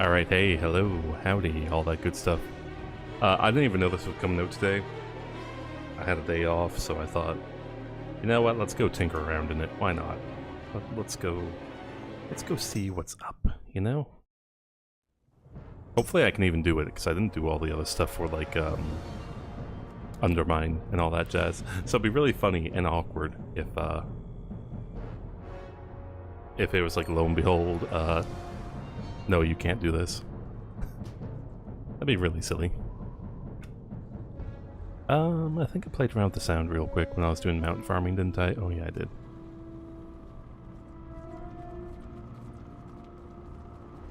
Alright, hey, hello, howdy, all that good stuff. I didn't even know this was coming out today. I had a day off, so I thought, you know what, let's go tinker around in it, why not? Let's go see what's up, you know? Hopefully I can even do it, because I didn't do all the other stuff for, like, Undermine and all that jazz. So it'd be really funny and awkward if it was like, lo and behold, no, you can't do this. That'd be really silly. I think I played around with the sound real quick when I was doing mountain farming, didn't I? Oh yeah, I did.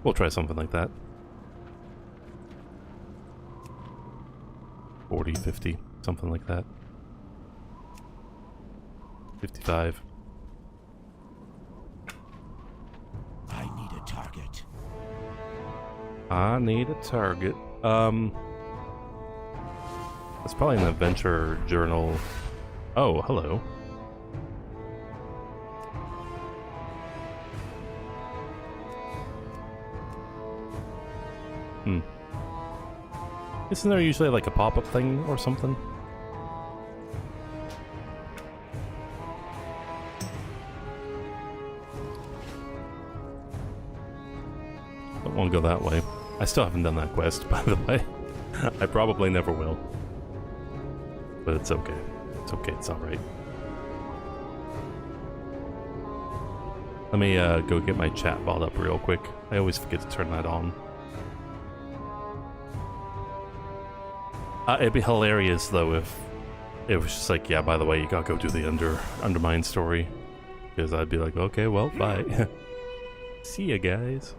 We'll try something like that. 40, 50, something like that. 55. I need a target. I need a target. It's probably an adventure journal. Oh, hello. Isn't there usually like a pop-up thing or something? Don't want to go that way. I still haven't done that quest, by the way. I probably never will. But it's okay. It's okay, it's alright. Let me go get my chat bot up real quick. I always forget to turn that on. It'd be hilarious though if it was just like, yeah, by the way, you gotta go do the Undermine story. Because I'd be like, okay, well, bye. See ya, guys.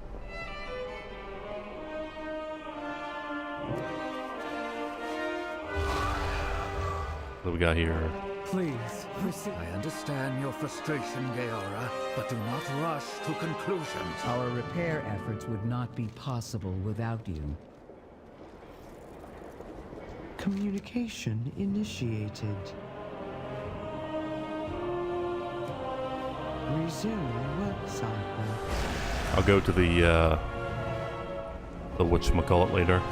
What do we got here? Please, I understand your frustration, Gaora, but do not rush to conclusions. Our repair efforts would not be possible without you. Communication initiated. Resume work cycle. I'll go to the whatchamacallit later.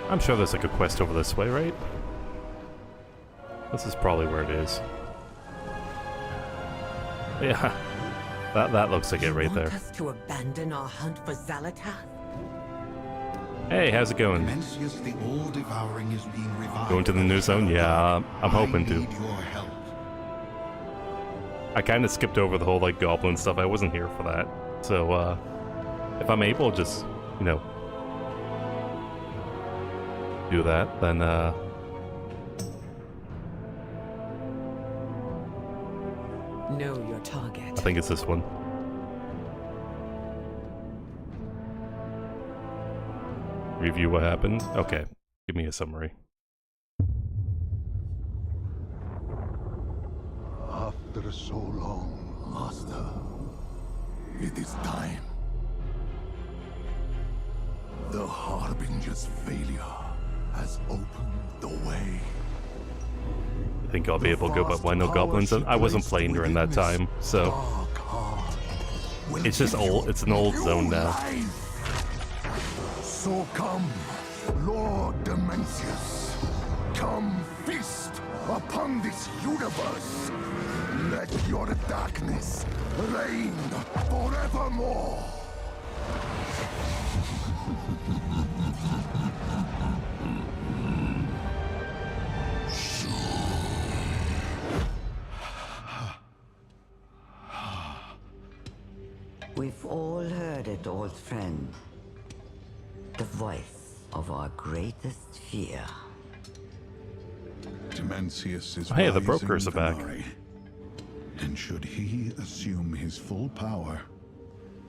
I'm sure there's like a quest over this way, right? This is probably where it is. Yeah, that looks like it right there. Want us to abandon our hunt for Xal'atath? Hey, how's it going? Mencius the All-Devouring is being revived. Going to the new zone? Yeah, I'm hoping to. I need your help. I kind of skipped over the whole like goblin stuff. I wasn't here for that. So if I'm able, just do that. Then Know your target. I think it's this one. Review what happened. Okay, give me a summary. After so long, Master, it is time. The Harbinger's failure has opened the way. I think I'll be able to go, but why no goblins? I wasn't playing during that time, so it's just old. It's an old zone now. So come, Lord Mencius, come feast upon this universe. Let your darkness reign forevermore. We've all heard it, old friend. The voice of our greatest fear. Mencius is Hey, the rising brokers are back. Venari. And should he assume his full power,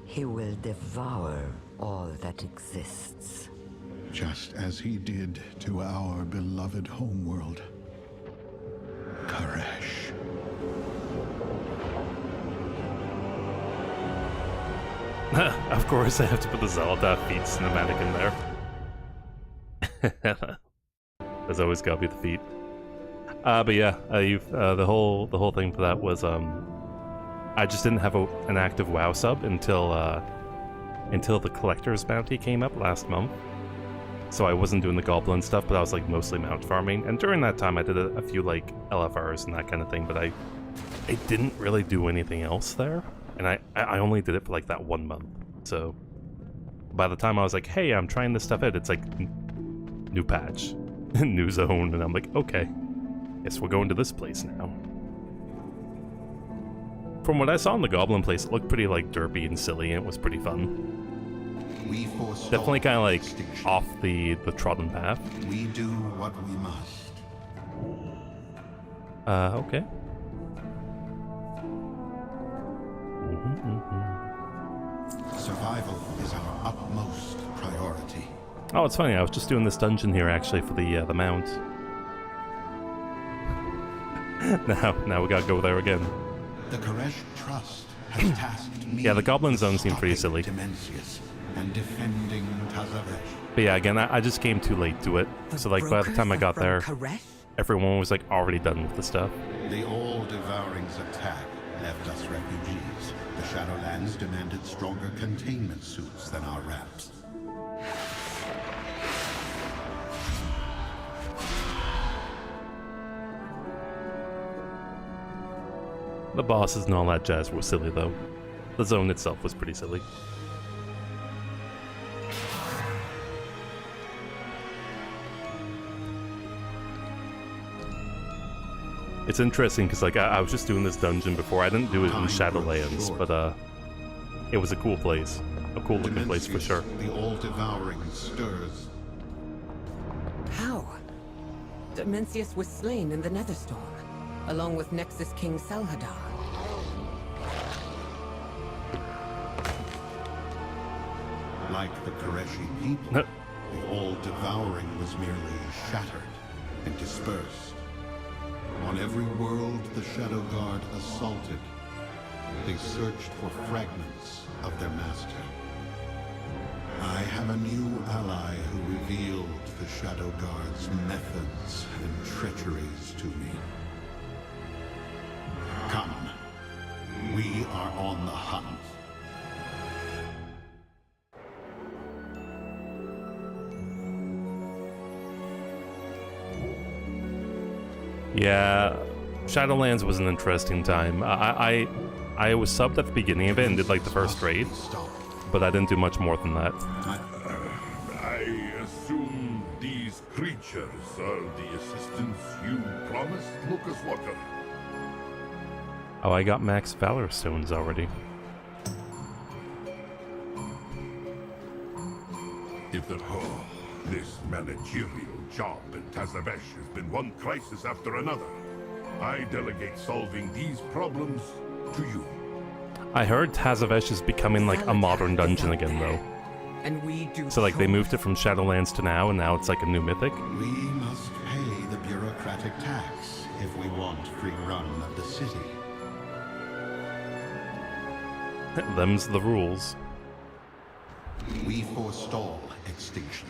He will devour all that exists. just as he did to our beloved homeworld, Koresh. Of course, I have to put the Xal'atath feet cinematic in there. There's always gotta be the feet. But yeah, the whole thing for that was I just didn't have an active WoW sub until until the collector's bounty came up last month. So I wasn't doing the goblin stuff, but I was like mostly mount farming. And during that time I did a few like LFRs and that kind of thing, but I didn't really do anything else there. And I only did it for like that 1 month. So by the time I was like, hey, I'm trying this stuff out, it's like new patch, new zone, and I'm like, okay, guess we're going to this place now. From what I saw in the goblin place, it looked pretty like derpy and silly, and it was pretty fun. We forestall Definitely kind of like extinction. off the trodden path. We do what we must. Okay. Survival is our utmost priority. Oh, it's funny. I was just doing this dungeon here actually for the mount. now we gotta go there again. The Koresh Trust has tasked me. Yeah, the goblin zone seemed pretty stopping silly. Dimensius and defending Tazavesh. But yeah, again, I just came too late to it. So like by the time I got there, everyone was like already done with the stuff. The All-Devouring's attack left us refugees. The Shadowlands demanded stronger containment suits than our wraps. The bosses and all that jazz were silly though. The zone itself was pretty silly. It's interesting because like I was just doing this dungeon before. I didn't do it in Shadowlands, but it was a cool place, a cool looking place for Dimensius, sure. The All-Devouring stirs. How? Dimensius was slain in the Netherstorm, along with Nexus King Salhadar. Like the Koreshi people, the All-Devouring was merely shattered and dispersed. On every world the Shadow Guard assaulted, they searched for fragments of their master. I have a new ally who revealed the Shadow Guard's methods and treacheries to me. Come, we are on the hunt. Yeah, Shadowlands was an interesting time. I was subbed at the beginning of it and did like the first raid, but I didn't do much more than that. I assume these creatures are the assistance you promised, Lucas Walker. Oh, I got max Valor Stones already. If the this managerial job in Tazavesh has been one crisis after another, I delegate solving these problems to you. I heard Tazavesh is becoming like a modern dungeon again though. And we do So like they so moved it from Shadowlands to now, and now it's like a new mythic. We must pay the bureaucratic tax if we want free run of the city. Them's the rules. We forestall extinction.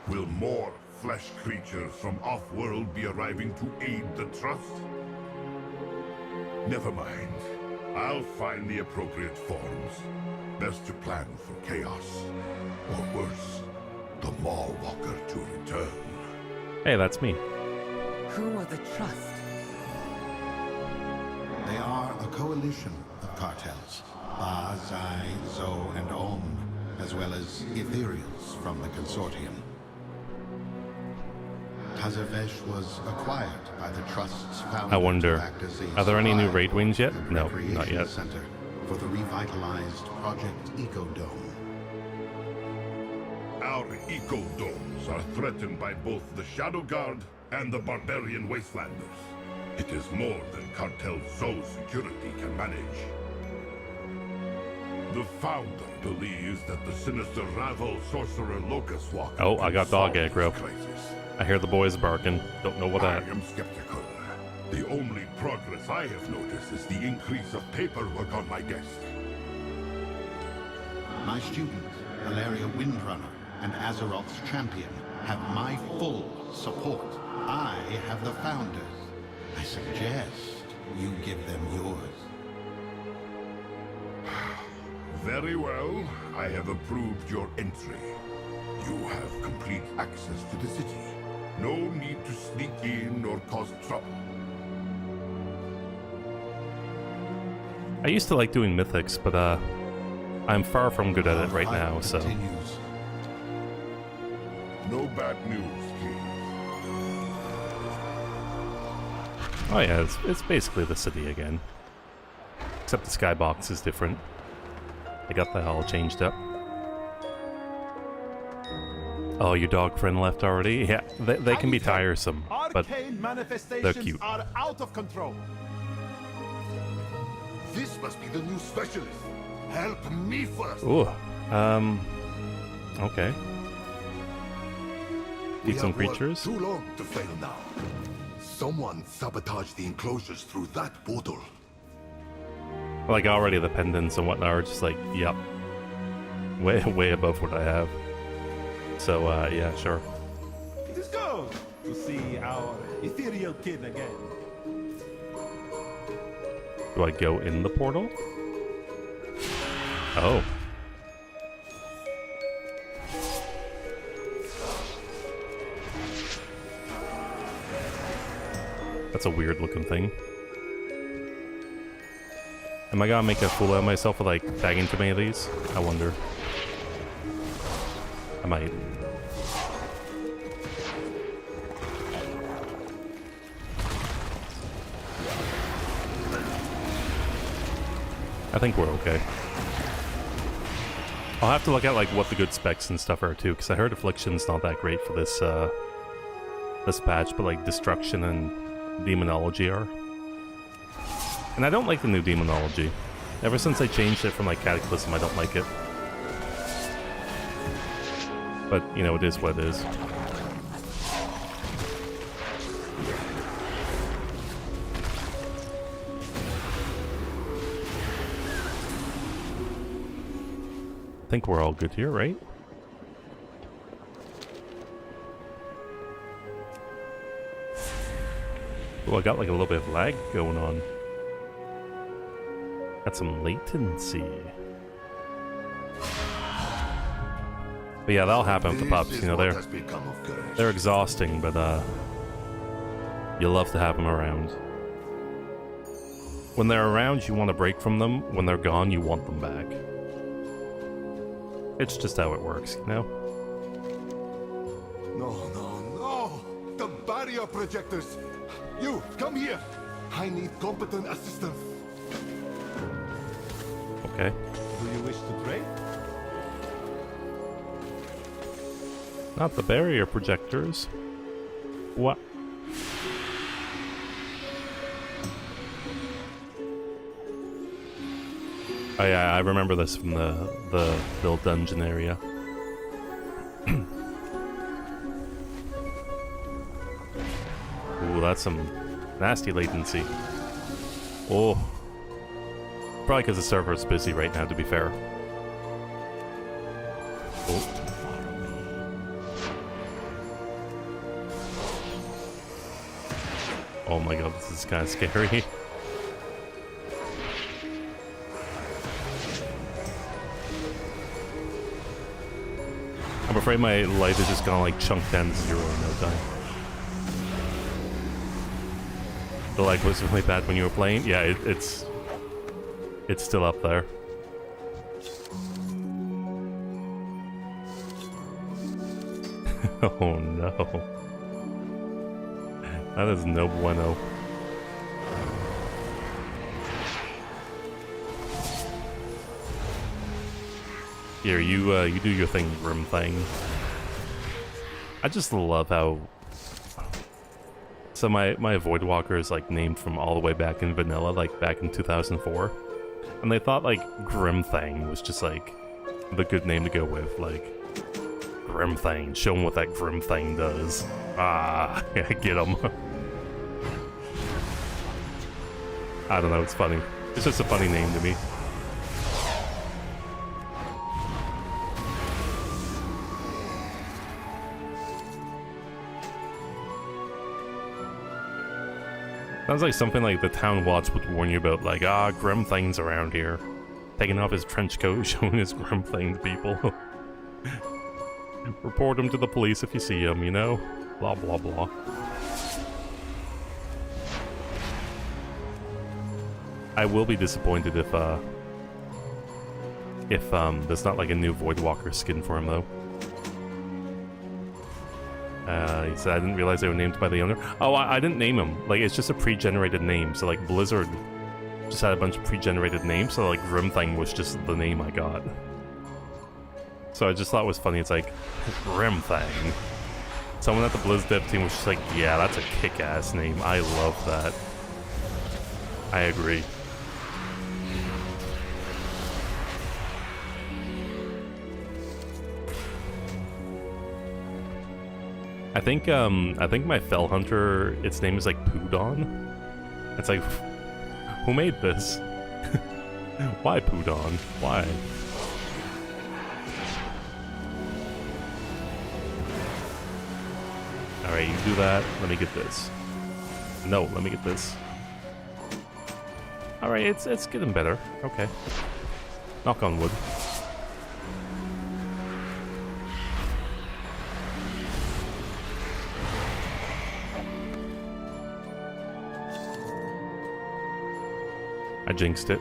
Will more flesh creatures from off-world be arriving to aid the Trust? Never mind. I'll find the appropriate forms. Best to plan for chaos. Or worse, the Maw-Walker to return. Hey, that's me. Who are the Trust? They are a coalition of cartels. Ba, Zai, Zo, and Om, as well as ethereals from the consortium. Tazavesh was acquired by the Trust's founder. I wonder, to act as a are there any new survival raid wings yet? and No, recreation not yet. Center for the revitalized Project Ecodome. Our eco-domes are threatened by both the Shadow Guard and the Barbarian Wastelanders. It is more than Cartel Zo's security can manage. The founder believes that the sinister Ravel sorcerer Locust Walker. Oh, I got dog can aggro. solve this crisis. I hear the boys barking. Don't know what I that. am skeptical. The only progress I have noticed is the increase of paperwork on my desk. My student, Valeria Windrunner, and Azeroth's champion have my full support. I have the founders. I suggest you give them yours. Very well. I have approved your entry. You have complete access to the city. No need to sneak in or cause trouble. I used to like doing mythics, but I'm far from good at it right now, so... Continues. No bad news, King. Oh yeah, it's basically the city again. Except the skybox is different. They got that all changed up. Oh, your dog friend left already? Yeah, they can be tiresome, but they're cute. Are out of control. This must be the new specialist. Help me first. Ooh, okay. We Need some have worked creatures? Too long to fail now. Someone sabotaged the enclosures through that portal. Like already the pendants and whatnot are just like, yep. Way above what I have. So, yeah, sure. It is good to see our ethereal kin again. Do I go in the portal? Oh. That's a weird looking thing. Am I gonna make a fool out of myself with like tagging too many of these? I wonder. I might. I think we're okay. I'll have to look at like what the good specs and stuff are too, because I heard Affliction's not that great for this this patch, but like Destruction and Demonology are. And I don't like the new Demonology. Ever since I changed it from like Cataclysm, I don't like it. But, you know, it is what it is. I think we're all good here, right? Oh, I got like a little bit of lag going on. Got some latency. But yeah, that'll happen with the pups, you know, they're exhausting, but you love to have them around. When they're around, you want to break from them. When they're gone, you want them back. It's just how it works, you know? No, no, no! The barrier projectors! You, come here! I need competent assistance. Okay. Do you wish to trade? Not the barrier projectors. What? Oh yeah, I remember this from the build dungeon area. Ooh, that's some nasty latency. Oh. Probably because the server's busy right now, to be fair. Oh. Oh my god, this is kind of scary. I'm afraid my life is just gonna like chunk down to 0 in no time. The lag was really bad when you were playing. Yeah, it's still up there. Oh no. That is no bueno. Here, you do your thing, Grim thing. I just love how... So my Voidwalker is like named from all the way back in vanilla, like back in 2004. And they thought like Grimthang was just like the good name to go with, like Grimthang, show them what that Grimthang does. Ah, yeah, get him. I don't know, it's funny. It's just a funny name to me. Sounds like something like the Town Watch would warn you about, like, Grim things around here. taking off his trench coat, showing his Grimthane to people. Report him to the police if you see him, you know? Blah, blah, blah. I will be disappointed if there's not like a new Voidwalker skin for him, though. He said, I didn't realize they were named by the owner. Oh, I didn't name him. Like, it's just a pre-generated name. So, like, Blizzard just had a bunch of pre-generated names. So, like, Grimthane was just the name I got. So I just thought it was funny. It's like, Grimthane. Someone at the Blizz dev team was just like, yeah, that's a kick-ass name. I love that. I agree. I think my Fell Hunter, its name is like Poodon. It's like, who made this? Why Poodon? Why? Alright, you do that. Let me get this. No, let me get this. Alright, it's getting better. Okay. Knock on wood. I jinxed it.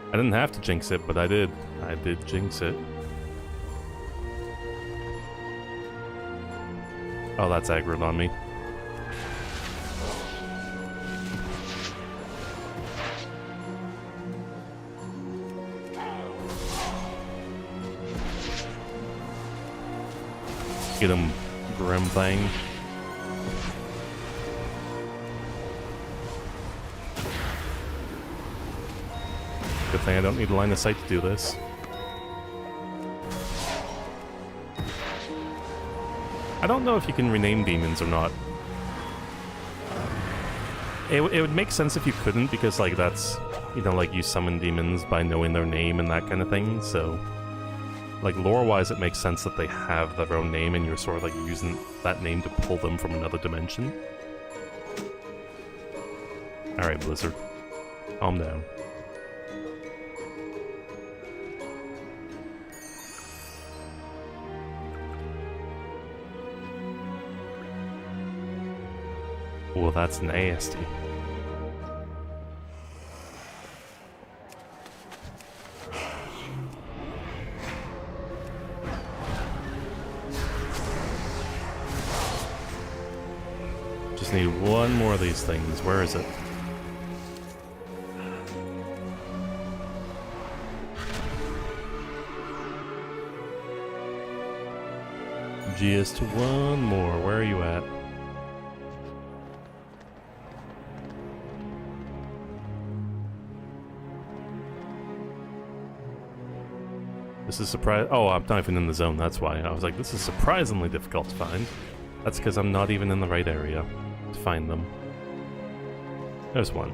I didn't have to jinx it, but I did. I did jinx it. Oh, that's aggroed on me. Get him, Grimthane. Good thing I don't need a line of sight to do this. I don't know if you can rename demons or not. It would make sense if you couldn't, because, like, that's, you know, like, you summon demons by knowing their name and that kind of thing, so... Like, lore-wise, it makes sense that they have their own name and you're sort of, like, using that name to pull them from another dimension. Alright, Blizzard. Calm down. Well, that's nasty. Just need one more of these things. Where is it? Just one more. Where are you at? This is surprise. Oh, I'm not even in the zone. That's why. I was like, this is surprisingly difficult to find. That's because I'm not even in the right area to find them. There's one.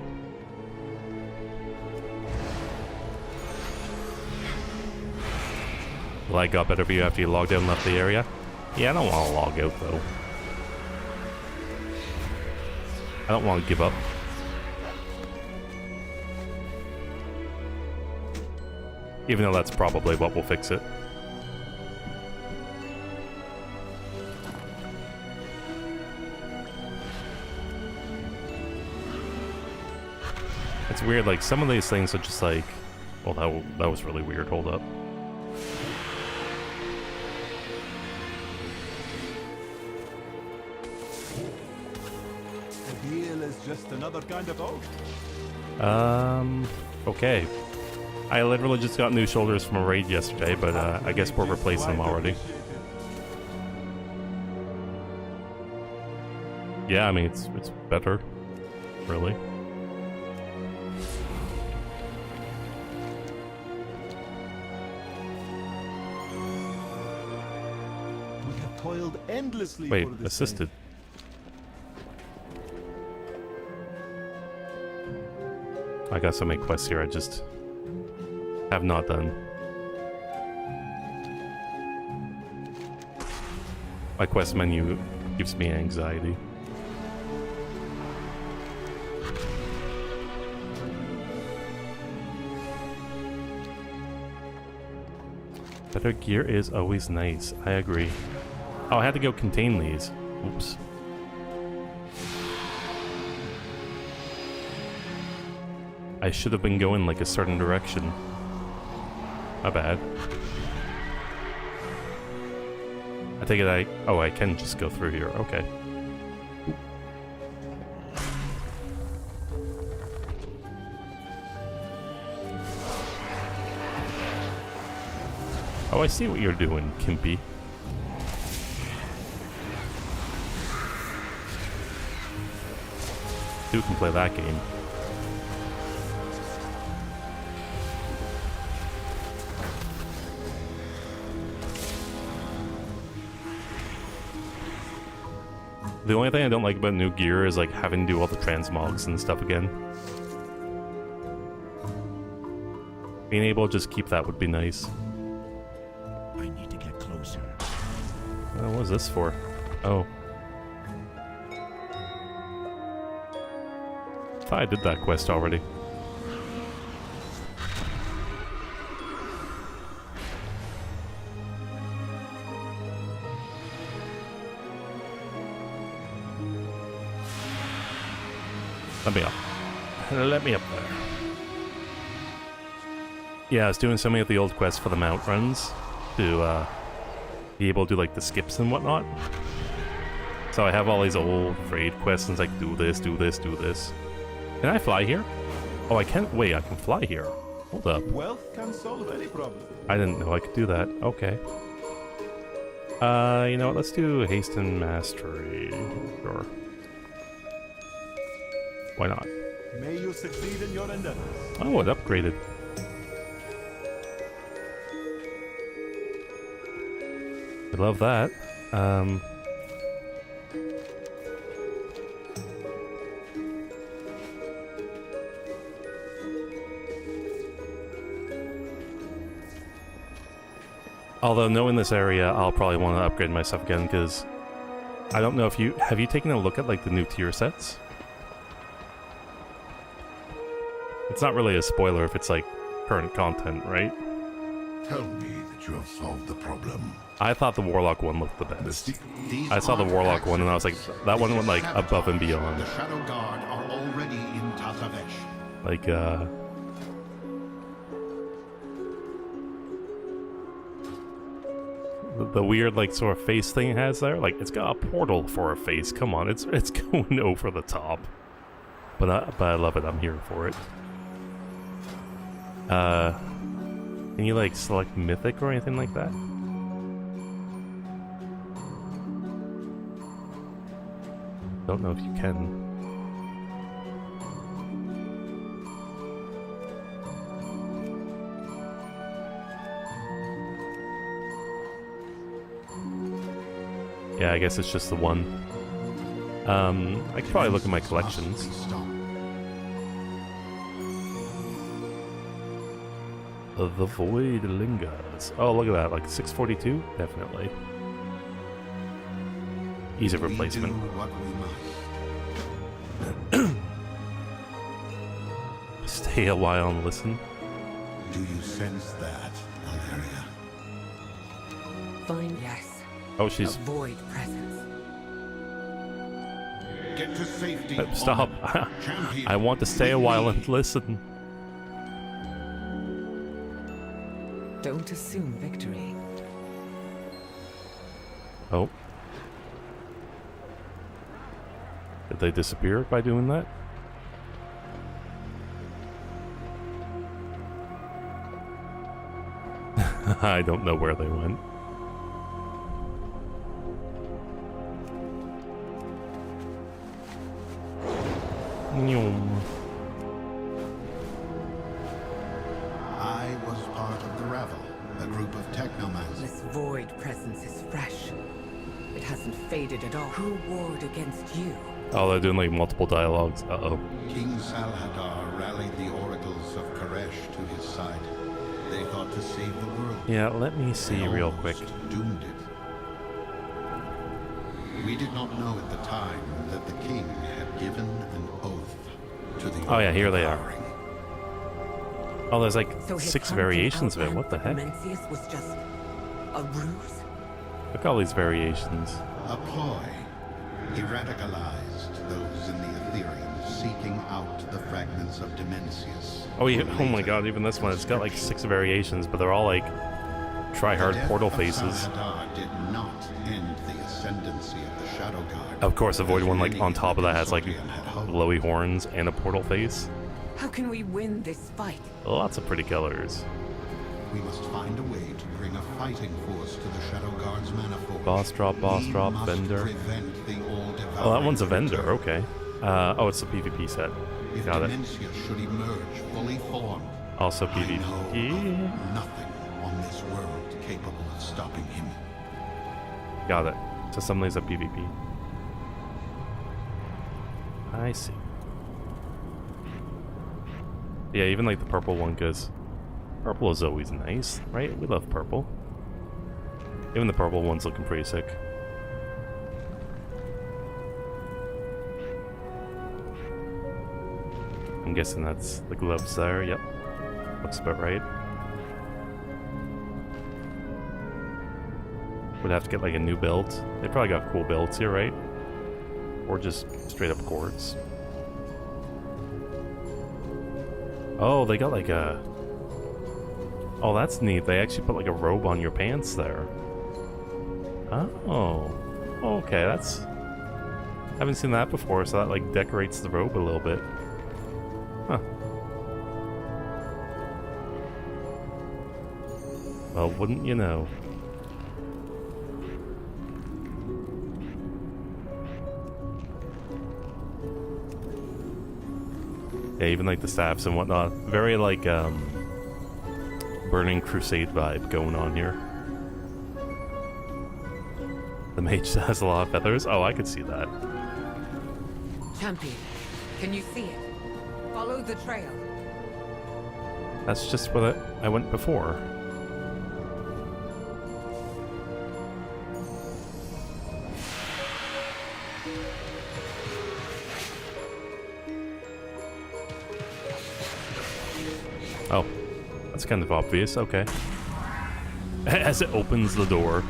Well, I got better for you after you logged out and left the area. Yeah, I don't want to log out though. I don't want to give up. Even though that's probably what will fix it. It's weird, like, some of these things are just like... Well, that was really weird, hold up. A heel is just another kind of oak. Okay. I literally just got new shoulders from a raid yesterday, but I guess we're replacing them already. Yeah, I mean, it's better, really. We have toiled endlessly Wait, for this assisted. I got so many quests here, I just have not done. My quest menu gives me anxiety. Better gear is always nice. I agree. Oh, I had to go contain these. Oops. I should have been going like a certain direction. My bad. I take it oh, I can just go through here. Okay. Oh, I see what you're doing, Kimpy. You can play that game. The only thing I don't like about new gear is like having to do all the transmogs and stuff again. Being able to just keep that would be nice. I need to get closer. What was this for? Oh. I thought I did that quest already. Let me up. Let me up there. Yeah, I was doing so many of the old quests for the mount runs to be able to do like the skips and whatnot. So I have all these old raid quests and it's like do this, do this, do this. Can I fly here? Oh, I can't. Wait, I can fly here. Hold up. Wealth can solve any problem. I didn't know I could do that. Okay. You know what? Let's do Hasten Mastery. Sure. Why not? May you succeed in your endeavors. Oh, it upgraded. I love that. Although knowing this area, I'll probably want to upgrade my stuff again because I don't know if you have you taken a look at like the new tier sets. It's not really a spoiler if it's like current content, right? Tell me that you have solved the problem. I thought the Warlock one looked the best. I saw the Warlock one and I was like, that one went like above and beyond. The Shadow Guard are already in Tazavesh. Like, the weird like sort of face thing it has there, like it's got a portal for a face. Come on, it's going over the top. But I love it. I'm here for it. Can you like select mythic or anything like that? Don't know if you can. Yeah, I guess it's just the one. I could probably look at my collections. The Void lingers. Oh, look at that, like 642? Definitely. Easy replacement. Stay a while and listen. Do you sense that, Valeria? Find yes. Oh, she's... A void presence. Get to safety. Stop. I want to stay a while and listen. Don't assume victory. Oh. Did they disappear by doing that? I don't know where they went. I was part of the Ravel, a group of technomancers. This void presence is fresh. It hasn't faded at all. Who warred against you? Oh, they're doing like multiple dialogues. Uh-oh. King Salhadar rallied the oracles of Koresh to his side. They thought to save the world. Yeah, let me see They real quick. almost doomed it. We did not know at the time that the king had given an oath to the Oh yeah, here they are. All-Devouring. Oh, there's like So his 6 hunting variations of it. outland What the for heck? Mencius was just A ruse? Look at all these variations. A ploy. He radicalized those in the Ethereum, seeking out the fragments of Dimensius. Oh, yeah, For oh my later god, even this one, it's got like 6 variations, but they're all like try-hard death portal of faces. Salhadar did not end the ascendancy of the Shadow Guard. Of course, avoid one like As on many top of that has like Consortium had hoped. glowy horns and a portal face. How can we win this fight? Lots of pretty colors. We must find a way to bring a fighting force to the Shadow Guard's manifold. Boss drop, We must vendor. prevent the all-devouring Oh, that one's a vendor, return. okay. Oh, it's the PvP set. If Got it. Dimensius should emerge fully formed, Also I know PvP. of nothing on this world capable of stopping him. Got it. So some of these are PvP. I see. Yeah, even like the purple one, because purple is always nice, right? We love purple. Even the purple one's looking pretty sick. I'm guessing that's the gloves there. Yep. Looks about right. Would have to get like a new build. They probably got cool builds here, right? Or just straight up quartz. Oh, they got like a... Oh, that's neat. They actually put like a robe on your pants there. Oh. Okay, that's... Haven't seen that before, so that like decorates the robe a little bit. Huh. Well, wouldn't you know? Yeah, even like the staffs and whatnot. Very like Burning Crusade vibe going on here. The mage has a lot of feathers. Oh, I could see that. Champion, can you see it? Follow the trail. That's just what I went before. Oh, that's kind of obvious, okay. As it opens the door.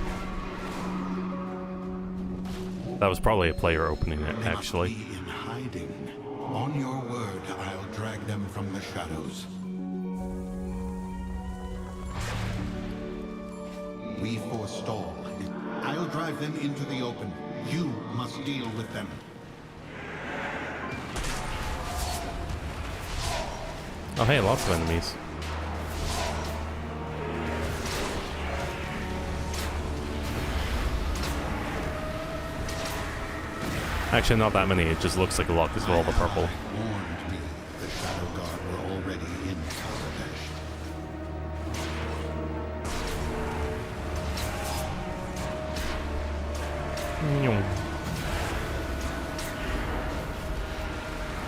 That was probably a player opening it, They actually. must be in hiding. On your word, I'll drag them from the shadows. We forestall. I'll drive them into the open. You must deal with them. Oh hey, lots of enemies. Actually, not that many. It just looks like a lot because we're all the purple. Warned me the Shadow Guard were already in Kaladesh.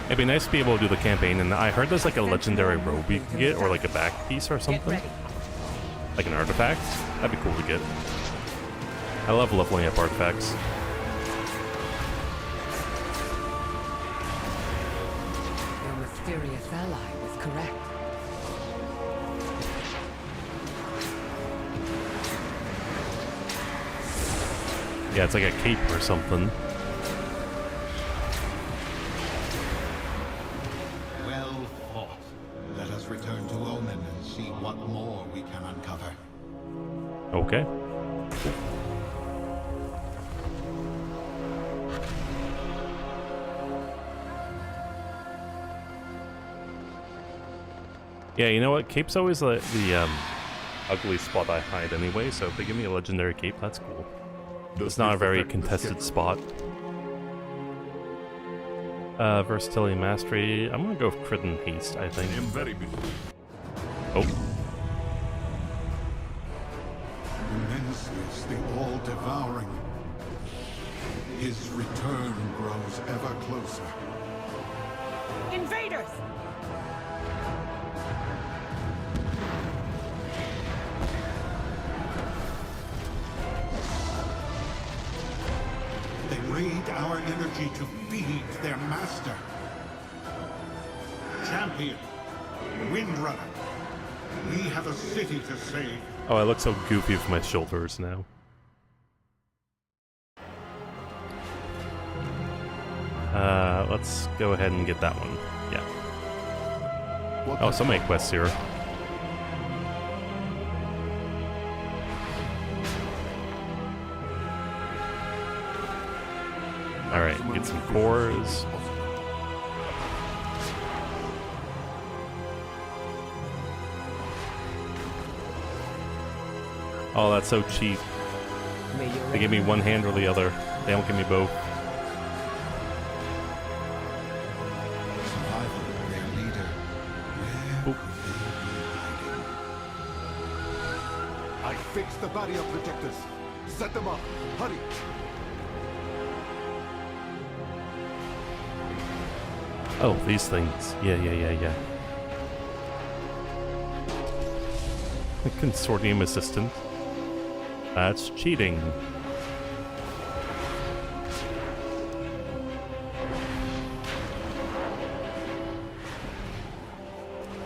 It'd be nice to be able to do the campaign, and I heard there's like a legendary robe you can get, or like a back piece or Get something. ready. Like an artifact. That'd be cool to get. I love leveling up artifacts. Your mysterious ally was correct. Yeah, it's like a cape or something. Well fought. Let us return to Omen and see what more we can uncover. Okay. Yeah, you know what? Cape's always the ugly spot I hide anyway, so if they give me a legendary cape, that's cool. It's not a very contested spot. Versatility, mastery. I'm gonna go with crit and haste, I think. I am very busy. Oh, Dimensius, the all-devouring. His return grows ever closer. Invaders! They raid our energy to feed their master. Champion, Windrunner, We have a city to save. Oh, I look so goofy with my shoulders now. Let's go ahead and get that one. Yeah. Oh, so many quests here. Alright, get some cores. Oh, that's so cheap. They give me one hand or the other. They don't give me both. Survival of their leader. Where could they be hiding? I fixed the barrier protectors. Set them up. Hurry. Oh, these things. Yeah. A consortium assistant. That's cheating.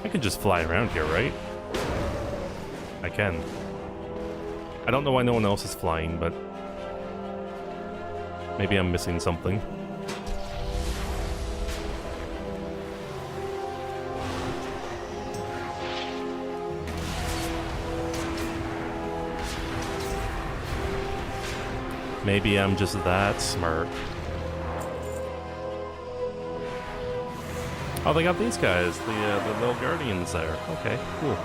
I can just fly around here, right? I can. I don't know why no one else is flying, but maybe I'm missing something. Maybe I'm just that smart. Oh, they got these guys, the little guardians there. Okay, cool.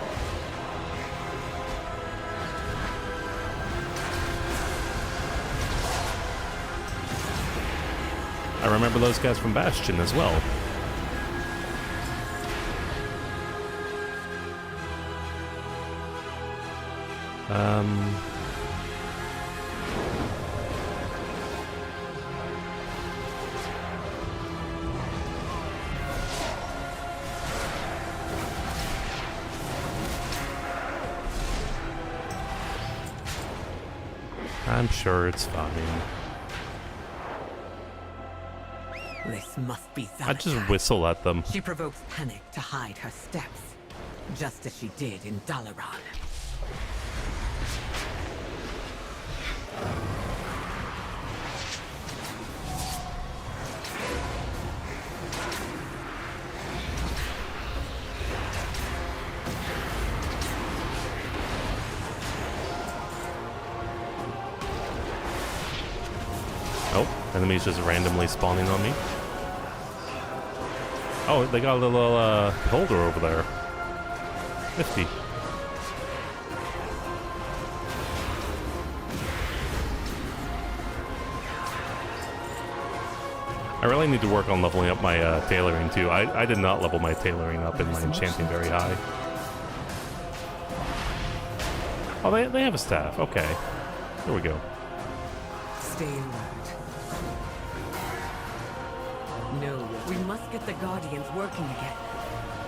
I remember those guys from Bastion as well. I'm sure it's fine. This must be Zalata. I just whistle at them. She provokes panic to hide her steps, just as she did in Dalaran. Oh, enemies just randomly spawning on me. Oh, they got a little holder over there. Nifty. I really need to work on leveling up my tailoring too. I did not level my tailoring up in my enchanting very high. Oh, they have a staff. Okay. There we go. Stay alert. No, we must get the Guardians working again.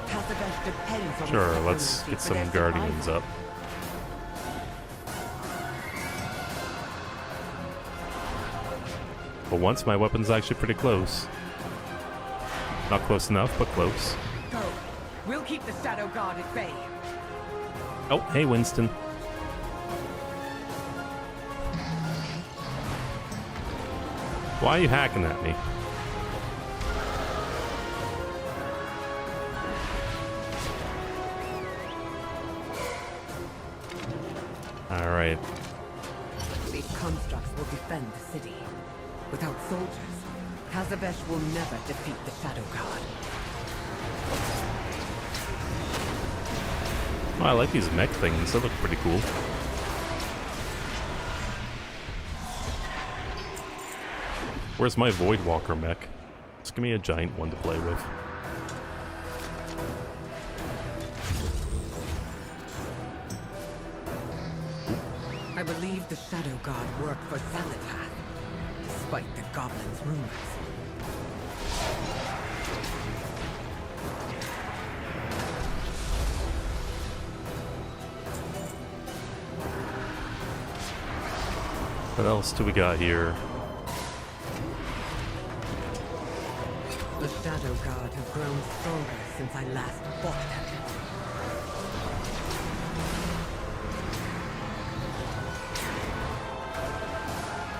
Kazavesh depends on Sure, the let's technology get for some their guardians survival. up. But once my weapon's actually pretty close. Not close enough, but close. Go. We'll keep the Shadow Guard at bay. Oh, hey Winston. Why are you hacking at me? Alright. These constructs will defend the city. Without soldiers, Kazavesh will never defeat the Shadow Guard. Oh, I like these mech things. They look pretty cool. Where's my Voidwalker mech? Just give me a giant one to play with. I believe the Shadow Guard worked for Xalatath, despite the Goblin's rumors. What else do we got here? The Shadow Guard have grown stronger since I last fought them.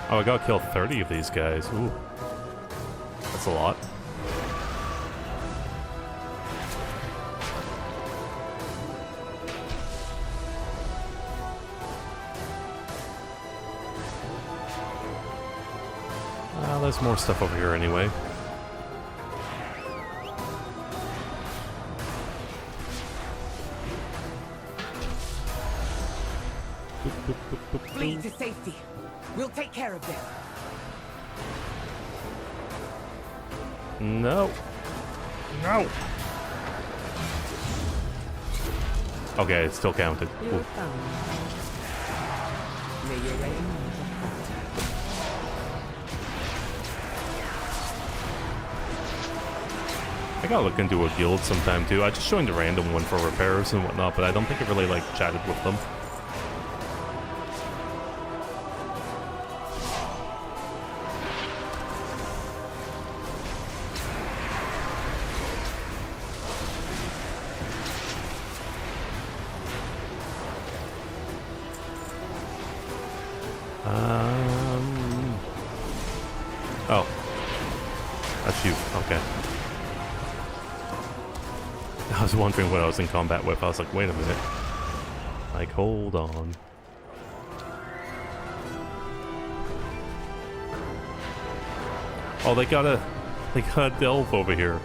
Oh, I gotta kill 30 of these guys. Ooh. That's a lot. There's more stuff over here anyway. Flee to safety. We'll take care of them. No. No. Okay, it still counted. Cool. May your reign. I gotta look into a guild sometime too. I just joined a random one for repairs and whatnot, but I don't think I really like chatted with them. Oh. That's you. Okay. I was wondering what I was in combat with. I was like, wait a minute. Like, hold on. Oh, they got a delve over here.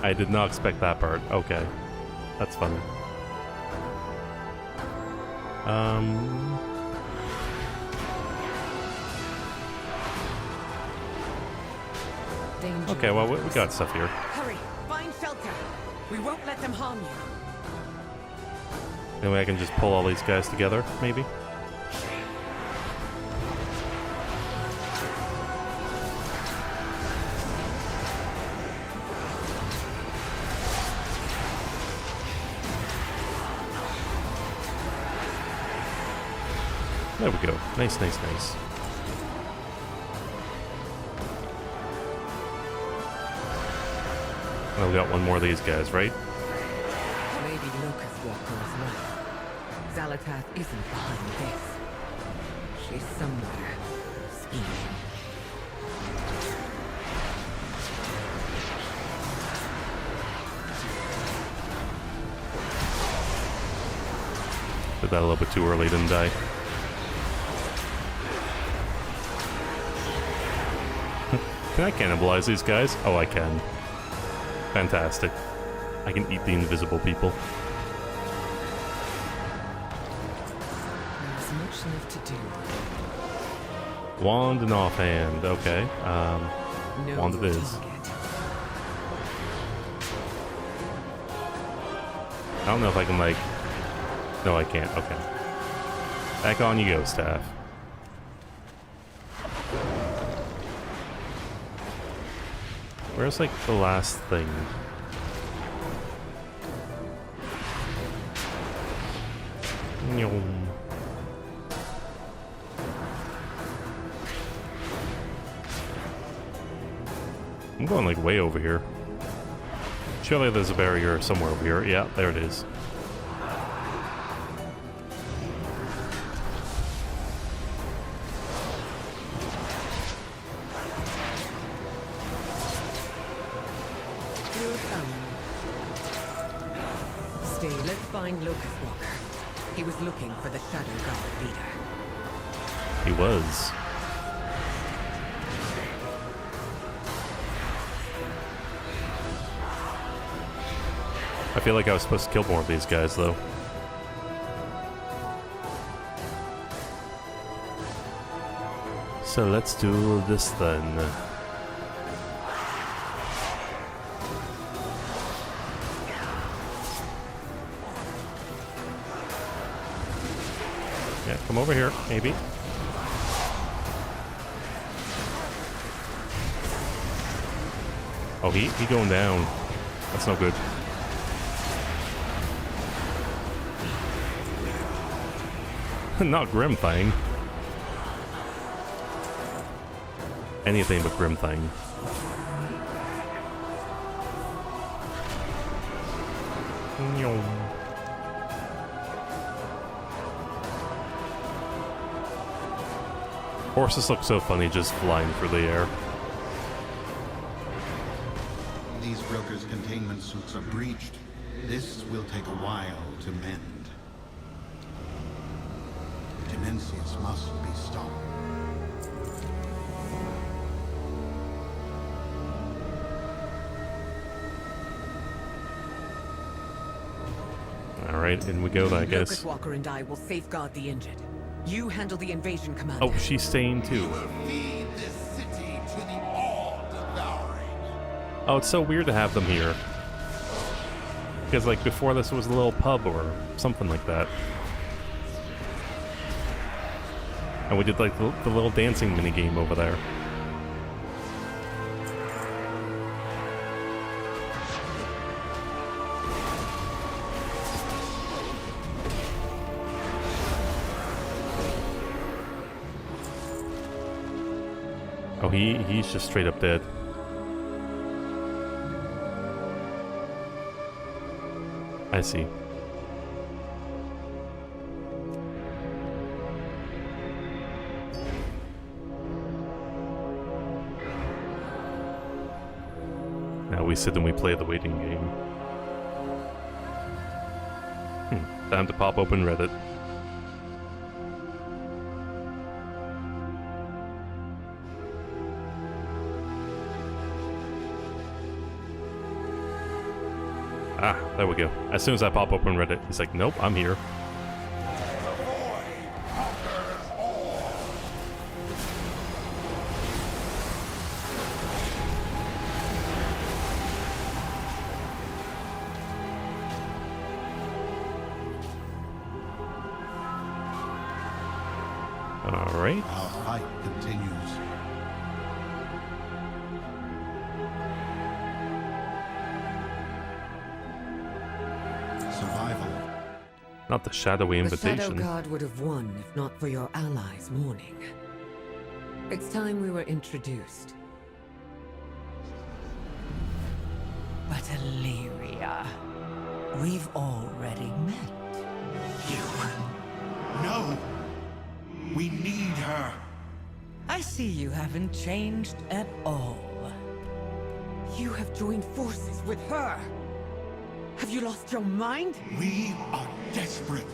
I did not expect that part. Okay. That's funny. Okay, well, we got stuff here. Hurry, find shelter. We won't let them harm you. Anyway, I can just pull all these guys together, maybe? There we go. Nice, nice, nice. Oh, we got one more of these guys, right? Maybe Locust Walker is right. Xalatath isn't behind this. She's somewhere scheming. Did that a little bit too early, didn't I? Can I cannibalize these guys? Oh, I can. Fantastic. I can eat the invisible people. There's much left to do. Wand and offhand. Okay. No Wand it is. target. I don't know if I can, like... No, I can't. Okay. Back on you go, staff. Where's, like, the last thing? Nyom. I'm going, like, way over here. Surely there's a barrier somewhere over here. Yeah, there it is. Locust Walker. He was looking for the Shadow Guard leader. He was. I feel like I was supposed to kill more of these guys, though. So let's do this then. Yeah, come over here, maybe. Oh, he going down. That's no good. Not Grimthang. Anything but Grimthang. Horses look so funny just flying through the air. These brokers' containment suits are breached. This will take a while to mend. Dimensius must be stopped. Alright, in we go then, I guess. Locust Walker and I will safeguard the injured. You handle the invasion command. Oh, she's staying too. Feed this city to the all-devouring. Oh, it's so weird to have them here. Because, like, before this was a little pub or something like that. And we did, like, the little dancing minigame over there. Oh, he's just straight up dead. I see. Now we sit and we play the waiting game. Time to pop open Reddit. Ah, there we go. As soon as I pop open Reddit, he's like, nope, I'm here. Alright. Our fight continues. Survival. Not the shadowy The Shadow invitation. Guard would have won if not for your allies' mourning. It's time we were introduced. But Illyria, we've already met. No! We need her! I see you haven't changed at all. You have joined forces with her! Have you lost your mind? We are desperate.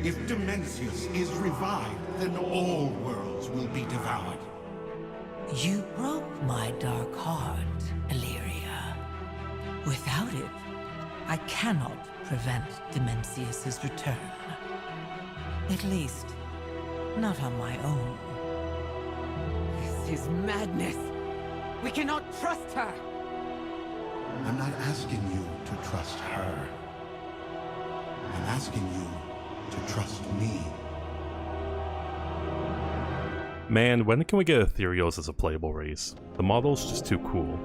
If Dimensius is revived, then all worlds will be devoured. You broke my dark heart, Illyria. Without it, I cannot prevent Dimensius's return. At least, not on my own. This is madness! We cannot trust her! I'm not asking you to trust her. I'm asking you to trust me. Man, when can we get Ethereals as a playable race? The model's just too cool.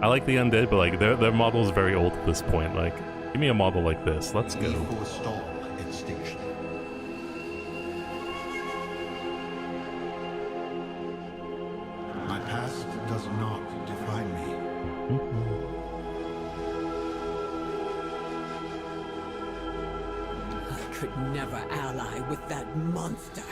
I like the undead, but like their model's very old at this point. Like, give me a model like this. Let's We go. forestall extinction. My past does not define me. I could never ally with that monster.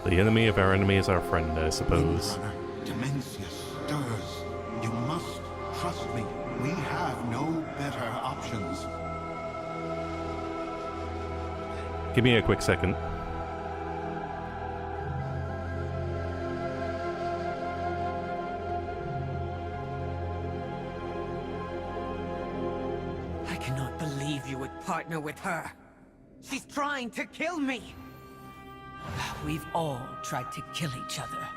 The enemy of our enemy is our friend, I suppose. Windrunner, Dimensius stirs. You must trust me. We have no better options. Give me a quick second. I cannot believe you would partner with her. She's trying to kill me! We've all tried to kill each other.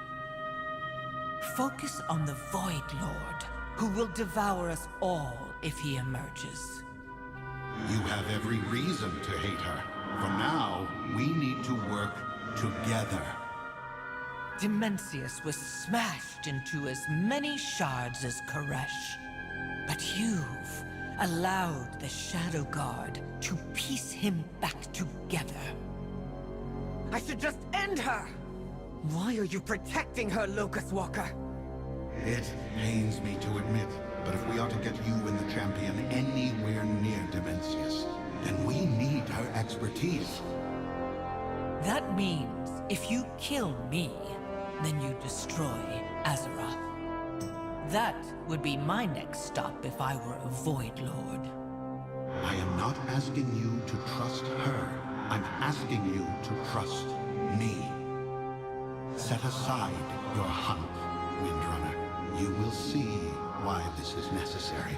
Focus on the Void Lord, who will devour us all if he emerges. You have every reason to hate her. For now, we need to work together. Dimensius was smashed into as many shards as Koresh. But you've allowed the Shadow Guard to piece him back together. I should just end her! Why are you protecting her, Locust Walker? It pains me to admit, but if we are to get you and the champion anywhere near Dimensius, then we need her expertise. That means If you kill me, then you destroy Azeroth. That would be my next stop if I were a Void Lord. I am not asking you to trust her. I'm asking you to trust me. Set aside your hunt, Windrunner. You will see why this is necessary.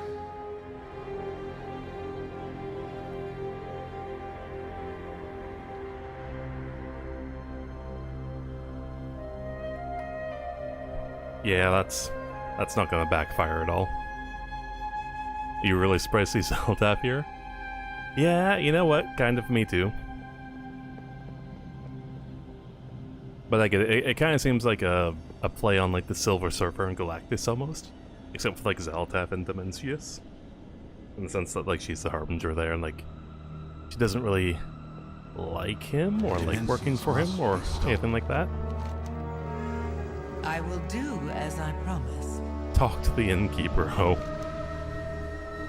Yeah, that's not gonna backfire at all. You really surprised to see Xel'Dath here? Yeah, you know what? Kind of me too. But I get it. It kind of seems like a play on like the Silver Surfer and Galactus almost, except for like Xel'Dath and Dimensius, in the sense that like she's the Harbinger there, and like she doesn't really like him or like working for him or anything like that. I will do as I promise. Talk to the innkeeper. Oh,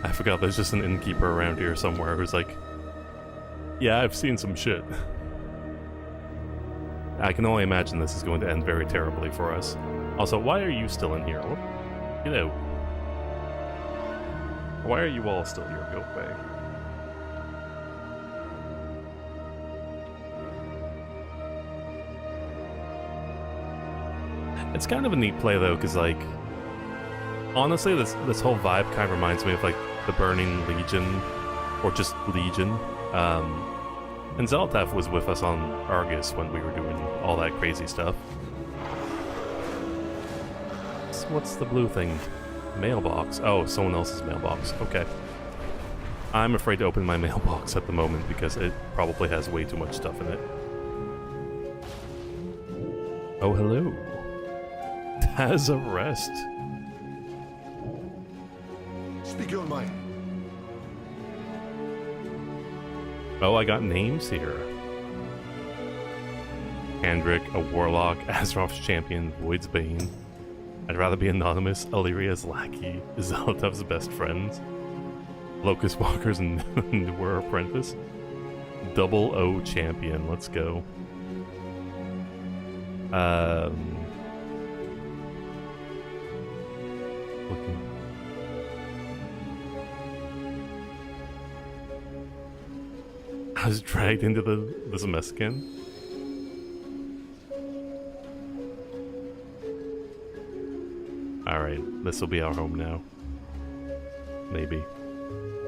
I forgot there's just an innkeeper around here somewhere who's like, yeah, I've seen some shit. I can only imagine this is going to end very terribly for us. Also, why are you still in here? You know, why are you all still here? Go away. It's kind of a neat play though, because like, honestly, this whole vibe kind of reminds me of like the Burning Legion, or just Legion. And Xel'Dath was with us on Argus when we were doing all that crazy stuff. What's the blue thing? Mailbox. Oh, someone else's mailbox. Okay. I'm afraid to open my mailbox at the moment because it probably has way too much stuff in it. Oh, hello. Has a rest. Speak your mind. Oh, I got names here. Handrick, a warlock, Azeroth's champion, Void's Bane. I'd rather be anonymous, Illyria's lackey, Xel'Dath's best friend, Locust Walker's newer apprentice, Double O champion, let's go. Looking. I was dragged into this mess again. Alright, this will be our home now. Maybe.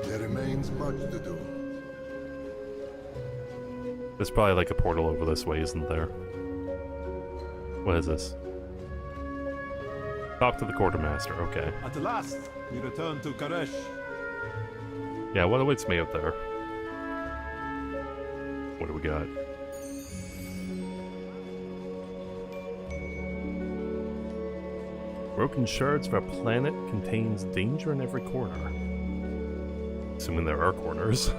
There remains much to do. There's probably like a portal over this way, isn't there? What is this? Talk to the quartermaster, okay. At last, we return to Karesh. Yeah, what awaits me out there? What do we got? Broken shards of our planet contains danger in every corner. Assuming there are corners.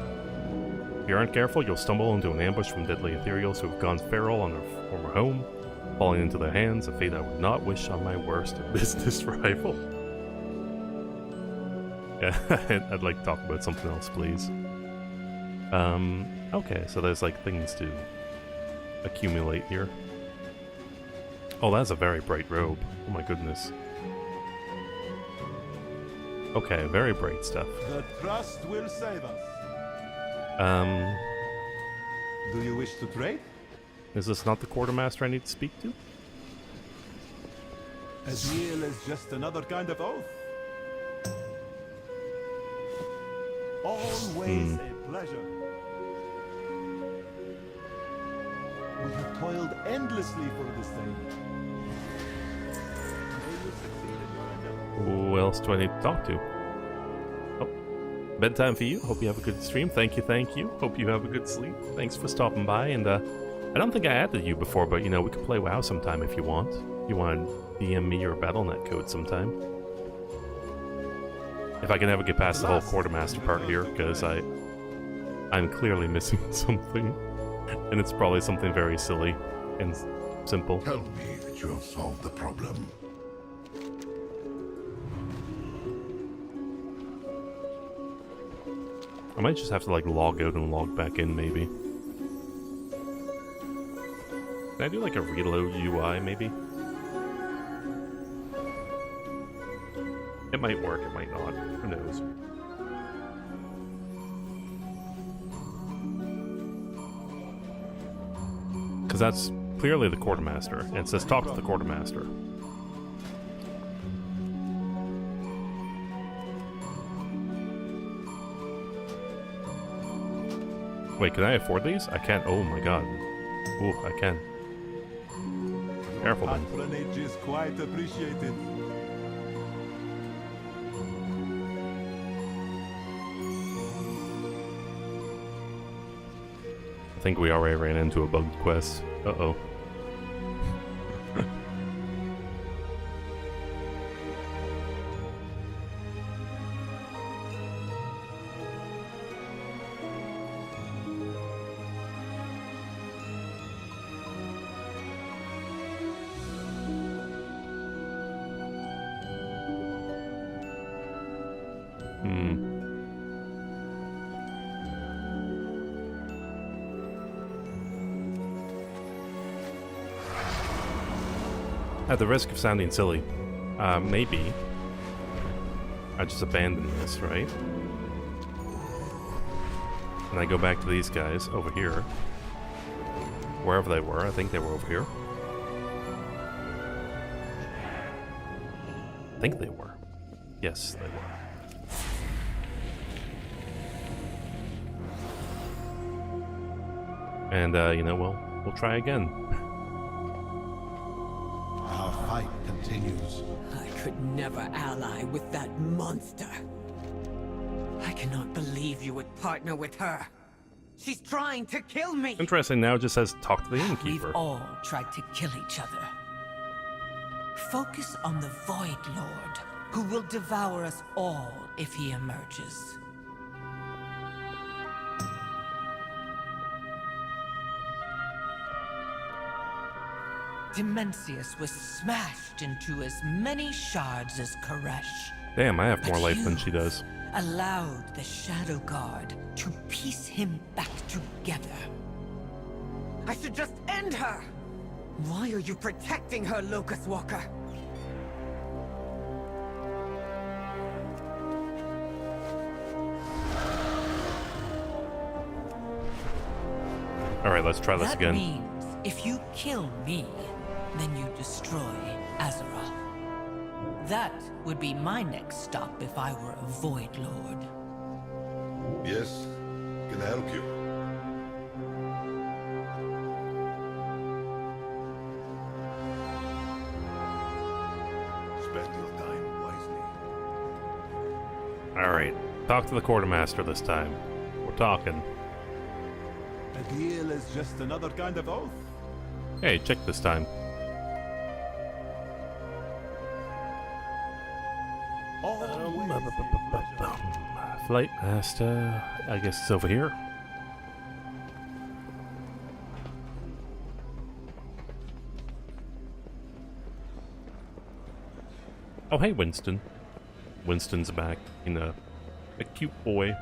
If you aren't careful, you'll stumble into an ambush from deadly ethereals who have gone feral on their former home, falling into their hands, a fate I would not wish on my worst business rival. Yeah, I'd like to talk about something else, please. Okay, so there's like things to accumulate here. Oh, that's a very bright robe. Oh my goodness. Okay, very bright stuff. The trust will save us. Do you wish to trade? Is this not the quartermaster I need to speak to? Azrael is just another kind of oath. Always a pleasure. We have toiled endlessly for this thing. Who else do I need to talk to? Oh, bedtime for you. Hope you have a good stream. Thank you, thank you. Hope you have a good sleep. Thanks for stopping by. And I don't think I added you before, but you know, we could play WoW sometime if you want. You want to DM me your BattleNet code sometime. If I can ever get past the whole quartermaster part here, because I'm clearly missing something. And it's probably something very silly and simple. Tell me that you have solved the problem. I might just have to like log out and log back in, maybe. Can I do like a reload UI maybe? It might work, it might not. Who knows? Because that's clearly the quartermaster, and it says talk to the quartermaster. Wait, can I afford these? I can't. Oh my god. Ooh, I can. Careful then. Patronage is quite appreciated. I think we already ran into a bugged quest. Uh-oh. At the risk of sounding silly, maybe I just abandon this, right? And I go back to these guys over here. Wherever they were, I think they were over here. I think they were. Yes, they were. And, you know, we'll try again. Our fight continues. I could never ally with that monster. I cannot believe you would partner with her. She's trying to kill me. Interesting, now it just says talk to the innkeeper. We've all tried to kill each other. Focus on the Void Lord, who will devour us all if he emerges. Dimensius was smashed into as many shards as Koresh. Damn, I have more But life than you she does. allowed the Shadow Guard to piece him back together. I should just end her. Why are you protecting her, Locust Walker? Alright, let's try this That again. means if you kill me, then you destroy Azeroth. That would be my next stop if I were a Void Lord. Yes, can I help you? Spend your time wisely. Alright, talk to the quartermaster this time. We're talking. A deal is just another kind of oath. Hey, check this time. Flight master. I guess it's over here. Oh, hey, Winston. Winston's back. You know, a cute boy.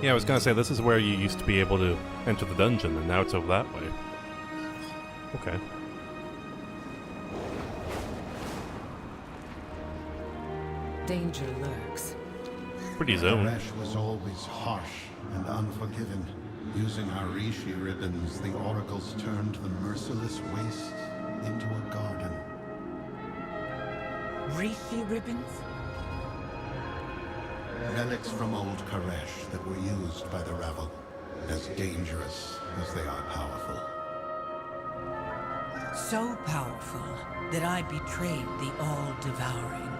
Yeah, I was gonna say, this is where you used to be able to enter the dungeon, and now it's over that way. Okay. Danger lurks. Pretty zone. Koresh was always harsh and unforgiving. Using our Rishi ribbons, the oracles turned the merciless waste into a garden. Rishi ribbons? Relics from old Koresh that were used by the Revel, as dangerous as they are powerful. So powerful that I betrayed the All-Devouring.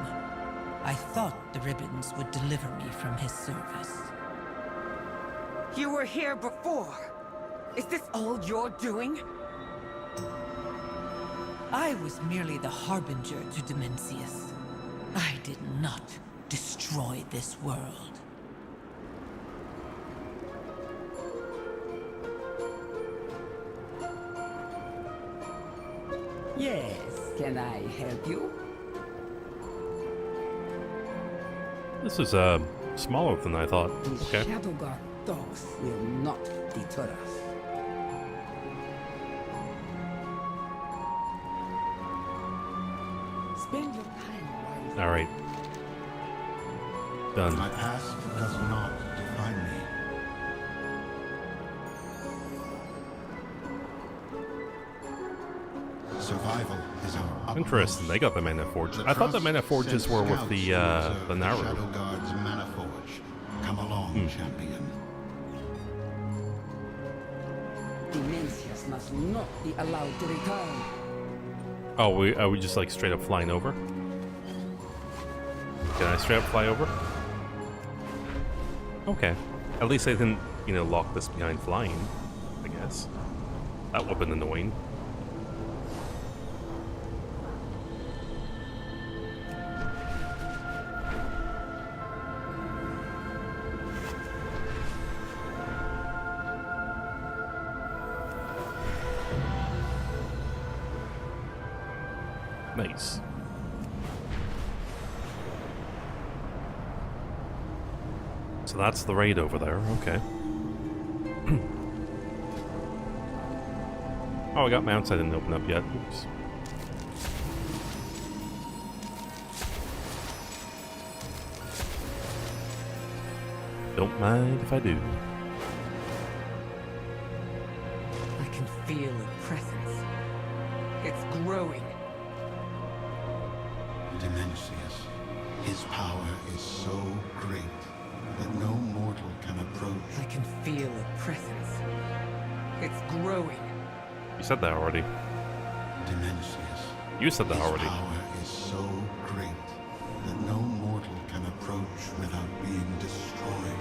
I thought the ribbons would deliver me from his service. You were here before. Is this all you're doing? I was merely the harbinger to Dimensius. I did not destroy this world. Yes, can I help you? This is smaller than I thought. The Okay. Shadowguard dogs will not deter us. Spend your time wisely. All right. Done. My past does not define me. Survival is our utmost Interesting. They got the Mana Forge. I thought the Mana Forges were with the Naru. Shadow Guard's Mana Forge. Come along, champion. Dimensius must not be allowed to return. Oh, are we just like straight up flying over? Can I straight up fly over? Okay. At least I didn't, lock this behind flying, I guess. That would have been annoying. Nice. So that's the raid over there, okay. Oh, I got mounts I didn't open up yet. Oops. Don't mind if I do. I can feel a presence. It's growing. Dimensius, his power is so great that no mortal can approach. I can feel a presence. It's growing. You said that already. Dimensius, You said that his already. power is so great that no mortal can approach without being destroyed.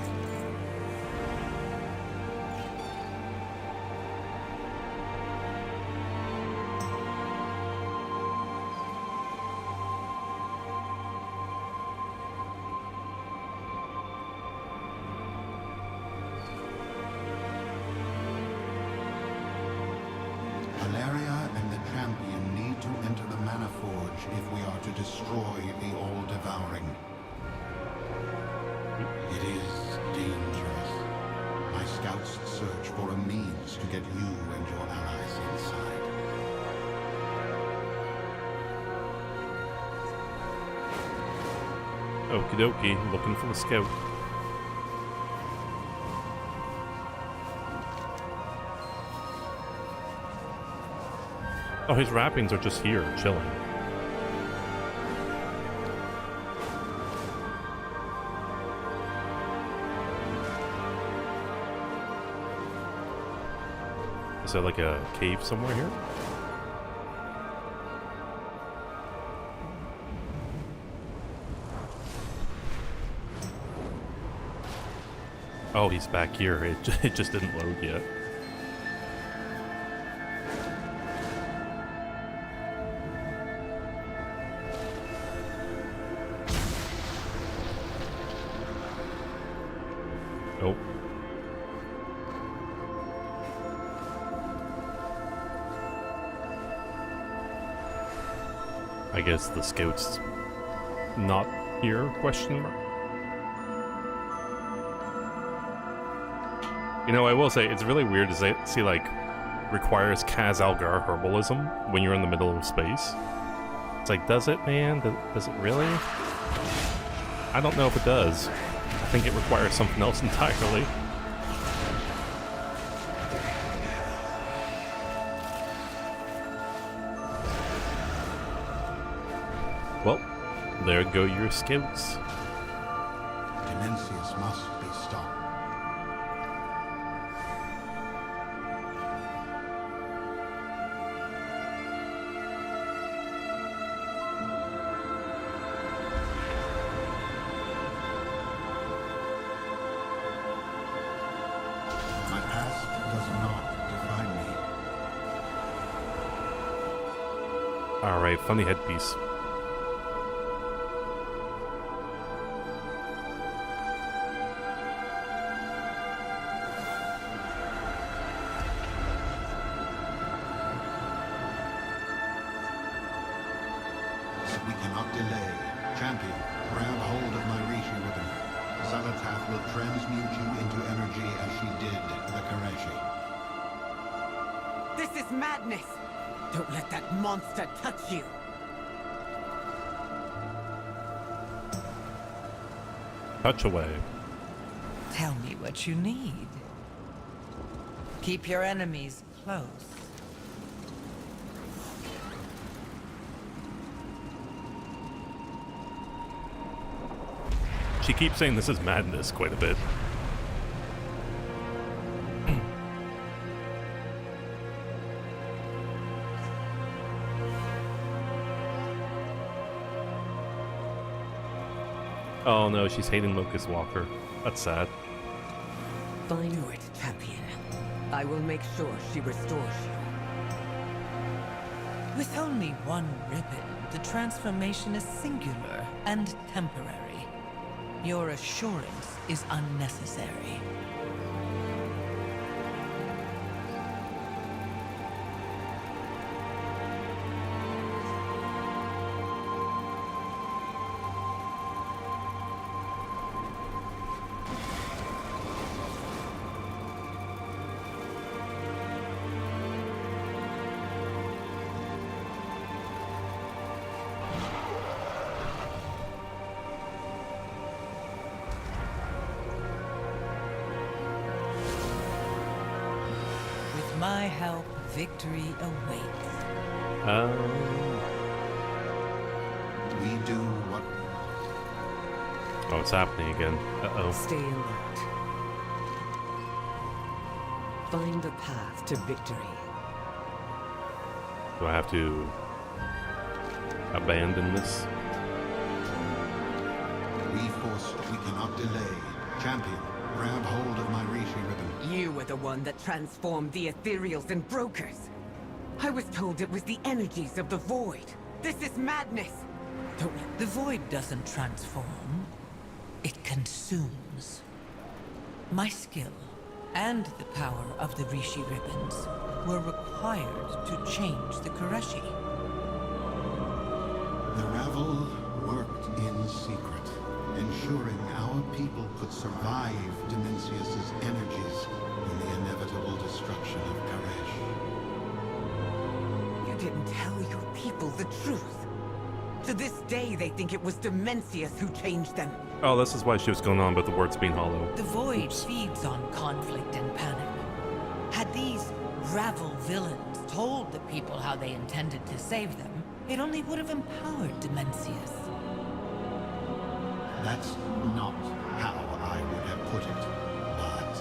Valeria and the champion need to enter the Mana Forge if we are to destroy the All-Devouring. It is dangerous. My scouts search for a means to get you and your allies inside. Okie dokie, looking for the scout. Oh, his wrappings are just here, chilling. Is there like a cave somewhere here? Oh, he's back here. It just didn't load yet. Nope. I guess the scout's not here, question mark? I will say, it's really weird to see, like, requires Kaz Algar herbalism when you're in the middle of space. It's like, does it, man? Does it really? I don't know if it does. I think it requires something else entirely. Well, there go your scouts. Dimensius must be stopped. My past does not define me. Alright, funny headpiece. delay. Champion, grab hold of my Rishi ribbon. Xal'atath will transmute you into energy as she did the Koreshi. This is madness! Don't let that monster touch you! Touch away. Tell me what you need. Keep your enemies close. She keeps saying this is madness quite a bit. Oh no, she's hating Locust Walker. That's sad. Fine, do it, champion. I will make sure she restores you. With only one ribbon, the transformation is singular and temporary. Your assurance is unnecessary. With my help, victory awaits. We do what... Oh, it's happening again. Uh-oh. Stay alert. Find the path to victory. Do I have to abandon this? We cannot delay. Champion, grab hold of my Rishi ribbon. You were the one that transformed the Ethereals and Brokers. I was told it was the energies of the Void. This is madness. Don't let The Void doesn't transform. It consumes. My skill and the power of the Rishi ribbons were required to change the Koreshi. The Ravel worked in secret, ensuring our people could survive Dimensius's energies in the inevitable destruction of Karesh. You didn't tell your people the truth. To this day, they think it was Dimensius who changed them. Oh, this is why she was going on about the words being hollow. The Void feeds on conflict and panic. Had these Ravel villains told the people how they intended to save them, it only would have empowered Dimensius. That's not how I would have put it, but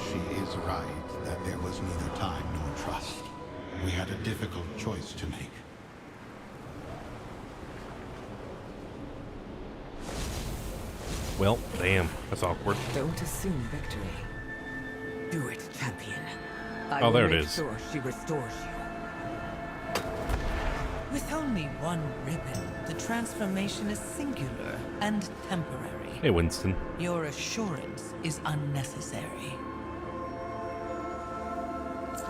she is right that there was neither time nor trust. We had a difficult choice to make. Well, damn, that's awkward. Don't assume victory. Do it, champion. I Oh, will there it make is. sure she restores you. With only one ribbon, the transformation is singular and temporary. Hey, Winston. Your assurance is unnecessary.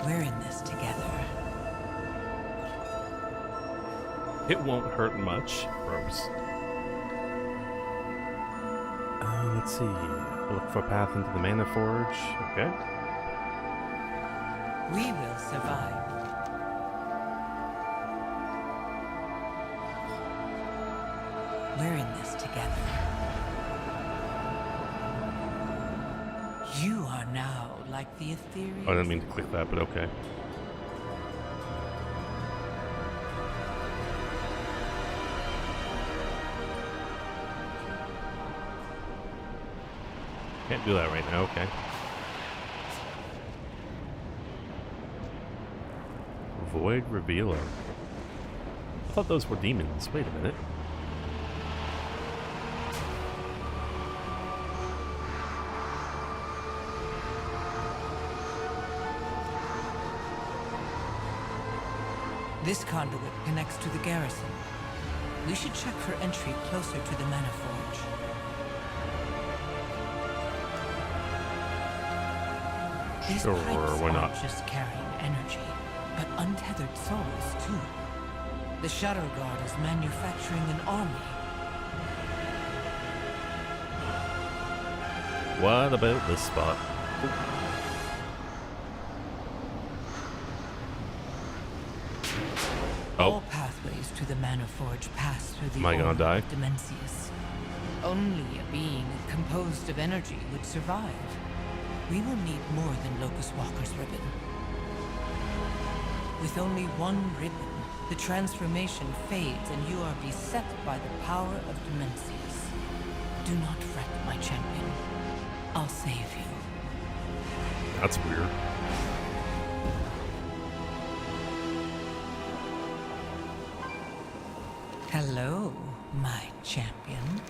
We're in this together. It won't hurt much. Gross. Let's see. Look for a path into the Mana Forge. Okay. We will survive. We're in this together. You are now like the Ethereal. Oh, I didn't mean to click that, but okay. Can't do that right now, okay. Void Revealer. I thought those were demons. Wait a minute. This conduit connects to the garrison. We should check for entry closer to the Mana Forge. These Sure, pipes why not? aren't just carrying energy, but untethered souls too. The Shadow Guard is manufacturing an army. What about this spot? All pathways to the Mana Forge pass through the Am I gonna orb die? of Dimensius. Only a being composed of energy would survive. We will need more than Locust Walker's ribbon. With only one ribbon, the transformation fades and you are beset by the power of Dimensius. Do not fret, my champion. I'll save you. That's weird. Hello, my champion.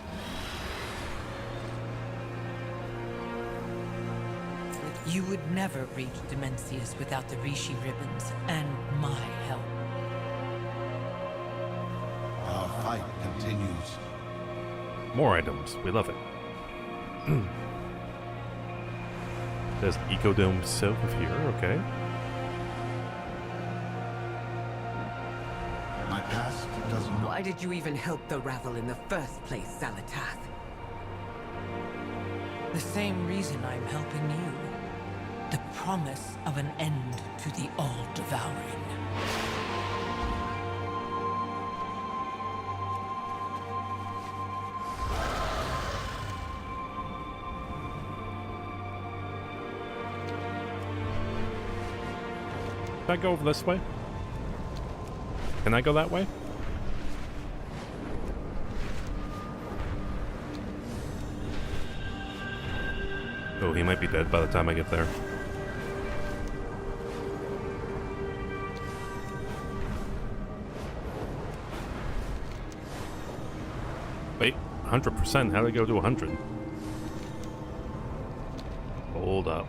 You would never reach Dimensius without the Rishi ribbons and my help. Our fight continues. More items. We love it. There's Ecodome south of here, okay. My past does not. Why did you even help the Ravel in the first place, Xalatath? The same reason I'm helping you. The promise of an end to the All-Devouring. Can I go over this way? Can I go that way? Oh, he might be dead by the time I get there. Wait, 100%? How did I go to 100? Hold up.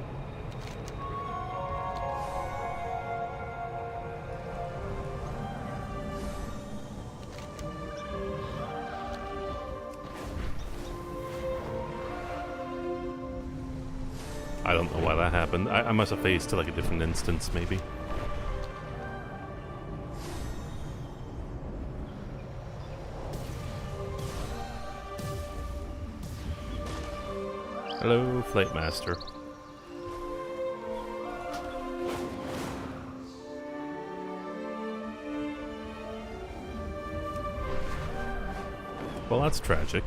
I don't know why that happened. I must have phased to like a different instance, maybe. Hello, Flight Master. Well, that's tragic.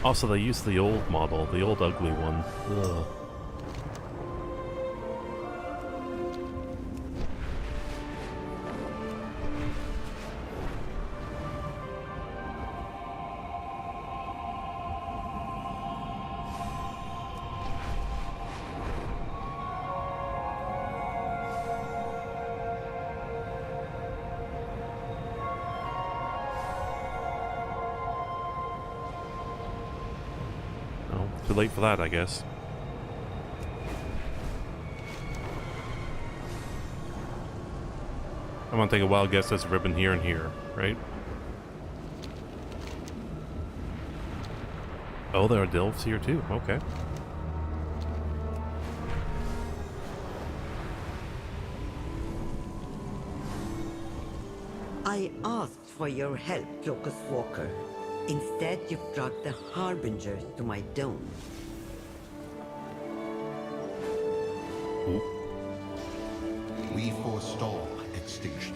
Also, they used the old model, the old ugly one. Ugh. Too late for that, I guess. I'm gonna take a wild guess. There's a ribbon here and here, right? Oh, there are delves here too. Okay. I asked for your help, Locust Walker. Instead, you've brought the Harbingers to my dome. Ooh. We forestall extinction.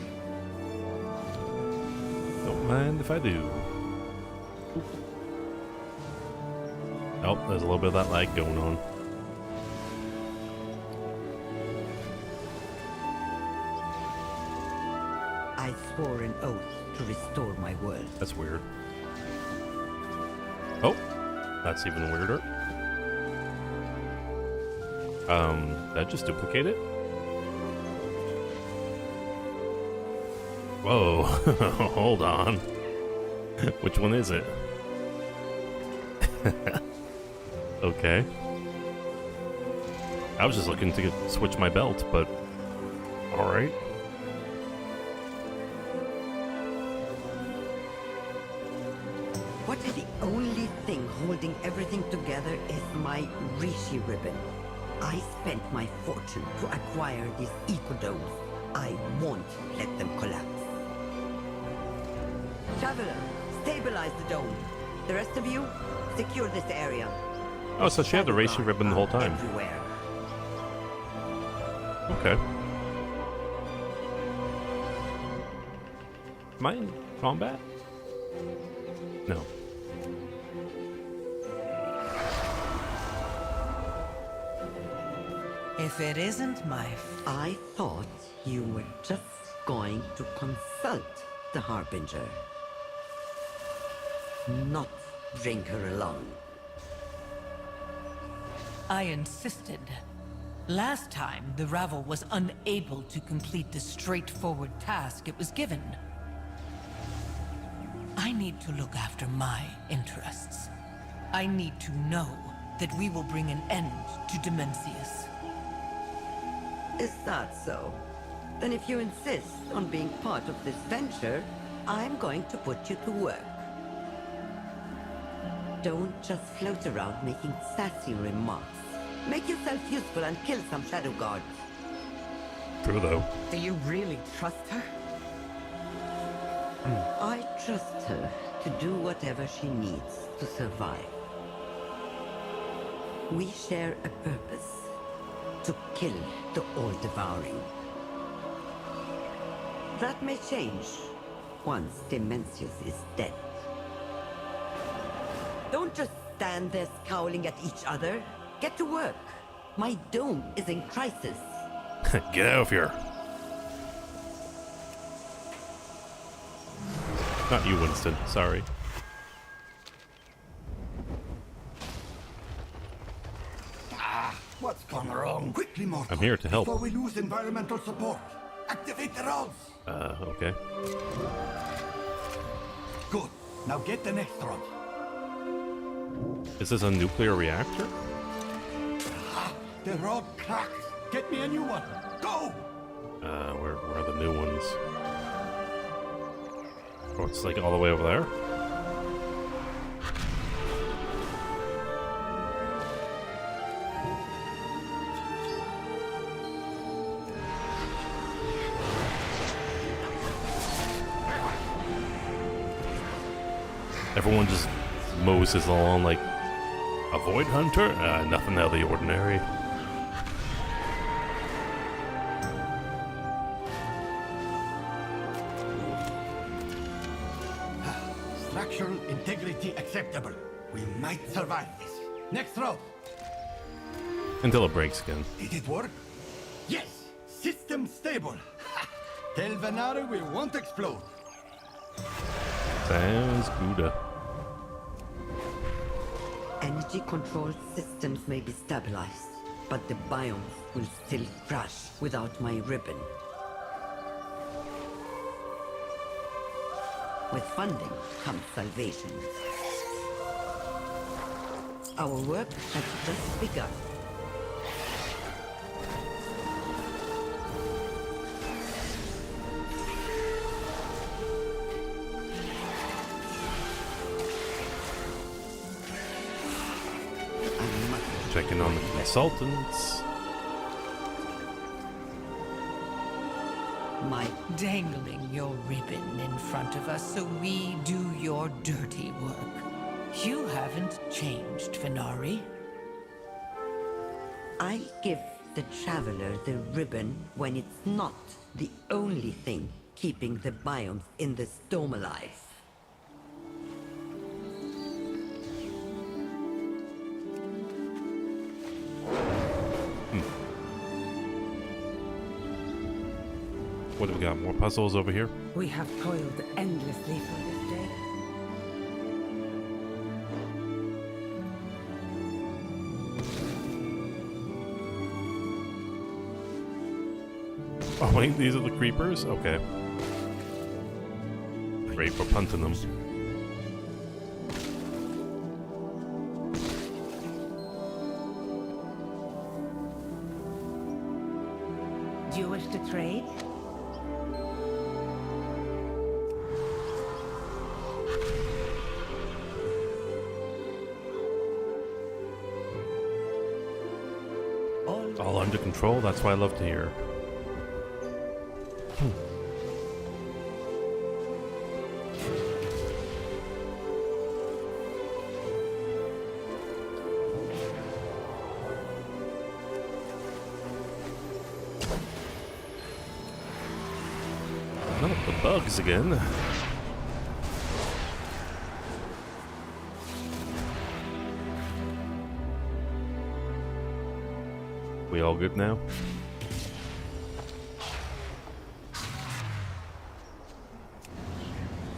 Don't mind if I do. Oh, there's a little bit of that lag going on. I swore an oath to restore my world. That's weird. Oh, that's even weirder. That just duplicate it? Whoa, hold on. Which one is it? Okay. I was just looking to switch my belt, but alright. What if the only thing holding everything together is my Rishi ribbon? I spent my fortune to acquire these ecodomes. I won't let them collapse. Traveler, stabilize the dome. The rest of you, secure this area. Oh, so she had the Rishi ribbon the whole time. Everywhere. Okay. Am I in combat? No. If it isn't my I thought you were just going to consult the Harbinger. Not bring her along. I insisted. Last time, the Ravel was unable to complete the straightforward task it was given. I need to look after my interests. I need to know that we will bring an end to Dimensius. Is that so? Then if you insist on being part of this venture, I'm going to put you to work. Don't just float around making sassy remarks. Make yourself useful and kill some Shadow Guards. True, though. Do you really trust her? I trust her to do whatever she needs to survive. We share a purpose. To kill the All-Devouring. That may change once Dimensius is dead. Don't just stand there scowling at each other. Get to work. My dome is in crisis. Get out of here. Not you, Winston. Sorry. What's gone wrong? Quickly, Mortal. I'm here to help. Before we lose environmental support. Activate the rods. Okay. Good. Now get the next rod. Is this a nuclear reactor? The rod cracks. Get me a new one. Go! Where are the new ones? Oh, it's like all the way over there? Everyone just moses along like a void hunter? Nothing out of the ordinary. Structural integrity acceptable. We might survive this. Next road. Until it breaks again. Did it work? Yes. System stable. Tell Venari we won't explode. Sounds good. Energy control systems may be stabilized, but the biomes will still crash without my ribbon. With funding comes salvation. Our work has just begun. Checking on the consultants. My Dangling your ribbon in front of us so we do your dirty work. You haven't changed, Venari. I give the Traveler the ribbon when it's not the only thing keeping the biomes in this dome alive. What do we got? More puzzles over here? We have toiled endlessly for this day. Oh wait, these are the creepers? Okay. Great for punting them. Do you wish to trade? All under control, that's what I love to hear. Not the bugs again. We all good now?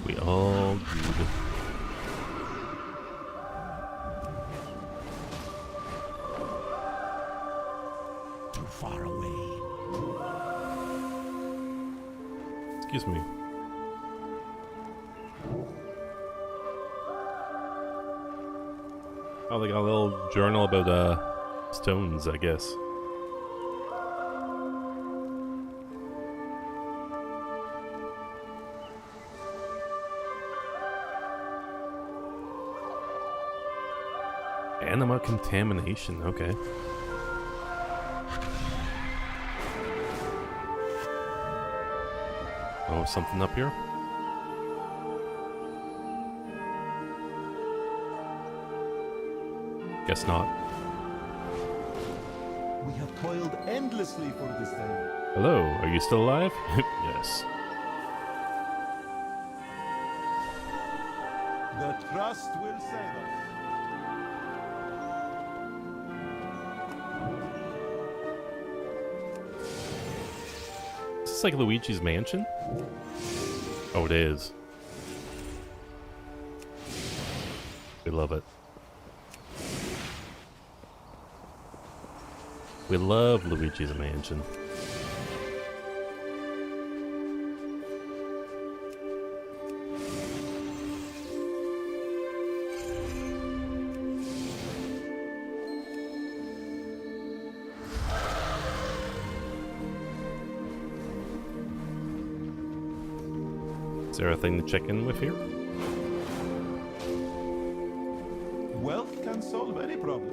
We all good. Too far away. Excuse me. Oh, they got a little journal about stones, I guess. Anima contamination, okay. Oh, something up here? Guess not. We have toiled endlessly for this day. Hello, are you still alive? Yes. The trust will save us. Is this like Luigi's Mansion? Oh, it is. We love it. We love Luigi's Mansion. Is there a thing to check in with here? Wealth can solve any problem.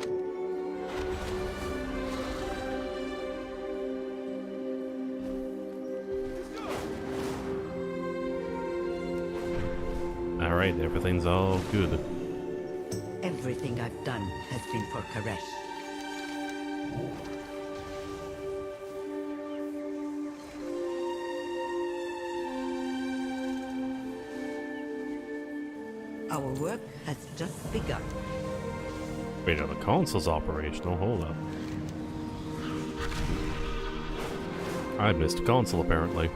Alright, everything's all good. Everything I've done has been for Karesh. Our work has just begun. Wait, are the console's operational? Hold up. I missed a console, apparently.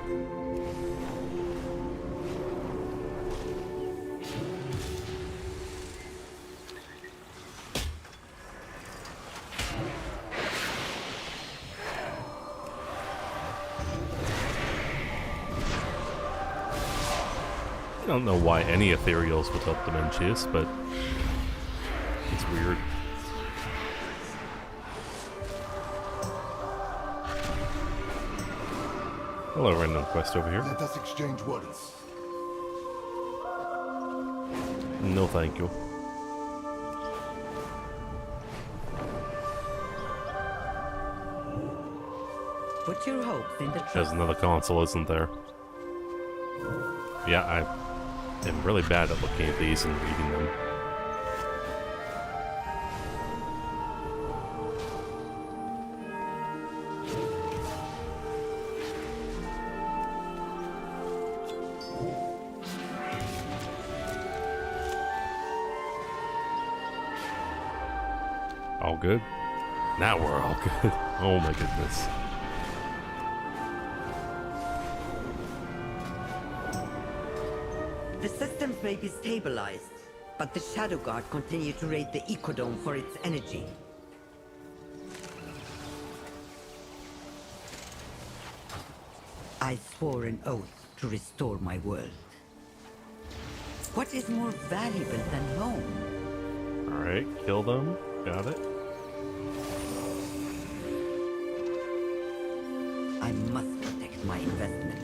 I don't know why any ethereals would help Dementius, but it's weird. Hello, random quest over here. Let us exchange words. No, thank you. Put your hopes in the There's trust. another console, isn't there? Yeah, I am really bad at looking at these and reading them. All good? Now we're all good. Oh my goodness. The systems may be stabilized, but the Shadow Guard continue to raid the Ecodome for its energy. I swore an oath to restore my world. What is more valuable than home? Alright, kill them. Got it. I must protect my investment.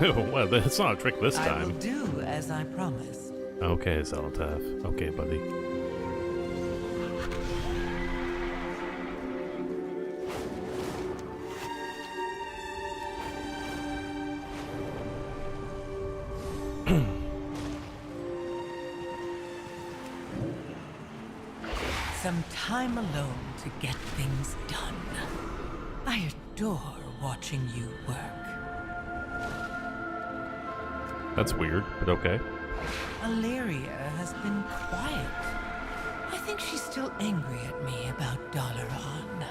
Well, it's not a trick this I will time. do as I promised. Okay, Xel'Atath. Okay, buddy. Some time alone to get things done. I adore watching you work. That's weird, but okay. Illyria has been quiet. I think she's still angry at me about Dalaran.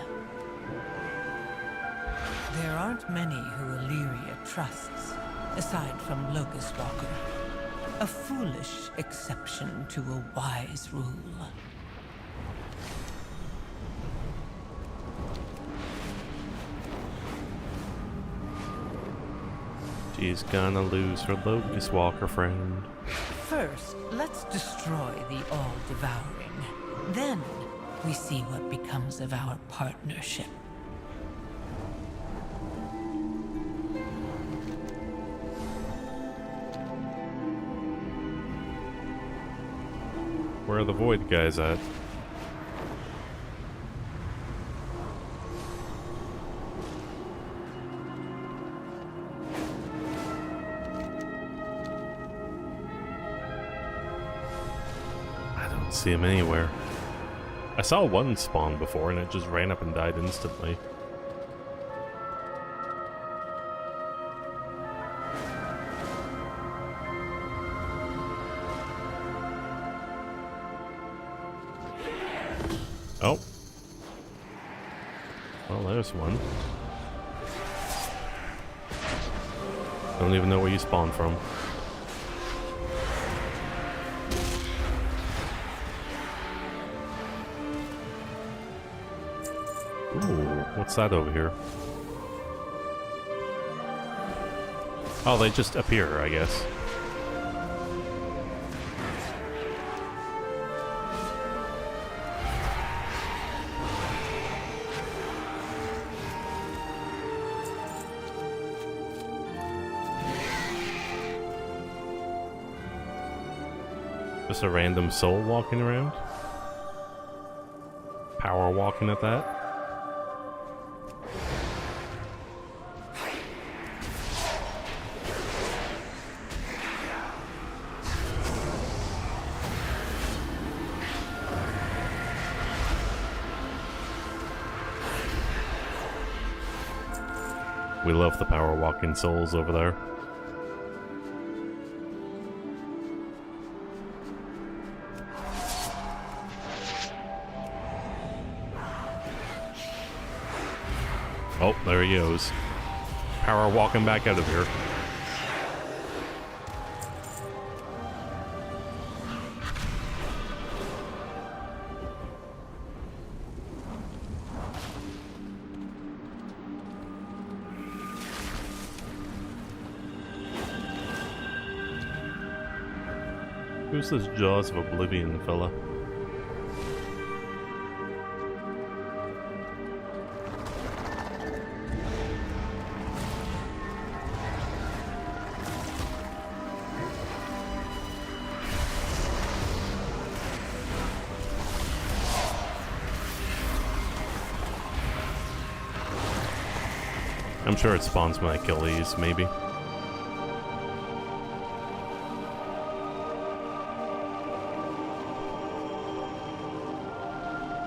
There aren't many who Illyria trusts, aside from Locust Walker. A foolish exception to a wise rule. She's gonna lose her Locust Walker friend. First, let's destroy the All-Devouring. Then, we see what becomes of our partnership. Where are the Void guys at? See him anywhere. I saw one spawn before and it just ran up and died instantly. Oh. Well, there's one. I don't even know where you spawned from. Ooh, what's that over here? Oh, they just appear, I guess. Just a random soul walking around? Power walking at that? We love the power walking souls over there. Oh, there he goes. Power walking back out of here. Who's this Jaws of Oblivion fella? I'm sure it spawns when I kill these, maybe.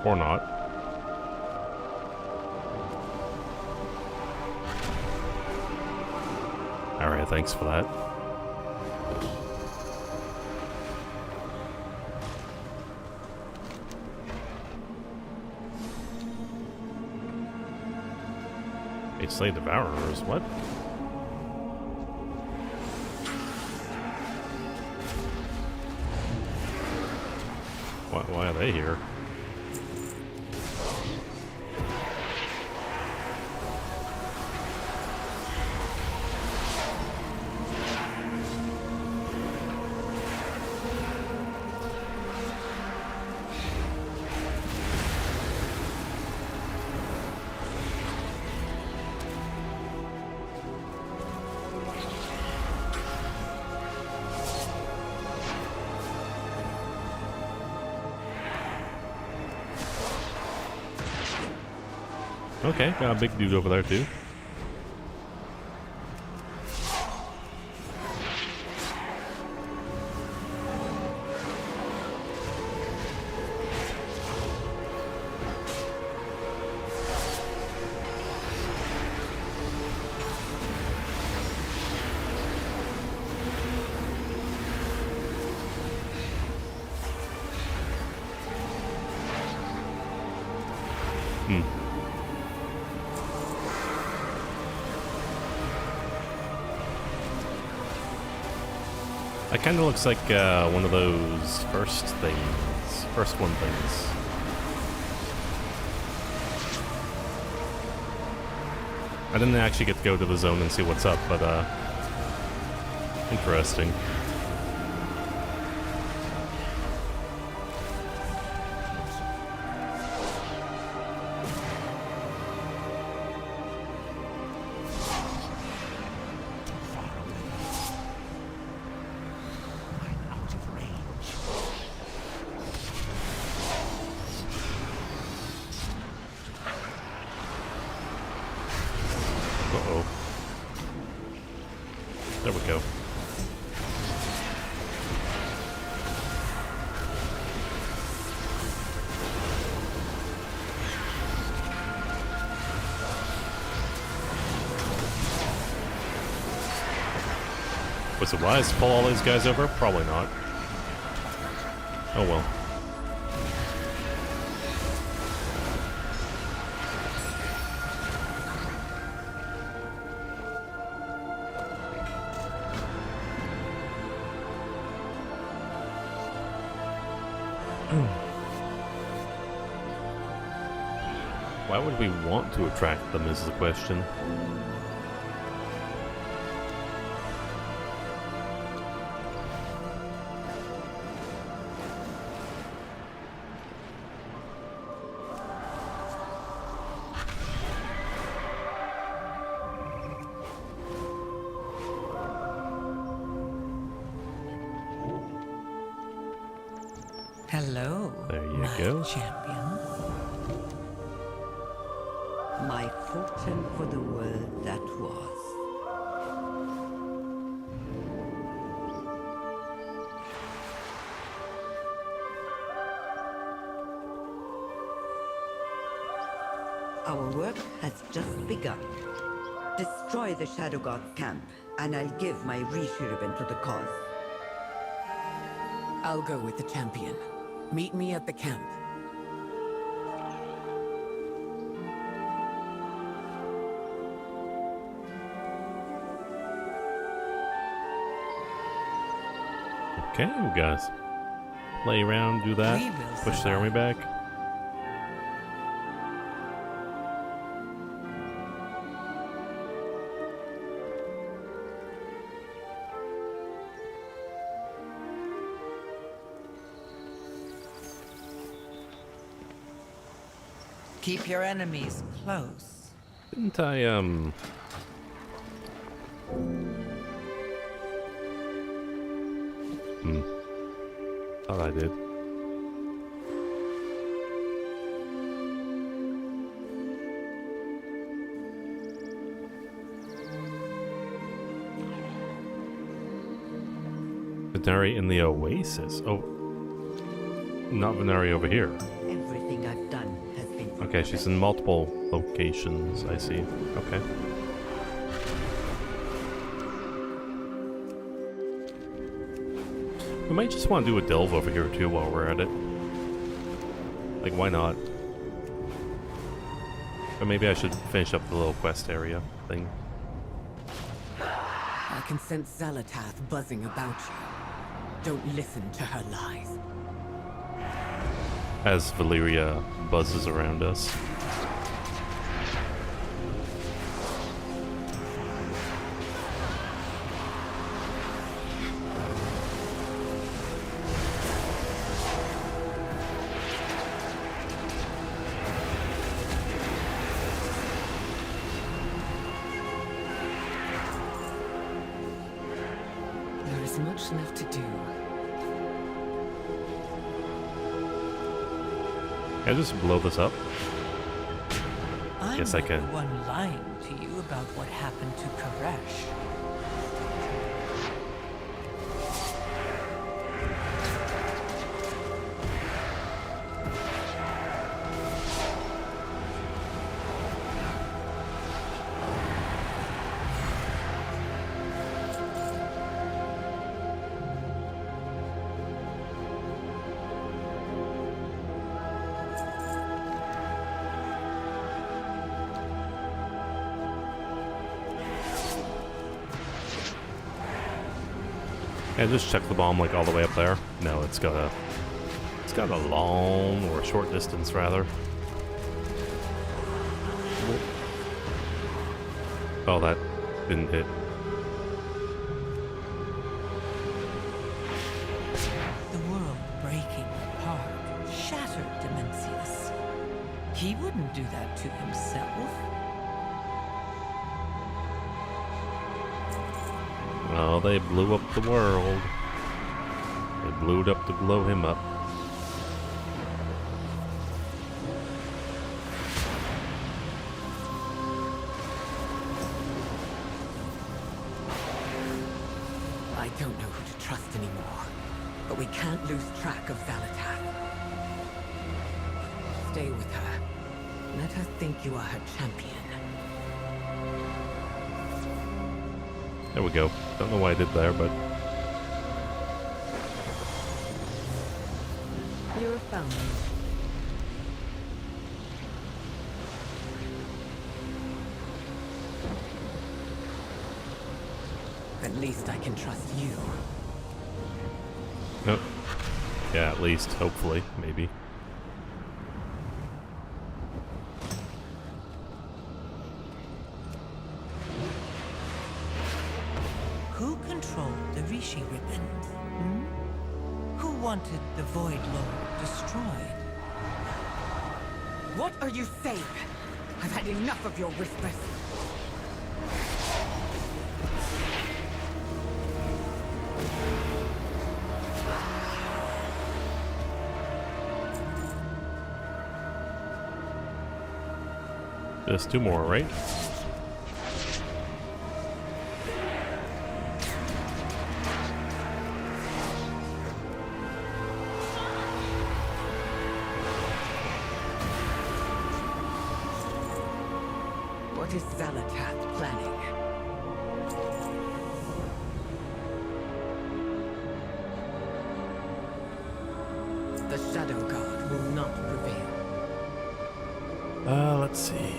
Or not. Alright, thanks for that. They slay devourers, what? Why are they here? Okay, got a big dude over there too. That kind of looks like one of those first one things. I didn't actually get to go to the zone and see what's up, but interesting. Uh-oh. There we go. Was it wise to pull all these guys over? Probably not. Oh well. Why would we want to attract them is the question. Hello, There you my go. champion. My fortune for the world that was. Our work has just begun. Destroy the Shadow God camp, and I'll give my Rishi ribbon to the cause. I'll go with the champion. Meet me at the camp. Okay, guys. Play around, do We that. will Push the army back. Keep your enemies close. Didn't I, Thought I did. Venari in the Oasis. Oh, not Venari over here. Everything I've done has been for Okay, she's in multiple locations, I see. Okay. We might just want to do a delve over here too while we're at it. Like, why not? Or maybe I should finish up the little quest area thing. I can sense Xalatath buzzing about you. Don't listen to her lies. As Valeria buzzes around us. There is much left to do. Can I just blow this up? I Guess I can. I'm not the one lying to you about what happened to Koresh. Yeah, just check the bomb like all the way up there. No, it's got a long or a short distance rather. Oh, that didn't hit. The world breaking apart shattered Dimensius. He wouldn't do that to himself. Oh, they blew up the world. They blew it up to blow him up. I don't know who to trust anymore, but we can't lose track of Xal'atath. Stay with her. Let her think you are her champion. There we go. Don't know why I did there, but You're found. At least I can trust you. nope. Yeah, at least, hopefully, maybe. Who controlled the Rishi ribbons? Who wanted the Void Lord destroyed? What are you saying? I've had enough of your whispers. Just two more, right? What is Xal'atath planning? The Shadow God will not prevail. Let's see.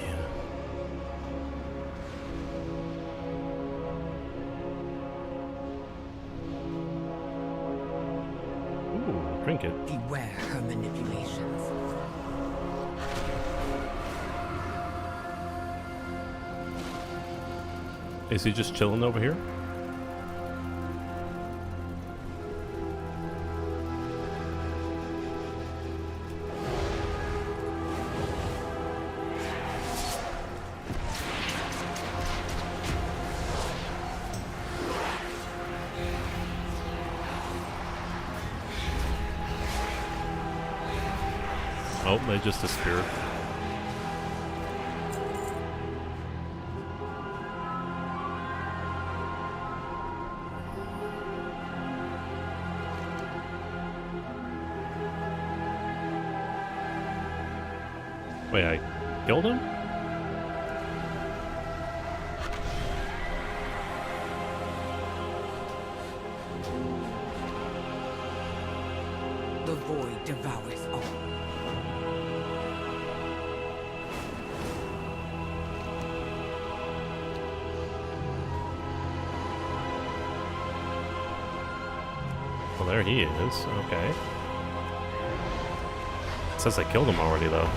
Ooh, trinket. Beware her manipulations. Is he just chilling over here? Oh, they just disappeared. Wait, I killed him? The void devours all. Well, there he is. Okay. It says I killed him already, though.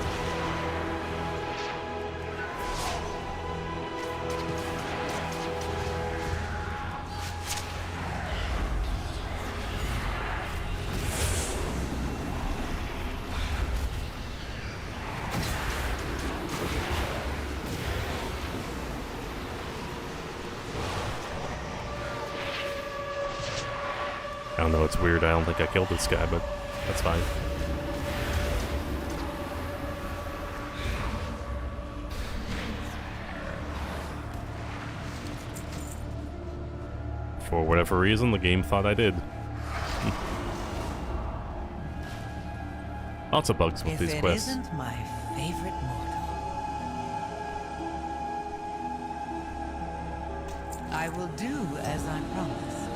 I don't know, it's weird. I don't think I killed this guy, but that's fine. For whatever reason, the game thought I did. Lots of bugs with If these it quests. isn't my favorite mortal, I will do as I promised.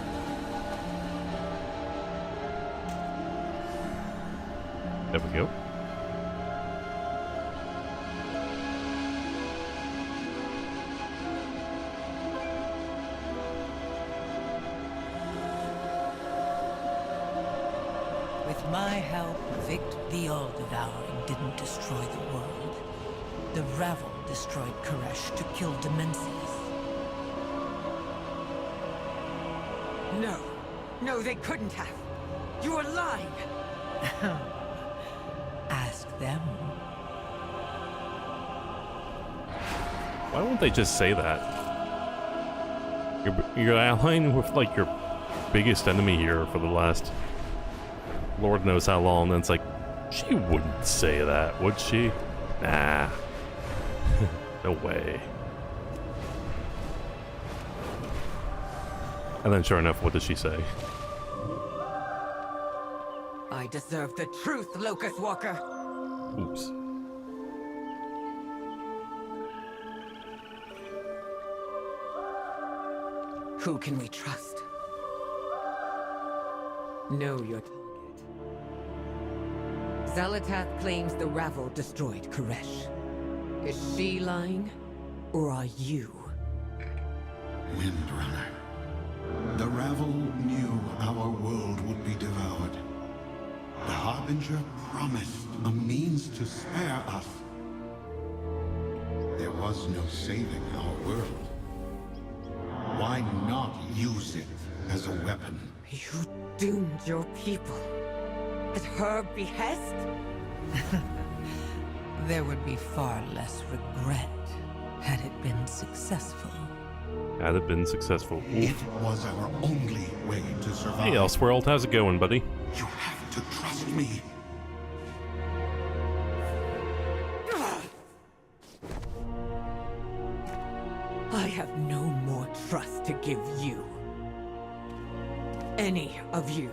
There we go. With my help, Vict the All-Devouring didn't destroy the world. The Ravel destroyed Koresh to kill Demences. No. No, they couldn't have. You are lying. Ask them. Why won't they just say that? You're allying with like your biggest enemy here for the last Lord knows how long, and it's like, she wouldn't say that, would she? Nah. No way. And then sure enough, what does she say? I deserve the truth, Locust Walker. Oops. Who can we trust? Know your target. Xalatath claims the Ravel destroyed Koresh. Is she lying? Or are you? Windrunner. The Ravel knew our world would be devoured. The Harbinger promised a means to spare us. There was no saving our world. Why not use it as a weapon? You doomed your people. At her behest? There would be far less regret had it been successful. Had it been successful. It was our only way to survive. Hey, Elseworld, how's it going, buddy? You have to trust me. I have no more trust to give you. Any of you.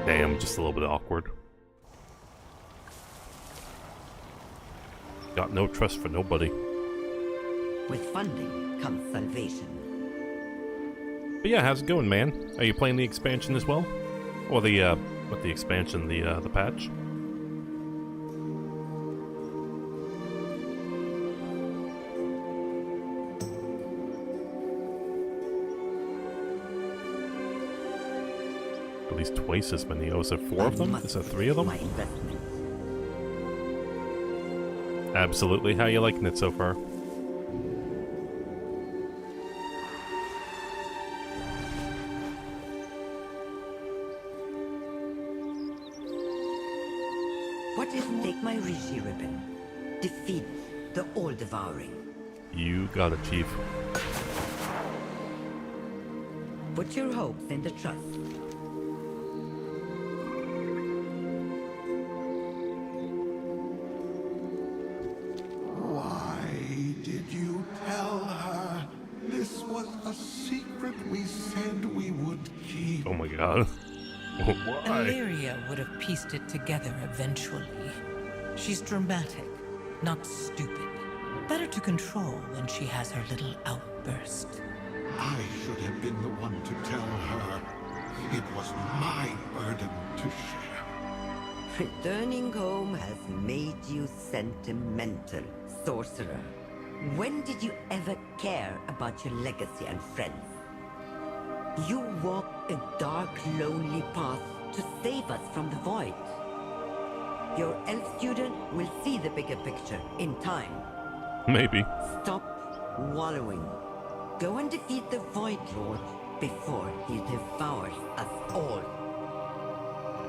Damn, just a little bit awkward. Got no trust for nobody. With funding comes salvation. But yeah, how's it going, man? Are you playing the expansion as well? Or the, what the expansion, the patch? At least twice as many. Oh, is there 4 of them? Is there 3 of them? My investment. Absolutely. How you liking it so far? What if take my Rishi ribbon? Defeat the All-Devouring. You got it, Chief. Put your hopes in the trust. Why did you tell her? This was a secret we said we would keep. Oh my god. Why? Illyria would have pieced it together eventually. She's dramatic, not stupid. Better to control when she has her little outburst. I should have been the one to tell her. It was my burden to share. Returning home has made you sentimental, sorcerer. When did you ever care about your legacy and friends? You walked a dark, lonely path to save us from the void. Your elf student will see the bigger picture in time. Maybe. Stop wallowing. Go and defeat the Void Lord before he devours us all.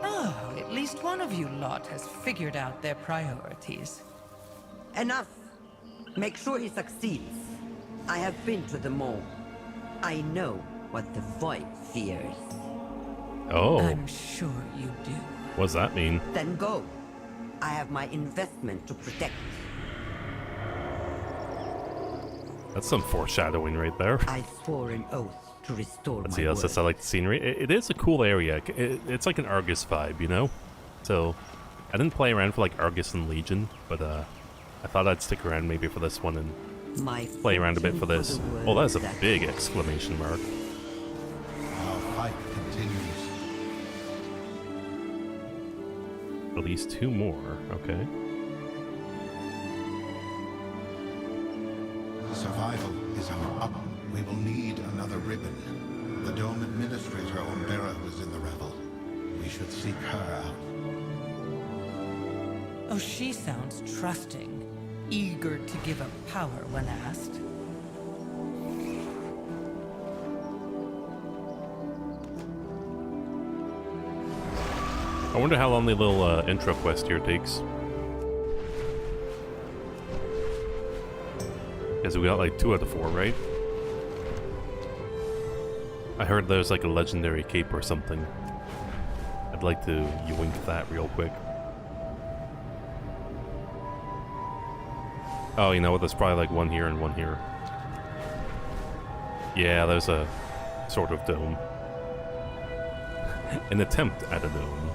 Oh, at least one of you lot has figured out their priorities. Enough! Make sure he succeeds. I have been to the mall. I know what the Void fears. Oh. I'm sure you do. What does that mean? Then go. I have my investment to protect. That's some foreshadowing right there. I swore an oath to restore Let's my see, I like the scenery. It is a cool area. It's like an Argus vibe, you know? So, I didn't play around for like Argus and Legion, but I thought I'd stick around maybe for this one and play around a bit for this. Oh, that's a big exclamation mark. Our fight continues. At least 2 more, okay. Survival is our up. We will need another ribbon. The Dome Administrator Umbera was in the revel. We should seek her out. Oh, she sounds trusting, eager to give up power when asked. I wonder how long the little intro quest here takes. Because we got like 2 out of 4, right? I heard there's like a legendary cape or something. I'd like to yoink that real quick. Oh, you know what? There's probably like 1 here and 1 here. Yeah, there's a sort of dome. An attempt at a dome.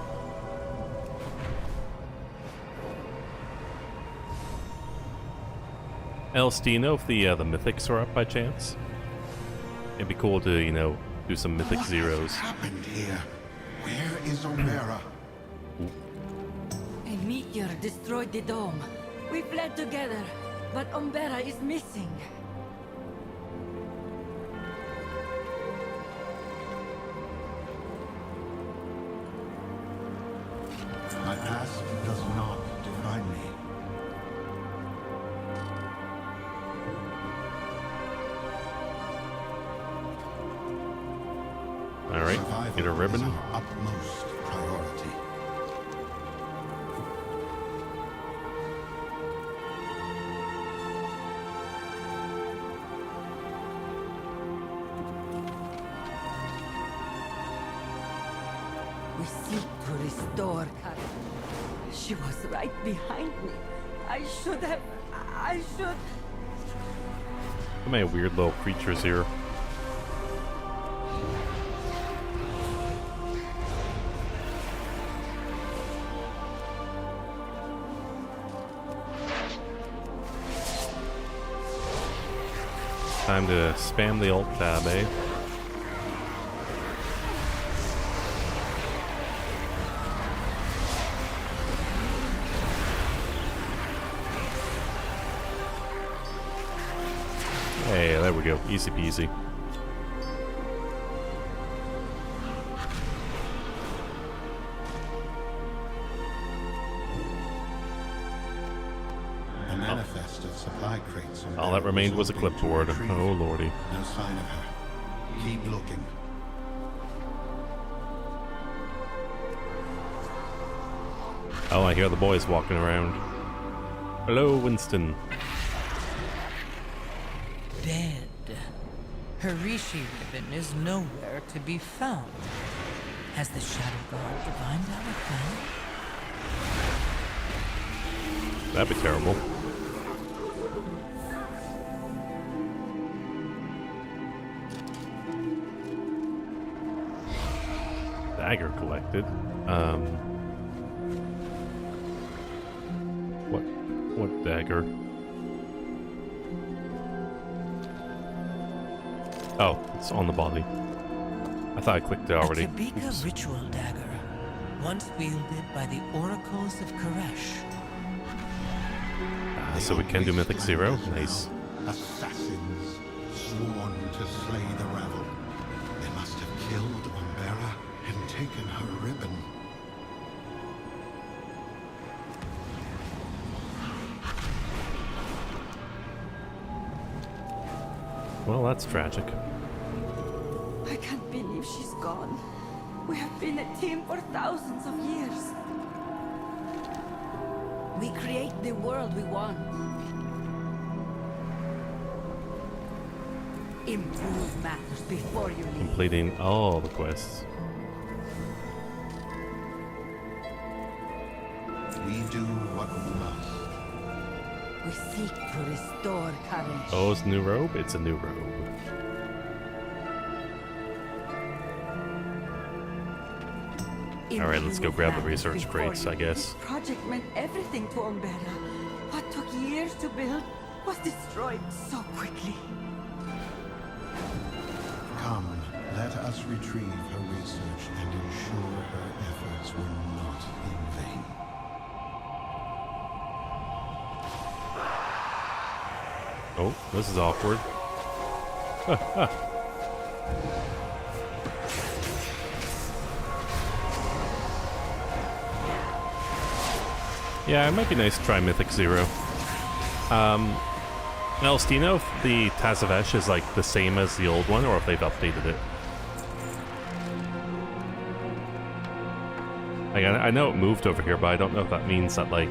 Else, do you know if the mythics are up by chance? It'd be cool to, you know, do some mythic zeros. What happened here? Where is Umbera? A meteor destroyed the dome. We fled together, but Umbera is missing. My past does not define me. Alright, get a ribbon. Is our utmost priority. We seek to restore her. She was right behind me. I should. How many weird little creatures here? Time to spam the alt tab, eh? Hey, there we go. Easy peasy. A manifest of supply crates. All that remained was a clipboard. Oh lordy. No sign of her. Keep looking. Oh, I hear the boys walking around. Hello, Winston. Dead. Her Rishi ribbon is nowhere to be found. Has the Shadow Guard divined our plan? That'd be terrible. Dagger collected. What dagger? Oh, it's on the body. I thought I clicked it already. A Tabika ritual dagger, once wielded by the oracles of Koresh. So we can do Mythic Zero. Nice. Assassins sworn to slay the Revel. They must have killed Umbera and taken her ribbon. Well, that's tragic. I can't believe she's gone. We have been a team for thousands of years. We create the world we want. Improve matters before you leave. Completing all the quests. We do what we must. We seek to restore Karesh. Oh, it's a new robe? It's a new robe. Alright, let's go grab the research crates, I guess. This project meant everything to Umbrella. What took years to build was destroyed so quickly. Come, let us retrieve her research and ensure her efforts were not in vain. Oh, this is awkward. Yeah, it might be nice to try Mythic Zero. Else, do you know if the Tazavesh is like the same as the old one, or if they've updated it? Like, I know it moved over here, but I don't know if that means that like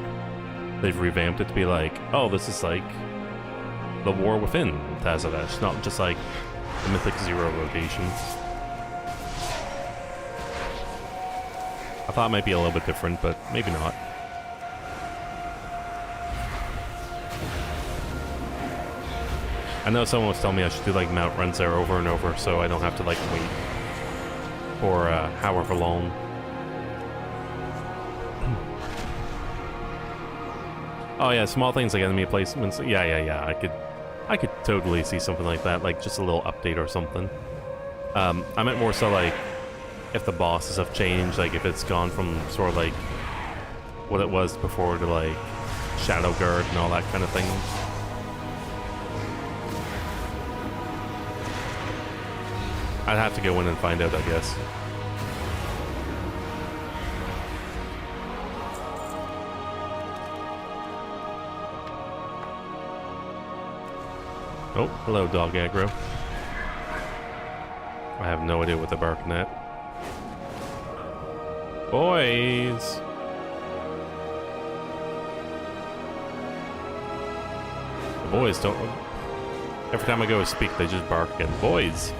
they've revamped it to be like, oh, this is like the war within Tazavesh, not just like the Mythic Zero rotation. I thought it might be a little bit different, but maybe not. I know someone was telling me I should do like Mount Renzer over and over so I don't have to like wait for however long. Oh yeah, small things like enemy placements. Yeah. I could totally see something like that, like just a little update or something. I meant more so like if the bosses have changed, like if it's gone from sort of like what it was before to like Shadow Guard and all that kind of thing. I'd have to go in and find out, I guess. Oh, hello, dog aggro. I have no idea what they're barking at. Boys! The boys don't... Every time I go to speak, they just bark again. Boys!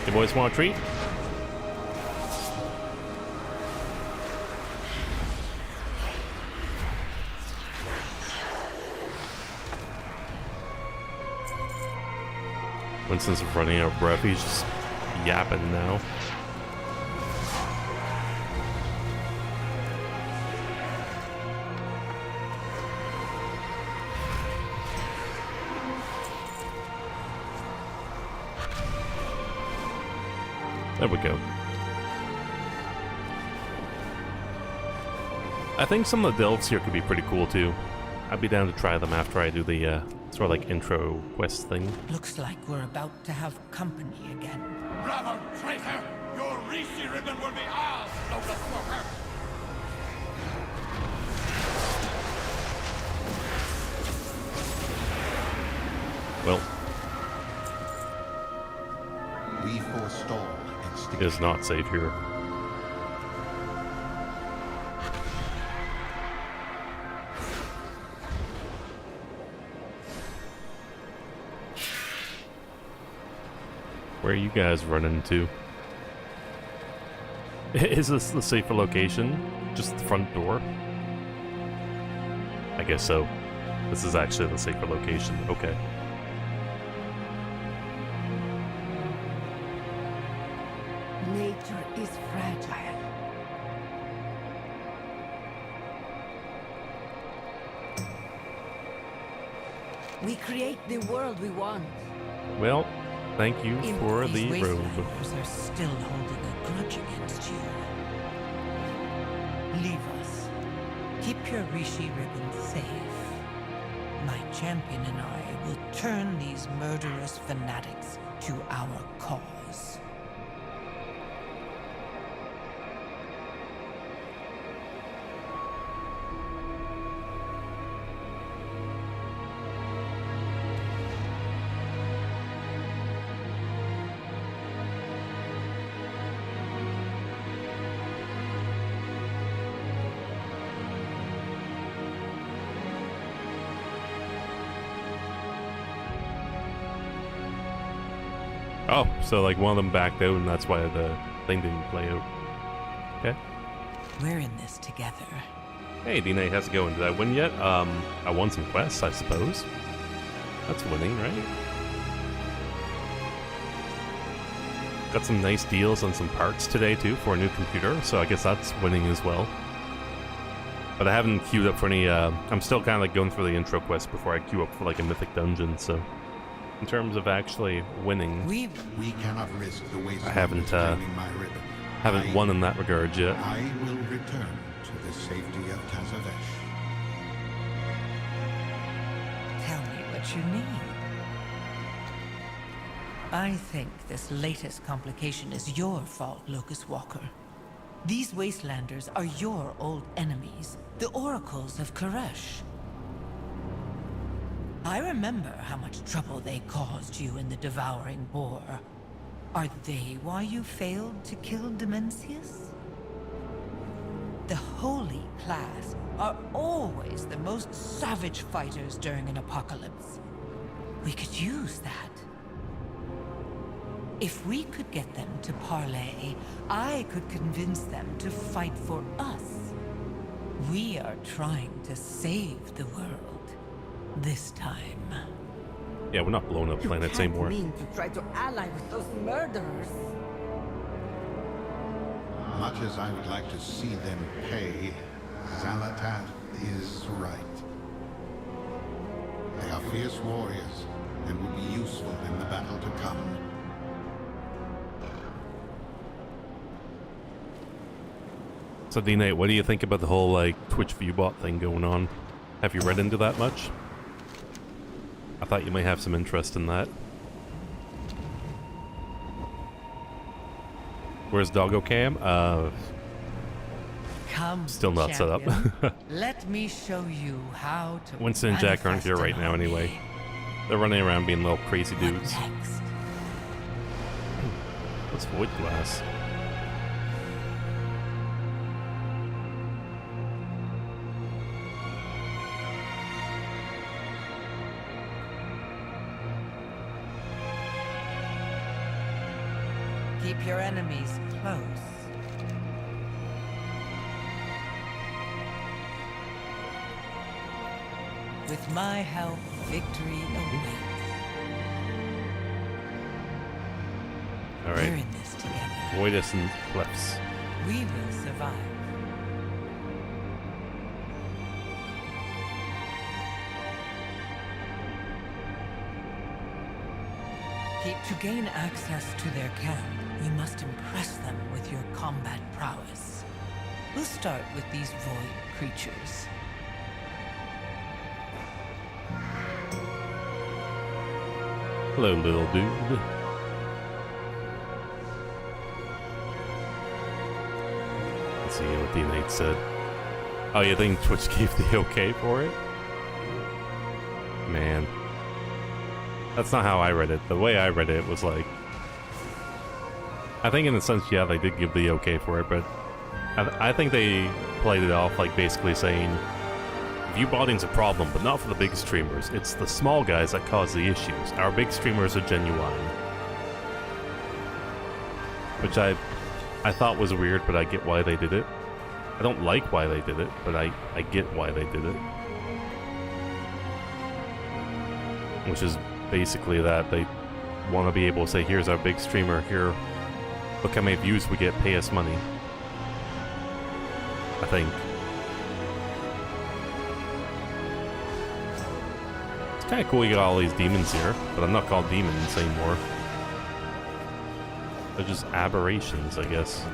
You boys want a treat? Winston's running out of breath, he's just yapping now. There we go. I think some of the delves here could be pretty cool too. I'd be down to try them after I do the sort of like intro quest thing. Looks like we're about to have company again. Bravo, traitor! Your Rishi ribbon will be ours, Lotus Smoker! Well, We forestall it is not safe here. Where are you guys running to? Is this the safer location? Just the front door? I guess so. This is actually the safer location. Okay. Nature is fragile. We create the world we want. Well, thank you for These the robe. wastelanders are still holding a grudge against you. Leave us. Keep your Rishi ribbon safe. My champion and I will turn these murderous fanatics to our cause. Oh, so like one of them backed out and that's why the thing didn't play out. Okay. We're in this together. Hey, D-Nate, how's it going? Did I win yet? I won some quests, I suppose. That's winning, right? Got some nice deals on some parts today, too, for a new computer, so I guess that's winning as well. But I haven't queued up for any, I'm still kind of like going through the intro quest before I queue up for like a mythic dungeon, so... In terms of actually winning, We cannot risk the waste I haven't, my ribbon. haven't won in that regard yet. I will return to the safety of Tazavesh. Tell me what you need. I think this latest complication is your fault, Locust Walker. These Wastelanders are your old enemies, the Oracles of Koresh. I remember how much trouble they caused you in the Devouring War. Are they why you failed to kill Dimensius? The Holy Class are always the most savage fighters during an apocalypse. We could use that. If we could get them to parley, I could convince them to fight for us. We are trying to save the world. This time. Yeah, we're not blowing up planets anymore. You mean to try to ally with those murderers. Much as I would like to see them pay, Xal'atath is right. They are fierce warriors and will be useful in the battle to come. So D-Nate, what do you think about the whole like Twitch ViewBot thing going on? Have you read into that much? I thought you might have some interest in that. Where's Doggo Cam? Come, still not set up. Let me show you how to. Winston and Jack aren't here right now anyway. They're running around being little crazy dudes. Next? What's Void Glass? Keep your enemies close. With my help, victory awaits. We're Alright. in this together. Voidus and Clefs. We will survive. To gain access to their camp, you must impress them with your combat prowess. We'll start with these void creatures. Hello, little dude. Let's see what D-Nate said. Oh, you think Twitch gave the okay for it? Man. That's not how I read it. The way I read it was like... I think in a sense, yeah, they did give the okay for it, but... I think they played it off like basically saying... Viewbotting's a problem, but not for the big streamers. It's the small guys that cause the issues. Our big streamers are genuine. Which I thought was weird, but I get why they did it. I don't like why they did it, but I get why they did it. Which is basically that they want to be able to say, here's our big streamer, here, look how many views we get, pay us money. I think. It's kind of cool you got all these demons here, but I'm not called demons anymore. They're just aberrations, I guess.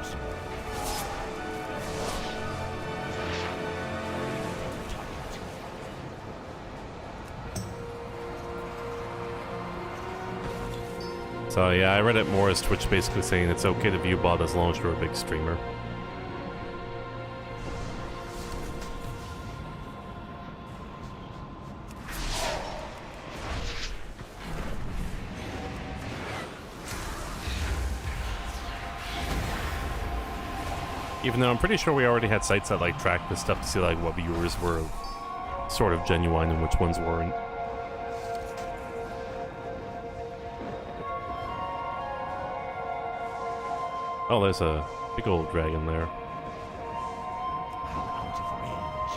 So yeah, I read it more as Twitch basically saying it's okay to view bot as long as you're a big streamer. Even though I'm pretty sure we already had sites that like tracked this stuff to see like what viewers were sort of genuine and which ones weren't. Oh, there's a big old dragon there. I'm out of range.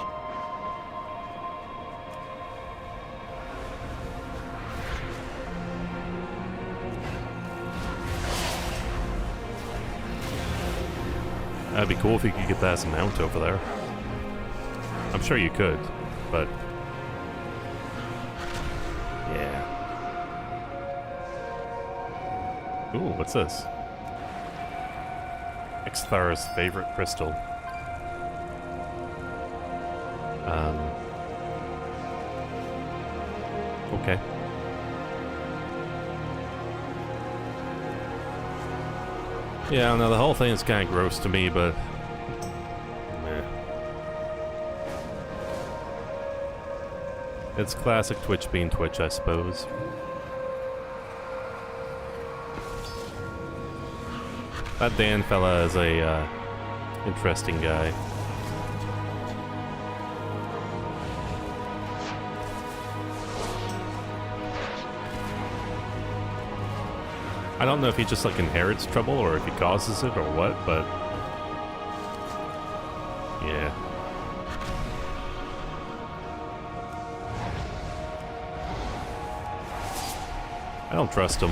That'd be cool if you could get that as a mount over there. I'm sure you could, but... yeah. Ooh, what's this? Ixthar's favorite crystal. Okay. Yeah, no, the whole thing is kind of gross to me, but... meh. It's classic Twitch being Twitch, I suppose. That Dan fella is a, interesting guy. I don't know if he just like inherits trouble or if he causes it or what, but yeah. I don't trust him.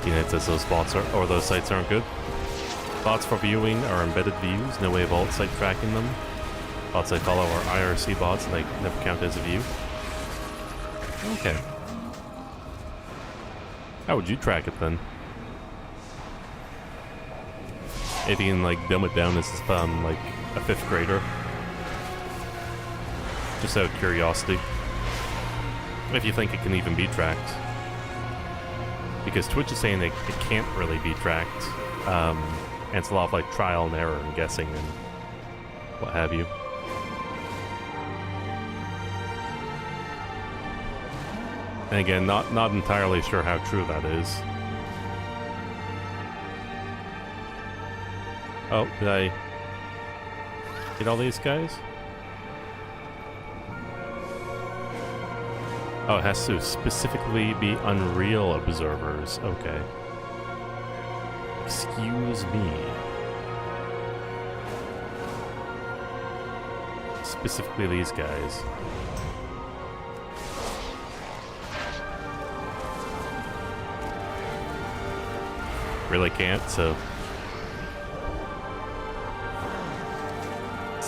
Teenage says those bots are, or those sites aren't good. Bots for viewing are embedded views, no way of alt site tracking them. Bots I follow are IRC bots and they never count as a view. Okay. How would you track it then? If you can like dumb it down as like a 5th grader. Just out of curiosity. If you think it can even be tracked. Because Twitch is saying it can't really be tracked. And it's a lot of like trial and error and guessing and what have you. And again, not entirely sure how true that is. Oh, did I get all these guys? Oh, it has to specifically be Unreal observers. Okay. Excuse me. Specifically these guys. Really can't, so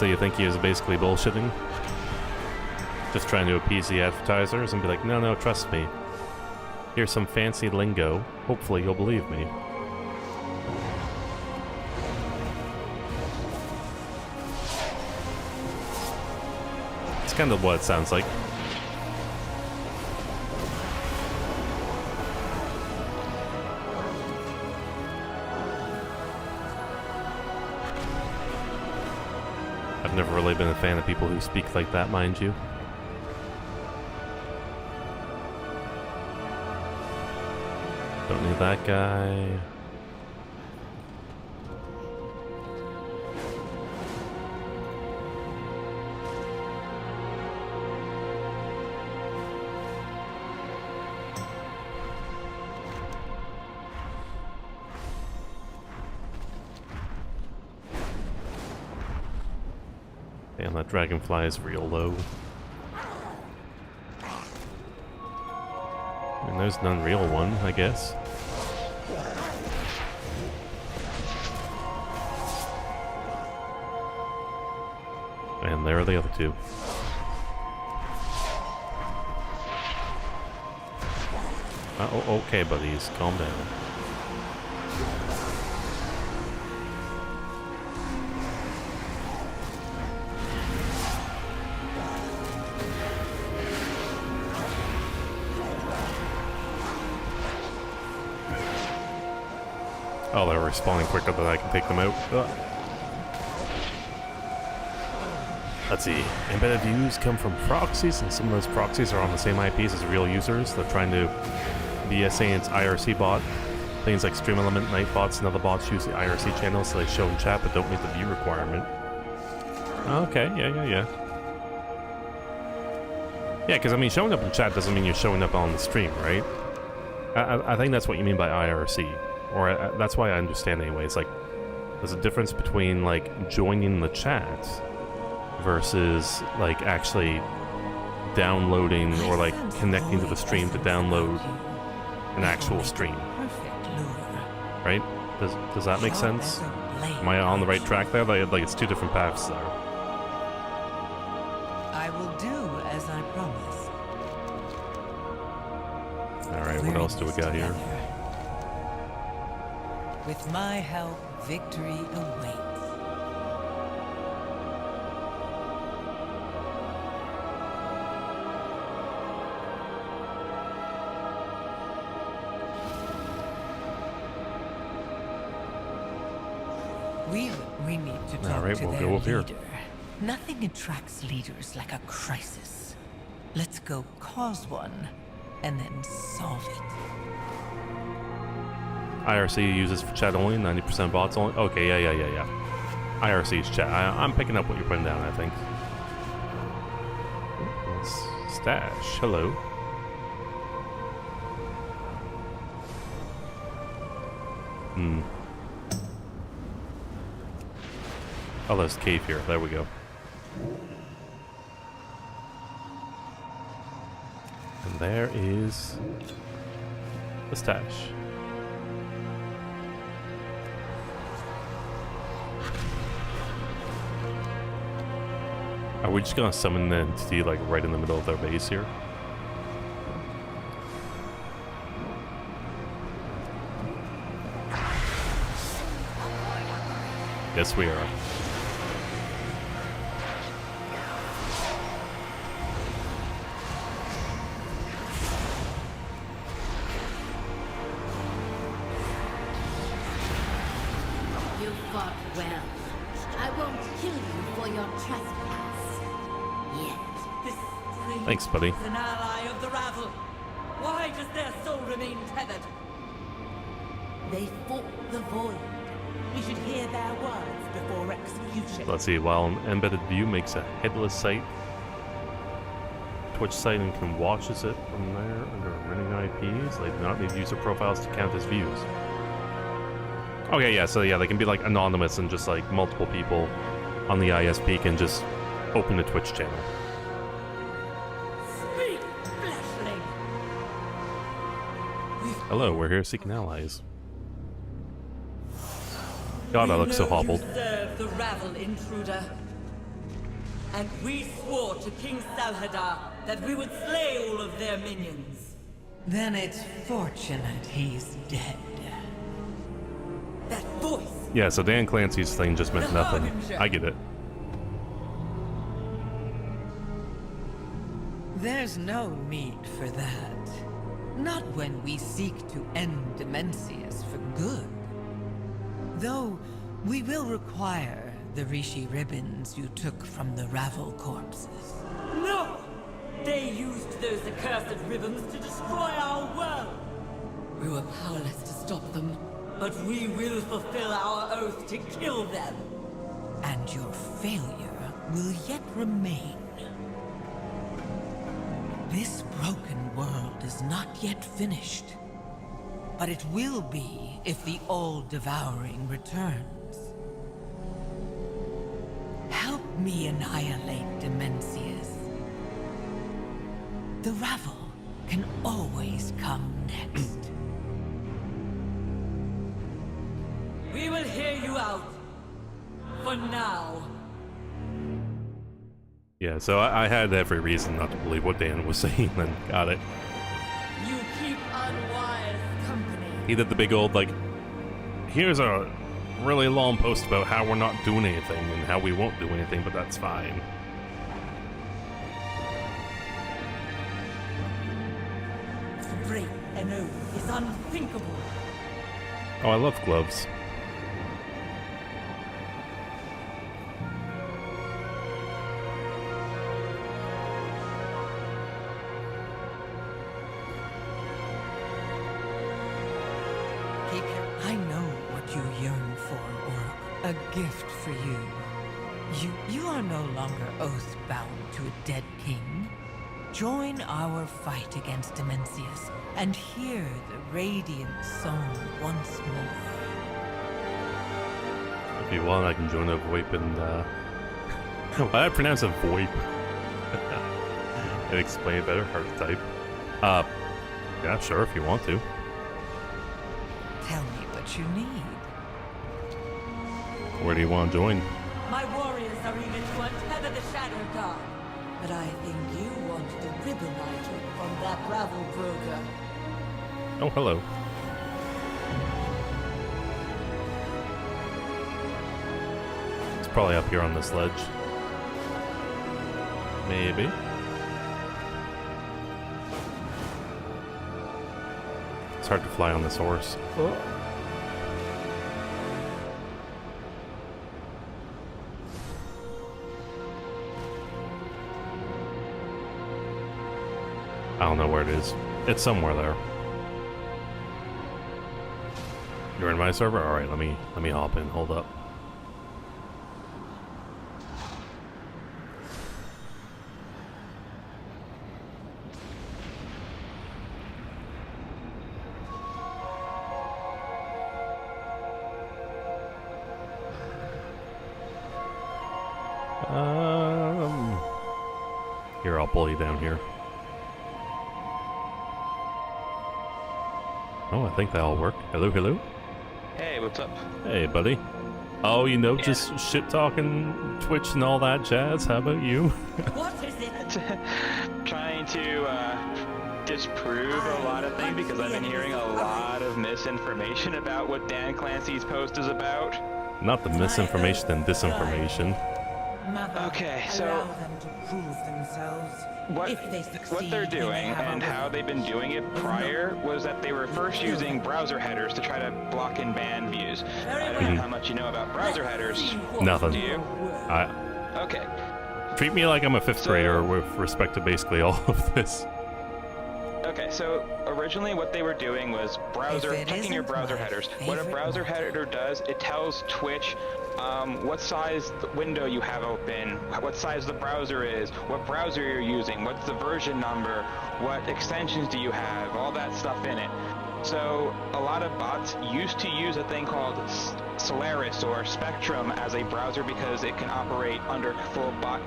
you think he is basically bullshitting? Just trying to appease the advertisers and be like, no, trust me. Here's some fancy lingo. Hopefully you'll believe me. It's kind of what it sounds like. I've never really been a fan of people who speak like that, mind you. Don't need that guy. Damn, that dragonfly is real low. And there's an unreal one, I guess. And there are the other two. Oh, okay, buddies, calm down. Oh, they're respawning quicker than I can take them out. Let's see. Embedded views come from proxies, and some of those proxies are on the same IPs as real users. They're trying to be saying it's IRC bot. Things like Stream Element, Nightbots, and other bots use the IRC channel so they show in chat but don't meet the view requirement. Okay, yeah. Yeah, because I mean, showing up in chat doesn't mean you're showing up on the stream, right? I think that's what you mean by IRC. Or that's why I understand anyway. It's like, there's a difference between like joining the chat versus like actually downloading or like connecting to the stream to download an actual stream. Perfect lure. Right? Does that make Sharp sense? as a blade. Am I on the right track there? Like it's two different paths there. I will do as I promised. Alright, what else do we got here? With my help, victory awaits. We need to talk Alright, to we'll their go up here. leader. Nothing attracts leaders like a crisis. Let's go cause one, and then solve it. IRC uses for chat only, 90% bots only. Okay, yeah. IRC's chat. I'm picking up what you're putting down, I think. Stash, hello. Oh, there's a cave here. There we go. And there is the stash. Are we just gonna summon the entity like right in the middle of their base here? Yes, we are. You fought well. I won't kill you for your trespass. Yet. This stranger Thanks, buddy. is an ally of the rabble. Why does their soul remain tethered? They fought the void. We should hear their words before execution. Let's see, while an embedded view makes a headless site, Twitch site and can watches it from there under running IPs. They do not need user profiles to count as views. Okay, yeah, so yeah, they can be like anonymous and just like multiple people on the ISP can just open the Twitch channel. Speak, fleshling! Hello, we're here seeking allies. God, I look so hobbled. You serve the rabble, intruder. And we swore to King Salhadar that we would slay all of their minions. Then it's fortunate he's dead. That voice! Yeah, so Dan Clancy's thing just meant nothing. I get it. There's no need for that. Not when we seek to end Demencius for good. Though, we will require the Rishi ribbons you took from the Ravel corpses. No! They used those accursed ribbons to destroy our world! We were powerless to stop them, but we will fulfill our oath to kill them! And your failure will yet remain. This broken world is not yet finished. But it will be if the All-Devouring returns. Help me annihilate Demencius. The Ravel can always come next. We will hear you out. For now. Yeah, so I had every reason not to believe what Dan was saying, and got it. You keep unwise company. He did the big old, like, here's a really long post about how we're not doing anything and how we won't do anything, but that's fine. To break an oath is unthinkable. Oh, I love gloves. I know what you yearn for, Oracle. A gift for you. You are no longer oath-bound to a dead king. Join our fight against Demencius and hear the radiant song once more. If you want, I can join a VoIP and, why I pronounce it VoIP? And explain it better, hard to type. Yeah, sure, if you want to. what you need. Where do you want to join? My warriors are eager to untether the Shadow Guard. But I think you want the ribbon I took from that gravel broker. Oh, hello. It's probably up here on this ledge. Maybe. It's hard to fly on this horse. Oh. I don't know where it is. It's somewhere there. You're in my server? Alright, let me hop in. Hold up. Here, I'll pull you down here. Oh, I think that'll work. Hello, hello. Hey, what's up? Hey, buddy. Oh, you know, just shit-talking Twitch and all that jazz. How about you? What is it? Trying to disprove a lot of things because I've been hearing a lot of misinformation about what Dan Clancy's post is about. Not the misinformation and disinformation. Okay, so Allow them to prove themselves. what they're doing and how they've been doing it prior was that they were first using browser headers to try to block and ban views. I don't know how much you know about browser headers. Nothing. Do you? Okay. Treat me like I'm a fifth grader with respect to basically all of this. Okay, so originally what they were doing was checking your browser headers. What a browser header does, it tells Twitch what size window you have open, what size the browser is, what browser you're using, what's the version number, what extensions do you have, all that stuff in it. So a lot of bots used to use a thing called Solaris or Spectrum as a browser because it can operate under full bot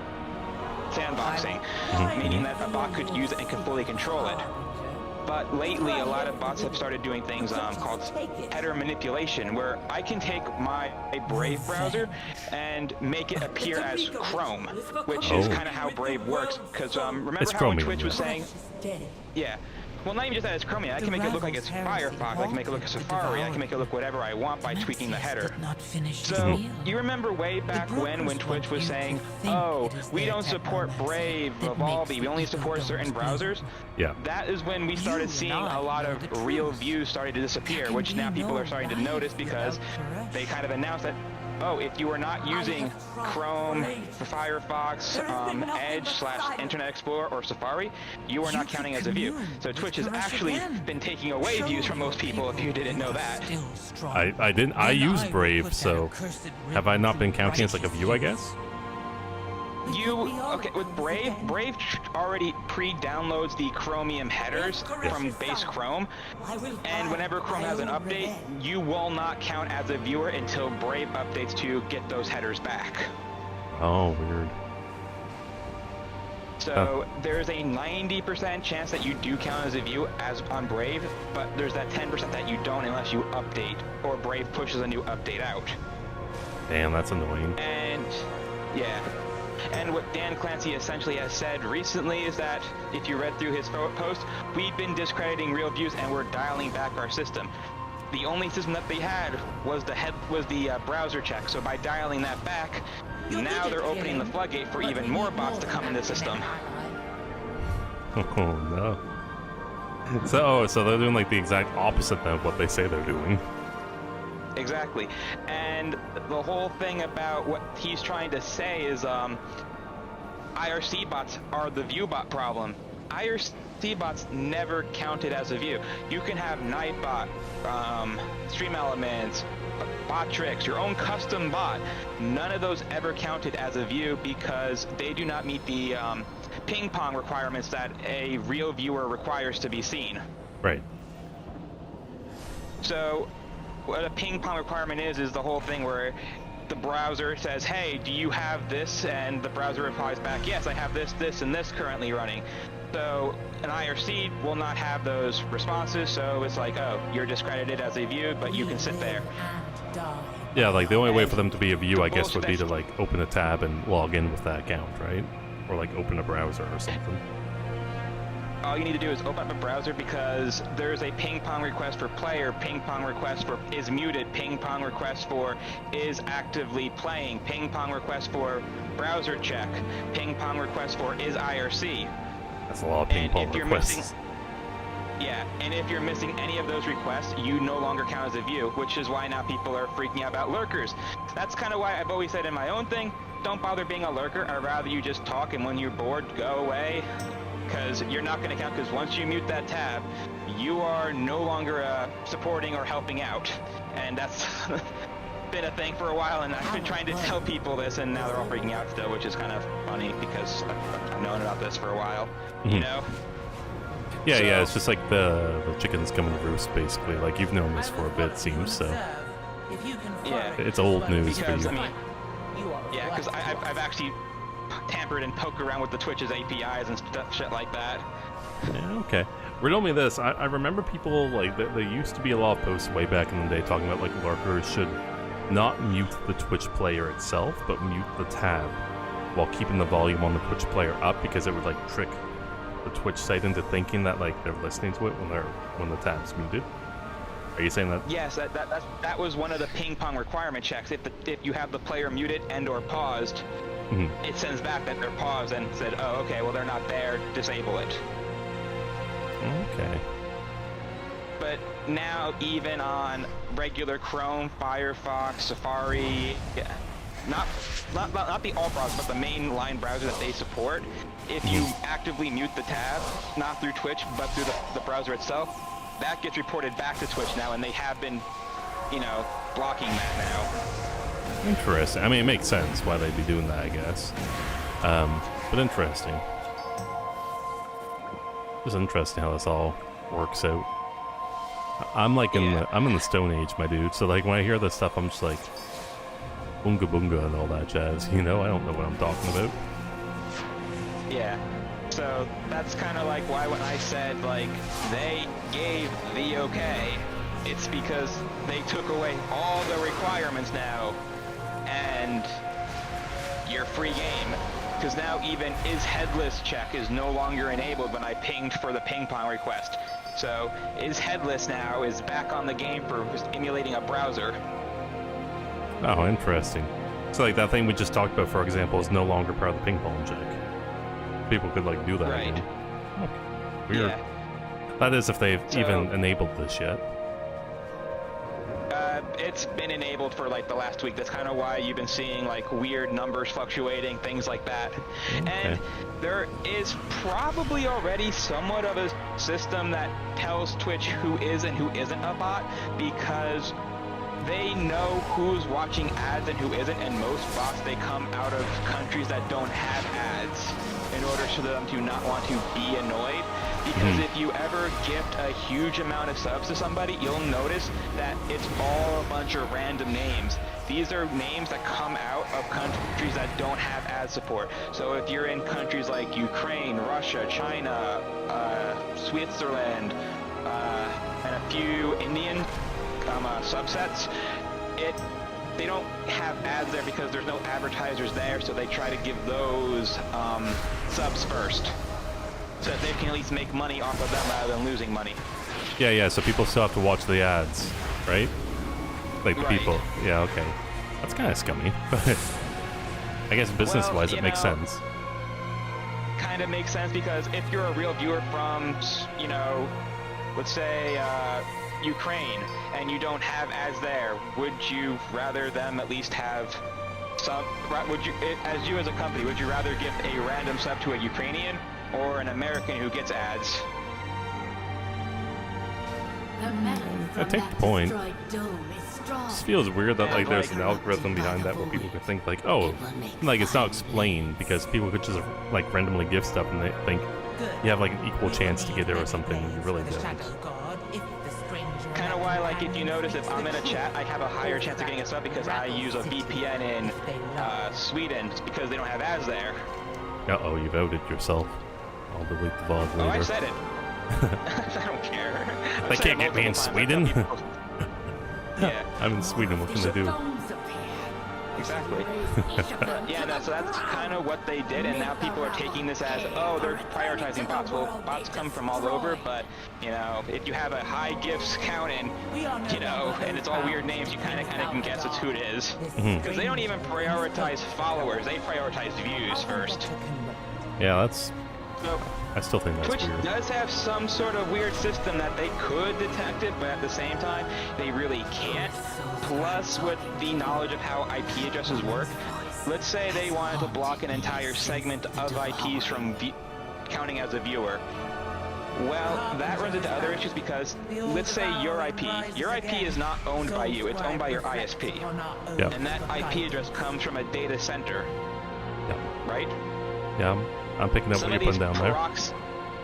sandboxing, meaning that a bot could use it and can fully control it. But lately, a lot of bots have started doing things called header manipulation, where I can take my Brave browser and make it appear as Chrome, which is kind of how Brave works. Because remember how when Twitch was saying, yeah. Well, not even just that it's Chromium. I can make it look like it's Firefox. I can make it look like Safari. I can make it look whatever I want by tweaking the header. So, you remember way back when Twitch was saying, oh, we don't support Brave, Vivaldi, we only support certain browsers? Yeah. That is when we started seeing a lot of real views starting to disappear, which now people are starting to notice because they kind of announced that, oh, if you are not using Chrome, Firefox, Edge / Internet Explorer or Safari, you are not counting as a view. So Twitch has actually been taking away views from most people if you didn't know that. I didn't. I use Brave, so have I not been counting as like a view, I guess? Okay, with Brave already pre-downloads the Chromium headers from base Chrome, and whenever Chrome has an update, you will not count as a viewer until Brave updates to get those headers back. Oh, weird. So there's a 90% chance that you do count as a view as on Brave, but there's that 10% that you don't unless you update, or Brave pushes a new update out. Damn, that's annoying. And, yeah. And what Dan Clancy essentially has said recently is that, if you read through his post, we've been discrediting real views and we're dialing back our system. The only system that they had was the browser check, so by dialing that back, now they're opening the floodgate for even more bots to come in the system. Oh no. So they're doing like the exact opposite of what they say they're doing. Exactly. And the whole thing about what he's trying to say is IRC bots are the view bot problem. IRC bots never counted as a view. You can have Nightbot, Stream Elements, Botrix, your own custom bot. None of those ever counted as a view because they do not meet the ping pong requirements that a real viewer requires to be seen. Right. So what a ping pong requirement is the whole thing where the browser says, hey, do you have this? And the browser replies back, yes, I have this, this, and this currently running. So an IRC will not have those responses, so it's like, oh, you're discredited as a view, but you can sit there. Yeah, like the only way for them to be a view, I guess, would be to like open a tab and log in with that account, right? Or like open a browser or something. All you need to do is open up a browser because there's a ping pong request for player, ping pong request for is muted, ping pong request for is actively playing, ping pong request for browser check, ping pong request for is IRC. That's a lot of ping pong requests. Yeah, and if you're missing any of those requests, you no longer count as a view, which is why now people are freaking out about lurkers. That's kind of why I've always said in my own thing, don't bother being a lurker. I'd rather you just talk, and when you're bored, go away. Because you're not going to count, because once you mute that tab, you are no longer supporting or helping out. And that's been a thing for a while, and I've been trying to tell people this, and now they're all freaking out still, which is kind of funny, because I've known about this for a while, you know? Yeah, so, yeah, it's just like the chickens coming to roost, basically. Like, you've known this for a bit, seems, so... Yeah. It's old news because, for you. I mean, yeah, because I've actually tampered and poked around with the Twitch's APIs and shit like that. Yeah, okay. Riddle me this. I remember people, like, there used to be a lot of posts way back in the day talking about, like, lurkers should not mute the Twitch player itself, but mute the tab while keeping the volume on the Twitch player up, because it would, like, trick the Twitch site into thinking that, like, they're listening to it when the tab's muted. Are you saying that? Yes, that was one of the ping pong requirement checks. If you have the player muted and or paused, it sends back that they're paused and said, oh, okay, well, they're not there, disable it. Okay. But now, even on regular Chrome, Firefox, Safari, not the alt browser, but the mainline browser that they support, if you actively mute the tab, not through Twitch, but through the browser itself, that gets reported back to Twitch now, and they have been, you know, blocking that now. Interesting. I mean, it makes sense why they'd be doing that, I guess. But interesting. It's interesting how this all works out. I'm like I'm in the Stone Age, my dude. So like when I hear this stuff, I'm just like, boonga boonga and all that jazz. You know, I don't know what I'm talking about. Yeah. So that's kind of like why when I said, like, they gave the okay, it's because they took away all the requirements now, and you're free game. Because now even is headless check is no longer enabled when I pinged for the ping pong request. So is headless now is back on the game for emulating a browser. Oh, interesting. So like that thing we just talked about, for example, is no longer part of the ping pong check. People could like do that again. Okay. Weird. Yeah. That is if they've even enabled this yet. It's been enabled for like the last week. That's kind of why you've been seeing like weird numbers fluctuating, things like that. Okay. And there is probably already somewhat of a system that tells Twitch who is and who isn't a bot, because they know who's watching ads and who isn't, and most bots, they come out of countries that don't have ads in order for them to not want to be annoyed. Because if you ever gift a huge amount of subs to somebody, you'll notice that it's all a bunch of random names. These are names that come out of countries that don't have ad support. So if you're in countries like Ukraine, Russia, China, Switzerland, and a few Indian subsets, they don't have ads there because there's no advertisers there, so they try to give those subs first, so that they can at least make money off of them rather than losing money. Yeah, so people still have to watch the ads, right? Like the people. Yeah, okay. That's kind of scummy, but I guess business-wise it makes sense. Kind of makes sense, because if you're a real viewer from, you know, let's say Ukraine, and you don't have ads there, would you rather them at least have some, as you as a company, would you rather give a random sub to a Ukrainian or an American who gets ads? I take the point. This feels weird that like there's an algorithm behind that where people could think like, oh, like it's not explained, because people could just like randomly give stuff and they think you have like an equal chance to get it or something. You really don't. Kind of why, like, if you notice, if I'm in a chat, I have a higher chance of getting a sub because I use a VPN in Sweden because they don't have ads there. Uh-oh, you've outed yourself. I'll delete the VOD later. Oh, I said it. I don't care. They can't get me in Sweden? Yeah. I'm in Sweden, what can they do? Exactly. Yeah, no, so that's kind of what they did, and now people are taking this as, oh, they're prioritizing bots. Well, bots come from all over, but, you know, if you have a high gifts count and, you know, and it's all weird names, you kind of can guess it's who it is. Because they don't even prioritize followers, they prioritize views first. Yeah, that's... So, I still think that's Twitch weird. does have some sort of weird system that they could detect it, but at the same time, they really can't. Plus, with the knowledge of how IP addresses work, let's say they wanted to block an entire segment of IPs from counting as a viewer. Well, that runs into other issues because, let's say your IP is not owned by you, it's owned by your ISP. Yep. And that IP address comes from a data center, right? Yeah, I'm picking up what you're putting down there.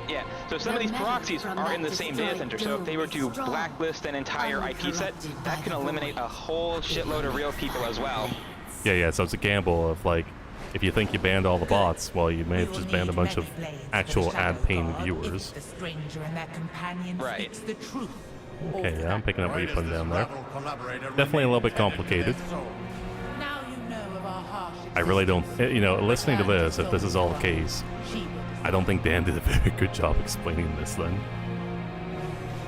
Yeah, so some of these proxies are in the same data center, so if they were to blacklist an entire IP set, that can eliminate a whole shitload of real people as well. Yeah, so it's a gamble of, like, if you think you banned all the bots, well, you may have just banned a bunch of actual ad-paying viewers. Right. Okay, yeah, I'm picking up what you're putting down there. Definitely a little bit complicated. I really don't, you know, listening to this, if this is all the case, I don't think Dan did a very good job explaining this then.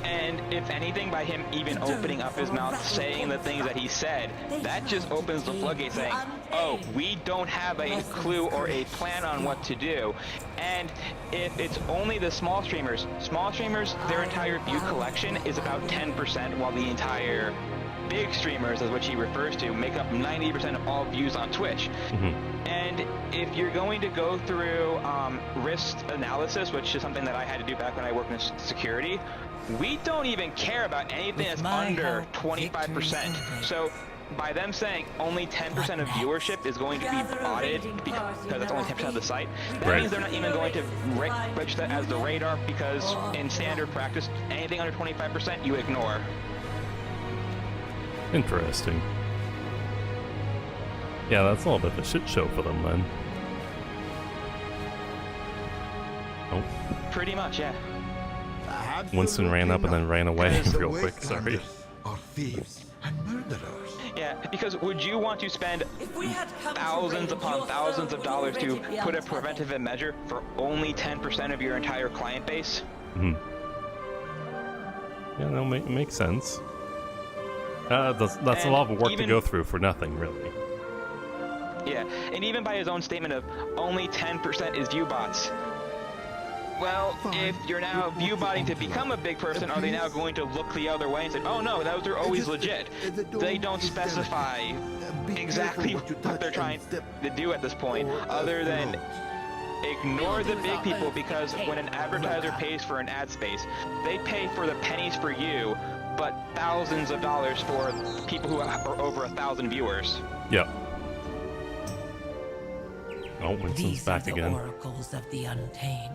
And if anything, by him even opening up his mouth, saying the things that he said, that just opens the floodgate saying, oh, we don't have a clue or a plan on what to do. And if it's only the small streamers, their entire view collection is about 10%, while the entire big streamers, as which he refers to, make up 90% of all views on Twitch. And if you're going to go through risk analysis, which is something that I had to do back when I worked in security, we don't even care about anything that's under 25%. So by them saying only 10% of viewership is going to be botted because that's only 10% of the site, that means they're not even going to register that as the radar, because in standard practice, anything under 25% you ignore. Interesting. Yeah, that's a little bit of a shit show for them then. Oh. Pretty much, yeah. Winston ran up and then ran away real quick, sorry. Are thieves and murderers. Yeah, because would you want to spend thousands upon thousands of dollars to put a preventative measure for only 10% of your entire client base? Yeah, no, makes sense. That's a lot of work to go through for nothing, really. Yeah, and even by his own statement of only 10% is view bots. Well, if you're now view botting to become a big person, are they now going to look the other way and say, oh no, those are always legit? They don't specify exactly what they're trying to do at this point, other than ignore the big people, because when an advertiser pays for an ad space, they pay for the pennies for you, but thousands of dollars for people who are over 1,000 viewers. Yep. Oh, Winston's back again. Oracles of the Untamed.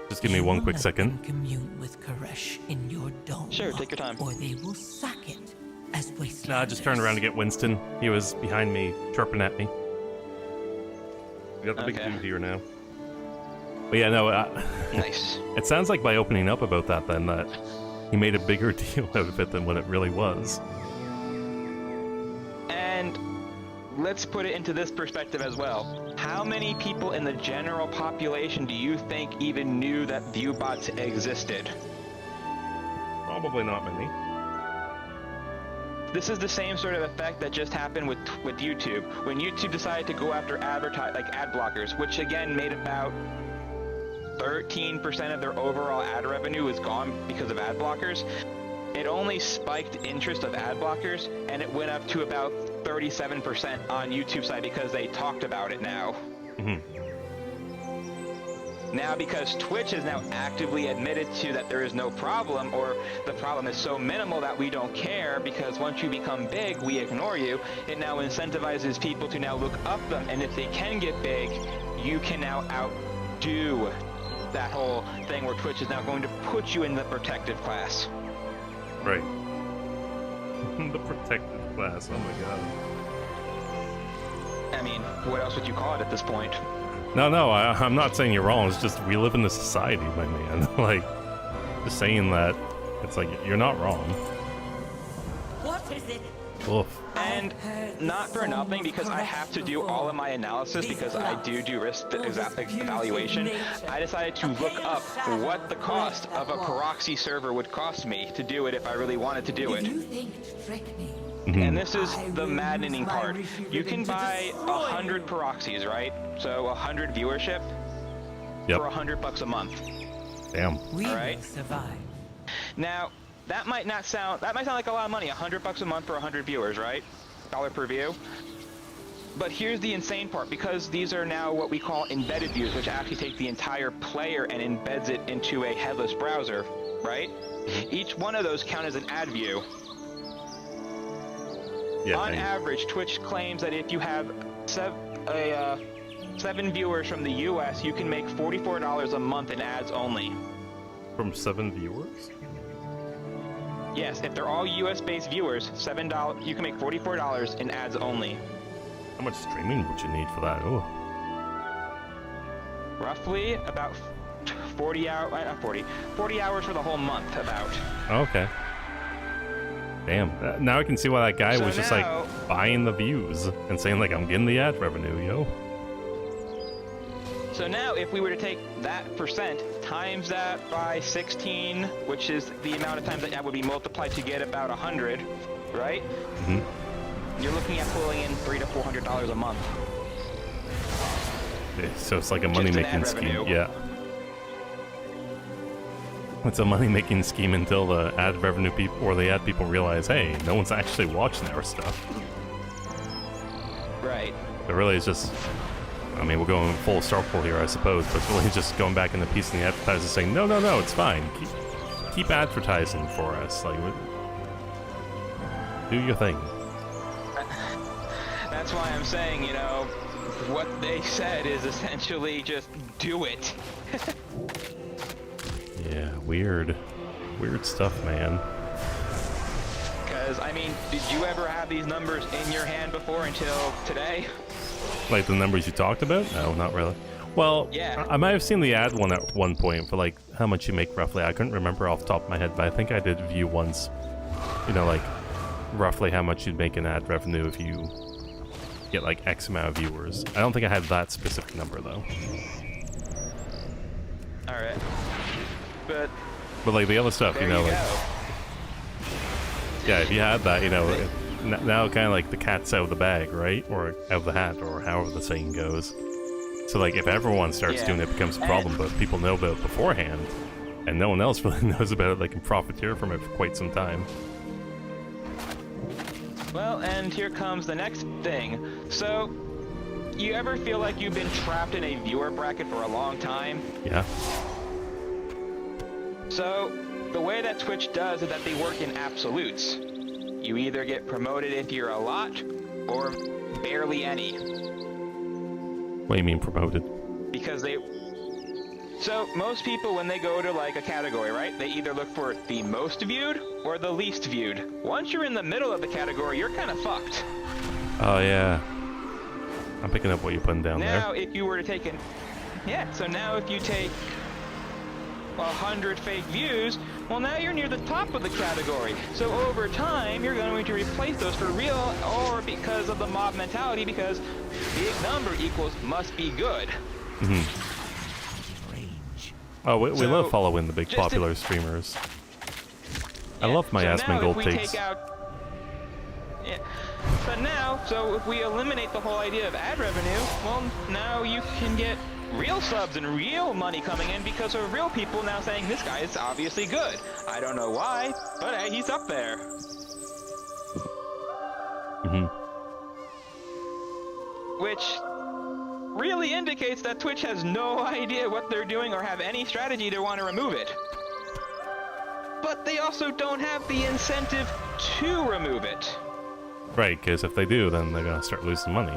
Just give me one quick second. Commune with Koresh in your dome. Sure, take your time. Or they will sack it as wastelanders. Nah, I just turned around to get Winston. He was behind me, chirping at me. We got the big dude here now. But yeah, no, nice. It sounds like by opening up about that then, that he made a bigger deal out of it than what it really was. And let's put it into this perspective as well. How many people in the general population do you think even knew that view bots existed? Probably not many. This is the same sort of effect that just happened with YouTube. When YouTube decided to go after ad blockers, which again made about 13% of their overall ad revenue was gone because of ad blockers. It only spiked interest of ad blockers, and it went up to about 37% on YouTube side because they talked about it now. Now, because Twitch has now actively admitted to that there is no problem, or the problem is so minimal that we don't care, because once you become big, we ignore you, it now incentivizes people to now look up them, and if they can get big, you can now outdo that whole thing where Twitch is now going to put you in the protective class. Right. The protected class. Oh my god. I mean, what else would you call it at this point? No, I'm not saying you're wrong. It's just we live in a society, my man. Like, just saying that, it's like, you're not wrong. What is it? Oof. And not for nothing, because I have to do all of my analysis, because I do risk evaluation, I decided to look up what the cost of a proxy server would cost me to do it if I really wanted to do it. And this is the maddening part. You can buy 100 proxies, right? So 100 viewership for $100 a month. Damn. We right? will survive. Now, that might sound like a lot of money, $100 a month for 100 viewers, right? $1 per view. But here's the insane part, because these are now what we call embedded views, which actually take the entire player and embeds it into a headless browser, right? Each one of those count as an ad view. Yeah, on average, Twitch claims that if you have 7 viewers from the US, you can make $44 a month in ads only. From 7 viewers? Yes, if they're all US-based viewers, $7, you can make $44 in ads only. How much streaming would you need for that? Oh. Roughly about 40 hours for the whole month, about. Okay. Damn. Now I can see why that guy was just like buying the views and saying like, I'm getting the ad revenue, yo. So now if we were to take that percent, times that by 16, which is the amount of times that would be multiplied to get about 100, right? Mm-hmm. You're looking at pulling in $300 to $400 a month. So it's like a money-making scheme. revenue. Yeah. It's a money-making scheme until the ad revenue people or the ad people realize, hey, no one's actually watching our stuff. Right. It really is just, I mean, we're going full circle here, I suppose, but it's really just going back in the piece and the advertiser saying, no, it's fine. Keep advertising for us. Like, do your thing. That's why I'm saying, you know, what they said is essentially just do it. Yeah, weird stuff, man. Because, I mean, did you ever have these numbers in your hand before until today? Like the numbers you talked about? No, not really. Well, yeah. I might have seen the ad one at one point for like how much you make roughly. I couldn't remember off the top of my head, but I think I did view once, you know, like roughly how much you'd make in ad revenue if you get like X amount of viewers. I don't think I had that specific number though. Alright. But like the other stuff, you know, like, yeah, if you had that, you know, now kind of like the cat's out of the bag, right? Or out of the hat, or however the saying goes. So like if everyone starts doing it, it becomes a problem, but if people know about it beforehand, and no one else really knows about it, they can profiteer from it for quite some time. Well, and here comes the next thing. So, you ever feel like you've been trapped in a viewer bracket for a long time? Yeah. So, the way that Twitch does is that they work in absolutes. You either get promoted if you're a lot, or barely any. What do you mean promoted? Because so most people, when they go to like a category, right, they either look for the most viewed or the least viewed. Once you're in the middle of the category, you're kind of fucked. Oh yeah. I'm picking up what you're putting down there. Now, if you were to take so now if you take 100 fake views, well, now you're near the top of the category. So over time, you're going to replace those for real, or because of the mob mentality, because big number equals must be good. Mm-hmm. Oh, we love following the big popular streamers. I love my Asmongold Gold takes. But now, so if we eliminate the whole idea of ad revenue, well, now you can get real subs and real money coming in because of real people now saying this guy is obviously good. I don't know why, but hey, he's up there. Mm-hmm. Which really indicates that Twitch has no idea what they're doing or have any strategy to want to remove it. But they also don't have the incentive to remove it. Right, because if they do, then they're gonna start losing money.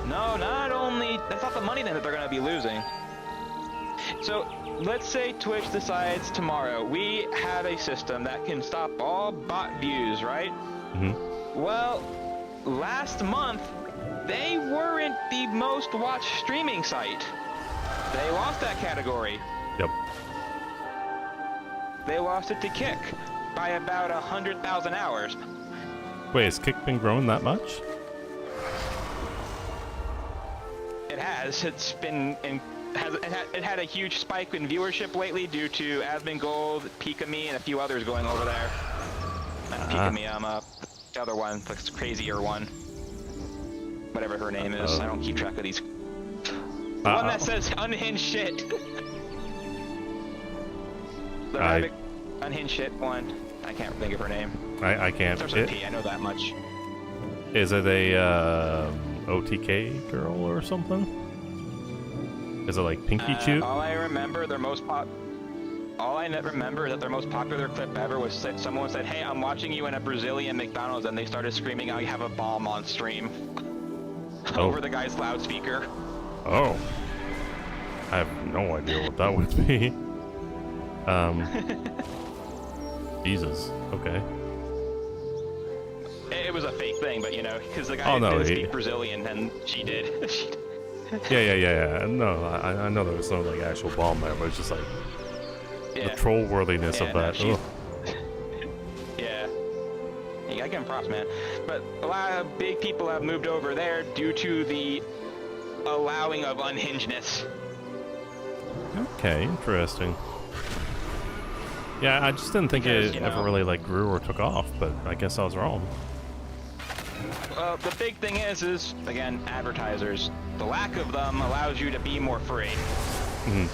No, not only... That's not the money then that they're gonna be losing. So let's say Twitch decides tomorrow we have a system that can stop all bot views, right? Mm-hmm. Well, last month they weren't the most watched streaming site. They lost that category. Yep. They lost it to Kick by about 100,000 hours. Wait, has Kick been growing that much? It has. It's been it had a huge spike in viewership lately due to Asmongold, Pikami, and a few others going over there. Not Pikami, the other one, the crazier one. Whatever her name is. I don't keep track of these. The one that says unhinged shit. The rabbit unhinged shit one. I can't think of her name. I can't. Starts with P, I know that much. Is it a OTK girl or something? Is it like Pinky Chew? All I remember, all I remember is that their most popular clip ever was someone said, "Hey, I'm watching you in a Brazilian McDonald's," and they started screaming, "I have a bomb on stream," over the guy's loudspeaker. Oh, I have no idea what that would be. Jesus. Okay. It was a fake thing, but you know, because the guy didn't speak Brazilian, and she did. Yeah. No, I know there was no like actual bomb there, but it's just like the troll worthiness of that. Yeah. You gotta give him props, man. But a lot of big people have moved over there due to the allowing of unhingedness. Okay, interesting. Yeah, I just didn't think it ever really like grew or took off, but I guess I was wrong. The big thing is again, advertisers. The lack of them allows you to be more free. Mm-hmm.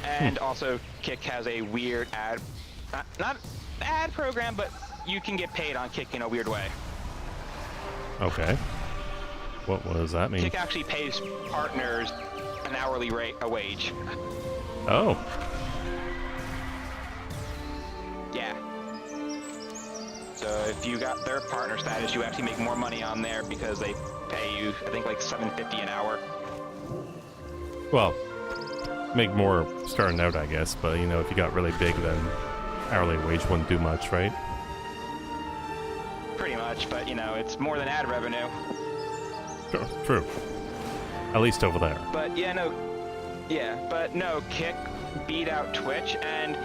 And also, Kick has a weird not ad program, but you can get paid on Kick in a weird way. Okay. What does that mean? Kick actually pays partners an hourly rate, a wage. Oh. Yeah. So if you got their partner status, you actually make more money on there because they pay you, I think, like $7.50 an hour. Well, make more starting out, I guess, but you know, if you got really big, then hourly wage wouldn't do much, right? Pretty much, but you know, it's more than ad revenue. True. At least over there. But but no, Kick beat out Twitch, and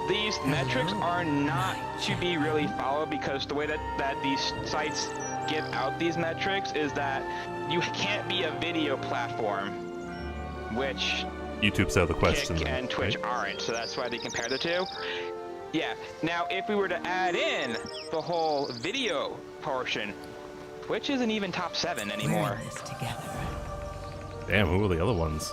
these metrics are not to be really followed because the way that these sites give out these metrics is that you can't be a video platform, which YouTube's out of the question. Kick and Twitch aren't, so that's why they compare the two. Yeah. Now, if we were to add in the whole video portion, Twitch isn't even top 7 anymore. Damn, who are the other ones?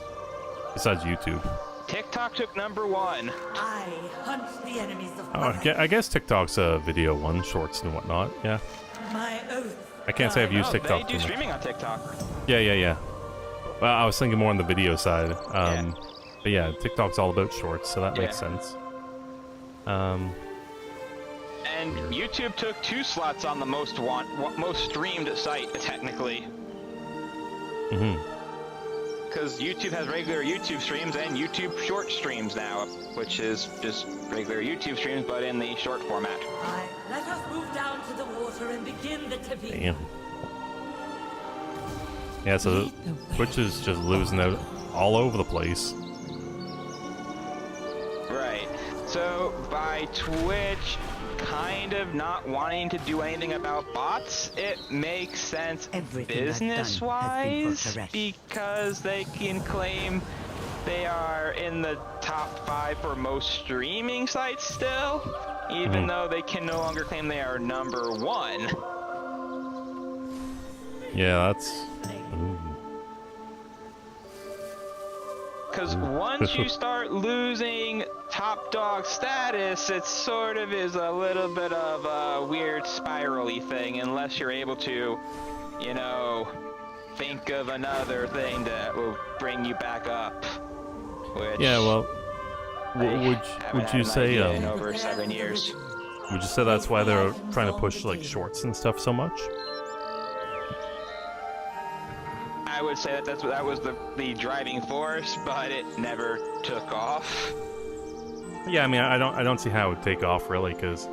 Besides YouTube. TikTok took #1. I hunt the enemies of I guess TikTok's a video one, shorts and whatnot, yeah. my oath. I can't say I've used TikTok. They do streaming on TikTok. Yeah. Well, I was thinking more on the video side. But yeah, TikTok's all about shorts, so that makes sense. And YouTube took 2 slots on the most streamed site, technically. Mm-hmm. Because YouTube has regular YouTube streams and YouTube short streams now, which is just regular YouTube streams, but in the short format. Let us move down to the water and begin the tipping. Damn. Yeah, so Twitch is just losing out all over the place. Right. So by Twitch kind of not wanting to do anything about bots, it makes sense business-wise because they can claim they are in the top 5 for most streaming sites still, even though they can no longer claim they are #1. Yeah, that's... Because once you start losing top dog status, it sort of is a little bit of a weird spirally thing, unless you're able to, you know, think of another thing that will bring you back up. Which yeah, well, would you say in over 7 years? Would you say that's why they're trying to push like shorts and stuff so much? I would say that that was the driving force, but it never took off. Yeah, I mean, I don't see how it would take off really, because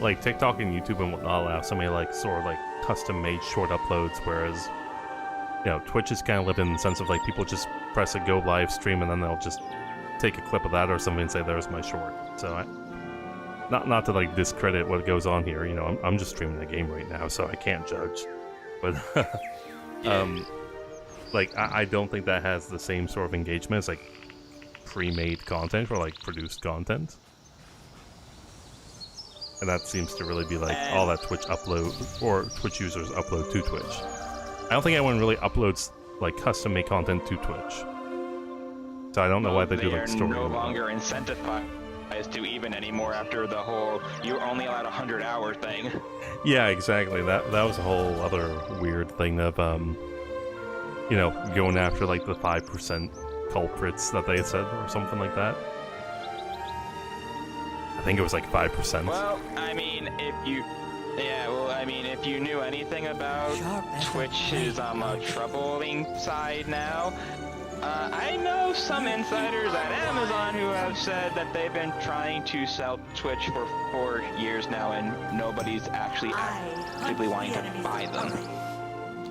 like TikTok and YouTube and whatnot allow so many like sort of like custom-made short uploads, whereas you know Twitch is kind of living in the sense of like people just press a go live stream and then they'll just take a clip of that or something and say there's my short. So not to like discredit what goes on here, you know, I'm just streaming the game right now, so I can't judge. But like I don't think that has the same sort of engagement as like pre-made content or like produced content. And that seems to really be like all that Twitch upload or Twitch users upload to Twitch. I don't think anyone really uploads like custom-made content to Twitch. So I don't know why they do like story. They are no longer incentivized to even anymore after the whole "you're only allowed 100 hour" thing. Yeah, exactly. That was a whole other weird thing of you know, going after like the 5% culprits that they said or something like that. I think it was like 5%. Well, I mean, if you knew anything about Twitch's troubling side now, I know some insiders at Amazon who have said that they've been trying to sell Twitch for 4 years now, and nobody's actually actively wanting to buy them.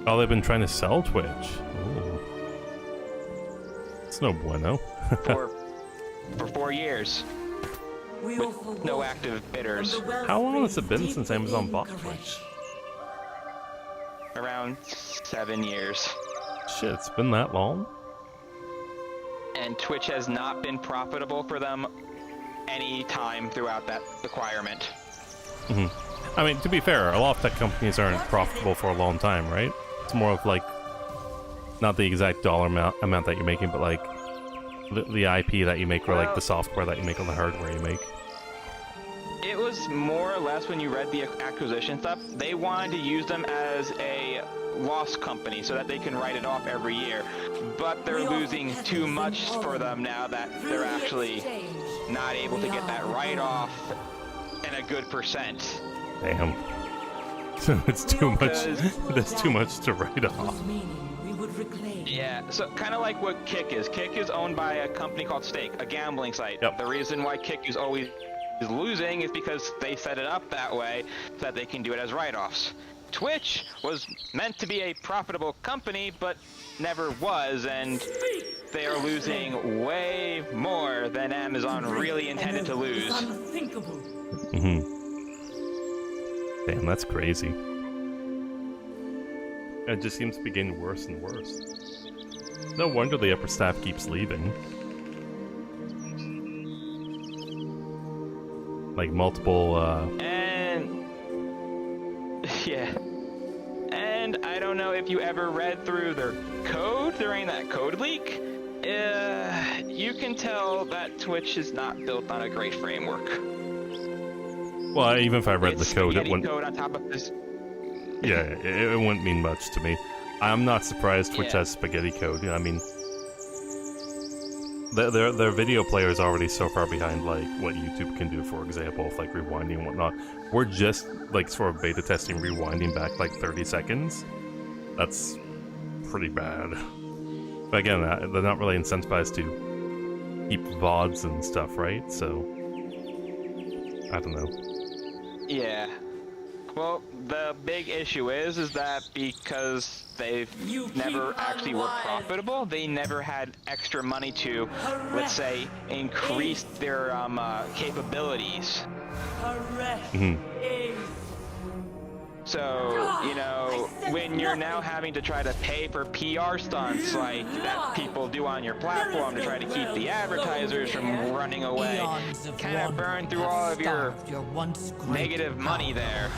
Oh, they've been trying to sell Twitch. Ooh. It's no bueno. for 4 years. With no active bidders. How long has it been since Amazon bought Twitch? Around 7 years. Shit, it's been that long? And Twitch has not been profitable for them any time throughout that acquirement. Mm-hmm. I mean, to be fair, a lot of tech companies aren't profitable for a long time, right? It's more of like, not the exact dollar amount that you're making, but like the IP that you make, or like the software that you make, or the hardware you make. It was more or less, when you read the acquisition stuff, they wanted to use them as a loss company so that they can write it off every year. But they're losing too much for them now that they're actually not able to get that write-off in a good percent. Damn. It's too much. That's too much to write off. Yeah, so kind of like what Kick is. Kick is owned by a company called Stake, a gambling site. Yep. The reason why Kick is always losing is because they set it up that way so that they can do it as write-offs. Twitch was meant to be a profitable company, but never was, and they are losing way more than Amazon really intended to lose. Mm-hmm. Damn, that's crazy. It just seems to be getting worse and worse. No wonder the upper staff keeps leaving. Like multiple, yeah. And I don't know if you ever read through their code during that code leak. You can tell that Twitch is not built on a great framework. Well, even if I read the code, it wouldn't. Code on top of this. Yeah, it wouldn't mean much to me. I'm not surprised Twitch has spaghetti code. I mean, their video player is already so far behind, like, what YouTube can do, for example, with, like, rewinding and whatnot. We're just, like, sort of beta testing rewinding back, like, 30 seconds. That's pretty bad. But again, they're not really incentivized to keep VODs and stuff, right? So, I don't know. Yeah. Well, the big issue is that because they've never actually were profitable, they never had extra money to, let's say, increase their capabilities. Mm-hmm. So, you know, when you're now having to try to pay for PR stunts like that people do on your platform to try to keep the advertisers from running away, kind of burn through all of your negative money there.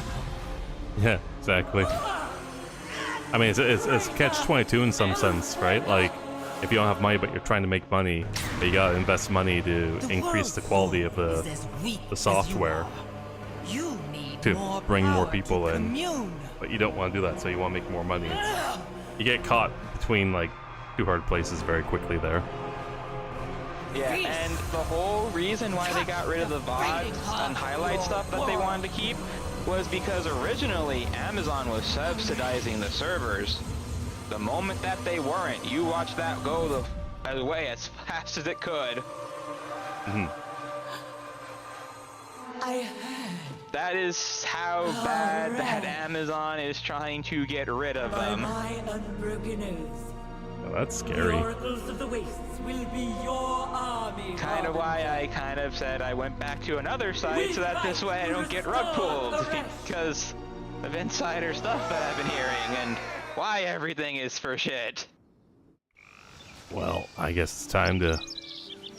Yeah, exactly. I mean, it's catch-22 in some sense, right? Like, if you don't have money but you're trying to make money, you gotta invest money to increase the quality of the software to bring more people in. But you don't want to do that, so you want to make more money. You get caught between, like, two hard places very quickly there. Yeah, and the whole reason why they got rid of the VODs and highlight stuff that they wanted to keep was because originally Amazon was subsidizing the servers. The moment that they weren't, you watched that go away as fast as it could. I heard. That is how bad that Amazon is trying to get rid of them. By my unbroken oath. Oh, that's The scary. oracles of the wastes will be your army. Kind of why I kind of said I went back to another site so that this way I don't get rug pulled, because of insider stuff that I've been hearing and why everything is for shit. Well, I guess it's time to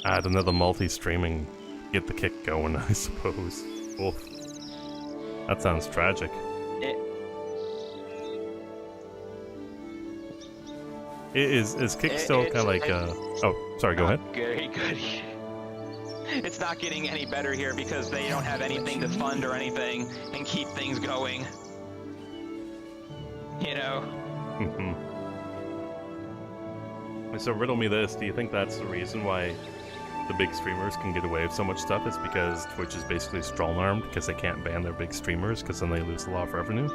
add another multi-streaming, get the kick going, I suppose. Oof. That sounds tragic. Is Kick still kind of like oh, sorry, go ahead. Good. It's not getting any better here because they don't have anything to fund or anything and keep things going. You know? So riddle me this, do you think that's the reason why the big streamers can get away with so much stuff? It's because Twitch is basically strong-armed because they can't ban their big streamers because then they lose a lot of revenue?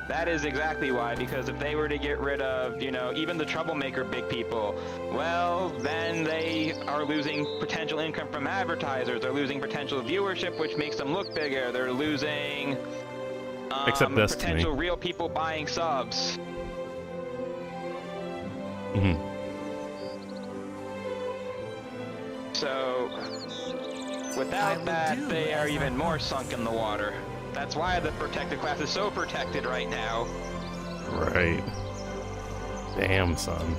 That is exactly why, because if they were to get rid of, you know, even the troublemaker big people, well, then they are losing potential income from advertisers, they're losing potential viewership, which makes them look bigger, they're losing Except Destiny. potential real people buying subs. So, without that, they are even more sunk in the water. That's why the protected class is so protected right now. Right. Damn, son.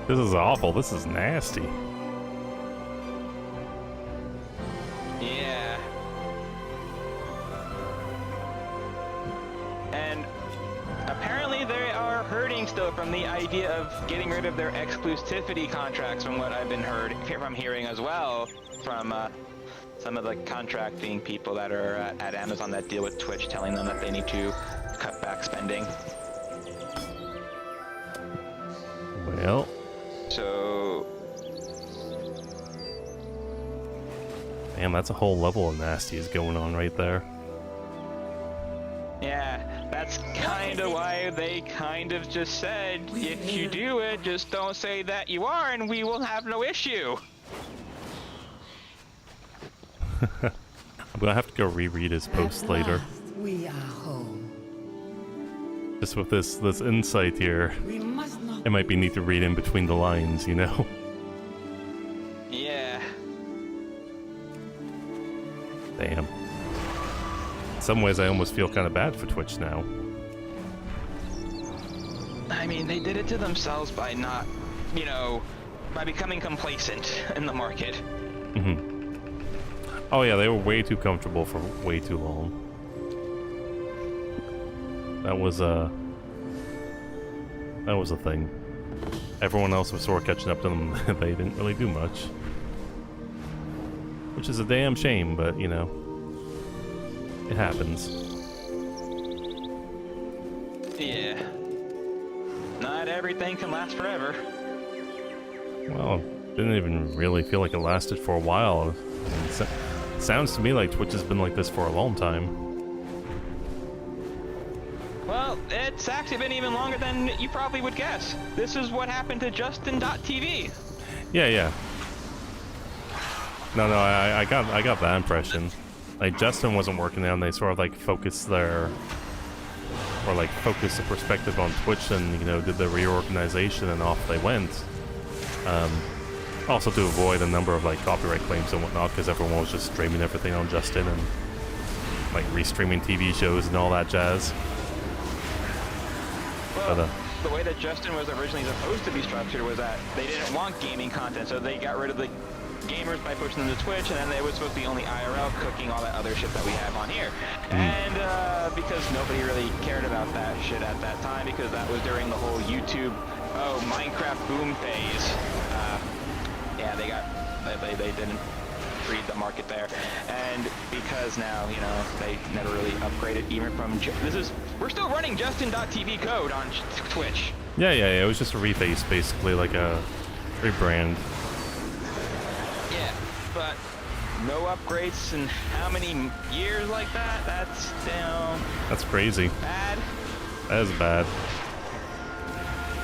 This is awful. This is nasty. Yeah. And apparently they are hurting still from the idea of getting rid of their exclusivity contracts, from what I've been hearing as well from some of the contracting people that are at Amazon that deal with Twitch, telling them that they need to cut back spending. Well. So. Damn, that's a whole level of nasties going on right there. Yeah, that's kind of why they kind of just said, if you do it, just don't say that you are and we will have no issue. I'm gonna have to go reread his post later. We are home. Just with this insight here, it might be neat to read in between the lines, you know? Yeah. Damn. In some ways, I almost feel kind of bad for Twitch now. I mean, they did it to themselves by not, you know, by becoming complacent in the market. Oh yeah, they were way too comfortable for way too long. That was a thing. Everyone else was sort of catching up to them. They didn't really do much. Which is a damn shame, but you know, it happens. Yeah. Not everything can last forever. Well, didn't even really feel like it lasted for a while. Sounds to me like Twitch has been like this for a long time. Well, it's actually been even longer than you probably would guess. This is what happened to Justin.tv. Yeah. No, I got that impression. Like Justin wasn't working there, and they sort of like focused the perspective on Twitch, and you know, did the reorganization, and off they went. Also to avoid a number of like copyright claims and whatnot, because everyone was just streaming everything on Justin and like restreaming TV shows and all that jazz. Well, the way that Justin was originally supposed to be structured was that they didn't want gaming content, so they got rid of the gamers by pushing them to Twitch, and then they were supposed to be only IRL cooking all that other shit that we have on here. And because nobody really cared about that shit at that time, because that was during the whole YouTube, Minecraft boom phase. Yeah, they didn't read the market there, and because now, you know, they never really upgraded even from we're still running Justin.tv code on Twitch. Yeah, it was just a reface, basically, like a rebrand. Yeah, but no upgrades in how many years like that? That's, you know... That's crazy. Bad. That is bad.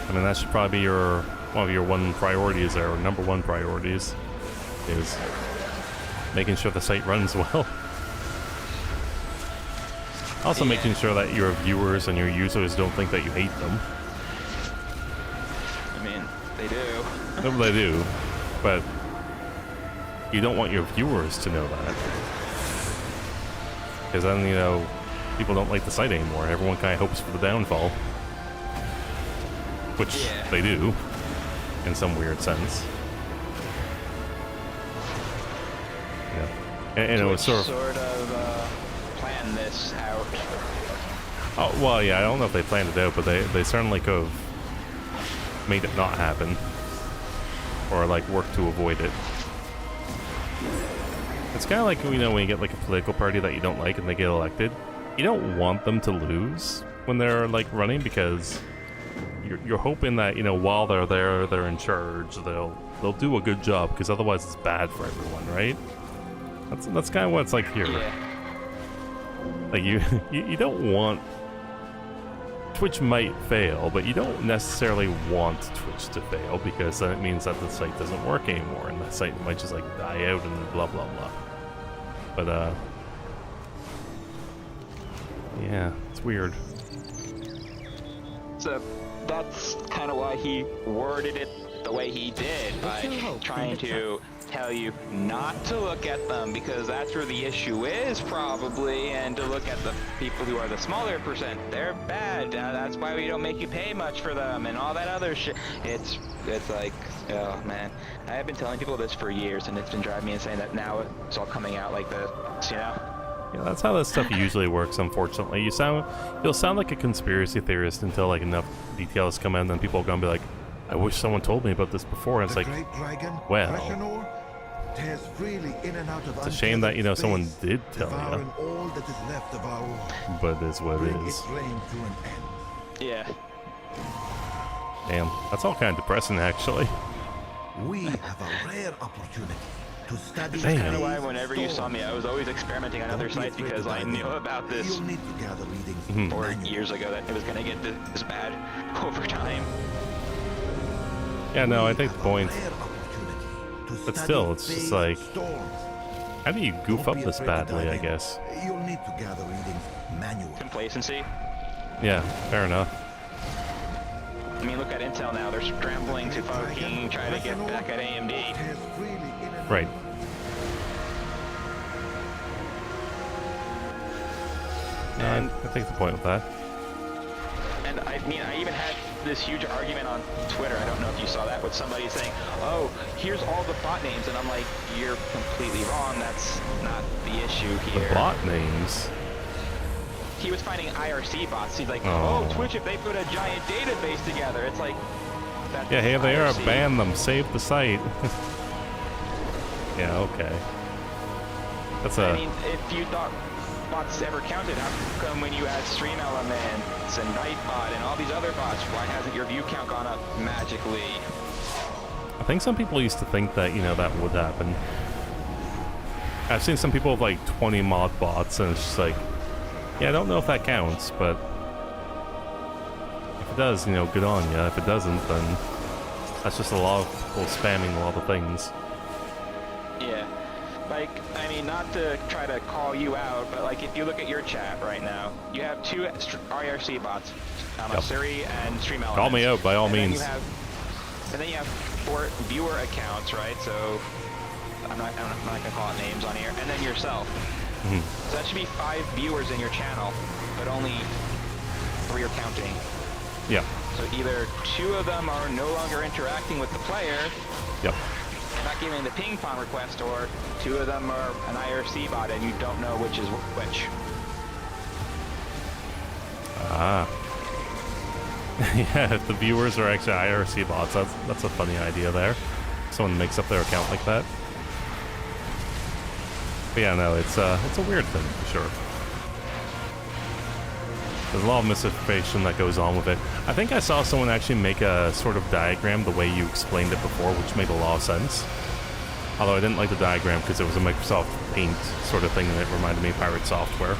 I mean, that should probably be your one of your priorities there, or number one priorities, is making sure the site runs well. Also making sure that your viewers and your users don't think that you hate them. I mean, they do. No, they do, but you don't want your viewers to know that. Because then, you know, people don't like the site anymore. Everyone kind of hopes for the downfall. Which they do, in some weird sense. Yeah. And it was sort of planned this out. Oh, well, yeah, I don't know if they planned it out, but they certainly could have made it not happen. Or, like, worked to avoid it. It's kind of like, you know, when you get, like, a political party that you don't like and they get elected. You don't want them to lose when they're, like, running, because you're hoping that, you know, while they're there, they're in charge, they'll do a good job, because otherwise it's bad for everyone, right? That's kind of what it's like here. Yeah. Like, you don't want... Twitch might fail, but you don't necessarily want Twitch to fail, because then it means that the site doesn't work anymore, and the site might just, like, die out and blah blah blah. But, yeah, it's weird. So that's kind of why he worded it the way he did, by trying to tell you not to look at them, because that's where the issue is probably, and to look at the people who are the smaller percent. They're bad. That's why we don't make you pay much for them and all that other shit. It's like, oh man, I have been telling people this for years, and it's been driving me insane that now it's all coming out like this, you know? Yeah, that's how this stuff usually works, unfortunately. You'll sound like a conspiracy theorist until, like, enough details come in, and then people are gonna be like, I wish someone told me about this before. And it's like, well, it's a shame that, you know, someone did tell you. But it's what it is. Yeah. Damn, that's all kind of depressing, actually. We have a rare opportunity to study. That's kind of why whenever you saw me, I was always experimenting on other sites, because I knew about this 4 years ago that it was going to get this bad over time. Yeah, no, I think the point. But still, it's just like, how do you goof up this badly, I guess? You'll need to gather readings manually. Complacency? Yeah, fair enough. I mean, look at Intel now. They're scrambling to fucking try to get back at AMD. Right. No, I think the point with that. And I mean, I even had this huge argument on Twitter, I don't know if you saw that, with somebody saying, oh, here's all the bot names, and I'm like, you're completely wrong, that's not the issue here. The bot names? He was finding IRC bots. He's like, oh, Twitch, if they put a giant database together, it's like... Yeah, here they are, ban them, save the site. Yeah, okay. That's I mean, if you thought bots ever counted, how come when you add Stream Elements and Nightbot and all these other bots, why hasn't your view count gone up magically? I think some people used to think that, you know, that would happen. I've seen some people with like 20 mod bots, and it's just like, yeah, I don't know if that counts, but if it does, you know, good on you. If it doesn't, then that's just a lot of people spamming a lot of things. Yeah. Like, I mean, not to try to call you out, but like, if you look at your chat right now, you have 2 IRC bots, Siri and Stream Elements. Call me out, by all means. And then you have 4 viewer accounts, right? So, I'm not going to call it names on here. And then yourself. So that should be 5 viewers in your channel, but only 3 are counting. Yeah. So either 2 of them are no longer interacting with the player. Yep. Not giving the ping pong request, or 2 of them are an IRC bot and you don't know which is which. Ah. Yeah, if the viewers are actually IRC bots, that's a funny idea there. Someone makes up their account like that. But yeah, no, it's a weird thing for sure. There's a lot of misinformation that goes on with it. I think I saw someone actually make a sort of diagram the way you explained it before, which made a lot of sense. Although I didn't like the diagram because it was a Microsoft Paint sort of thing and it reminded me of Pirate Software.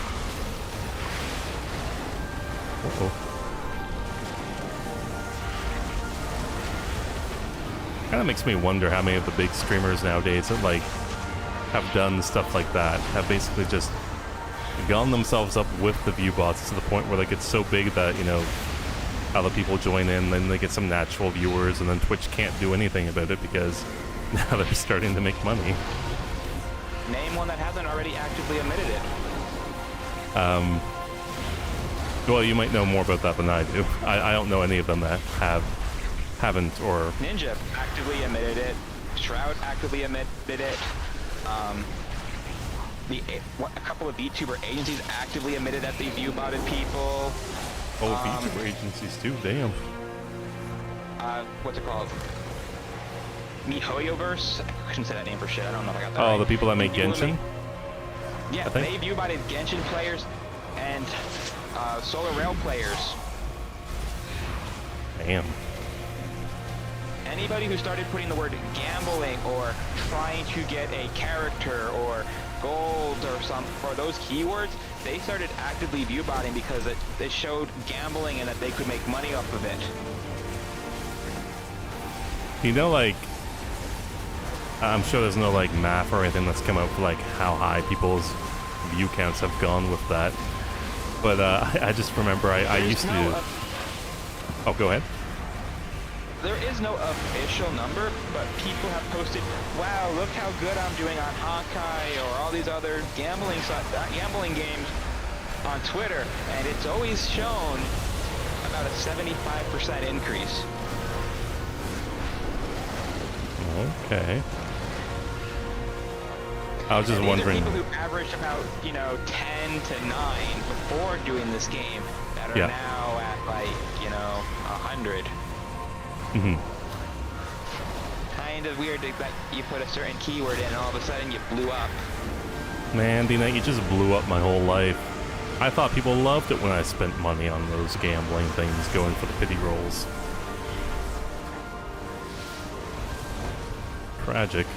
Uh-oh. Kind of makes me wonder how many of the big streamers nowadays that like have done stuff like that have basically just gone themselves up with the view bots to the point where like it's so big that, you know, other people join in, then they get some natural viewers, and then Twitch can't do anything about it because now they're starting to make money. Name one that hasn't already actively omitted it. Well, you might know more about that than I do. I don't know any of them that haven't, or... Ninja actively omitted it. Shroud actively omitted it. A couple of VTuber agencies actively omitted that they view-botted people. Oh, VTuber agencies too, damn. What's it called? MiHoYoverse? I shouldn't say that name for shit, I don't know if I got that Oh, right. the people that make Genshin? Yeah, they view-botted Genshin players and Solar Rail players. Damn. Anybody who started putting the word gambling or trying to get a character or gold or those keywords, they started actively view-botting because it showed gambling and that they could make money off of it. You know, like, I'm sure there's no like math or anything that's come out for like how high people's view counts have gone with that. But I just remember I used to... Oh, go ahead. There is no official number, but people have posted, wow, look how good I'm doing on Honkai or all these other gambling games on Twitter, and it's always shown about a 75% increase. Okay. I was just wondering. People who averaged about, 10 to 9 before doing this game that are now at 100. Mm-hmm. Kind of weird that you put a certain keyword in and all of a sudden you blew up. Man, Dina, you just blew up my whole life. I thought people loved it when I spent money on those gambling things, going for the pity rolls. Tragic.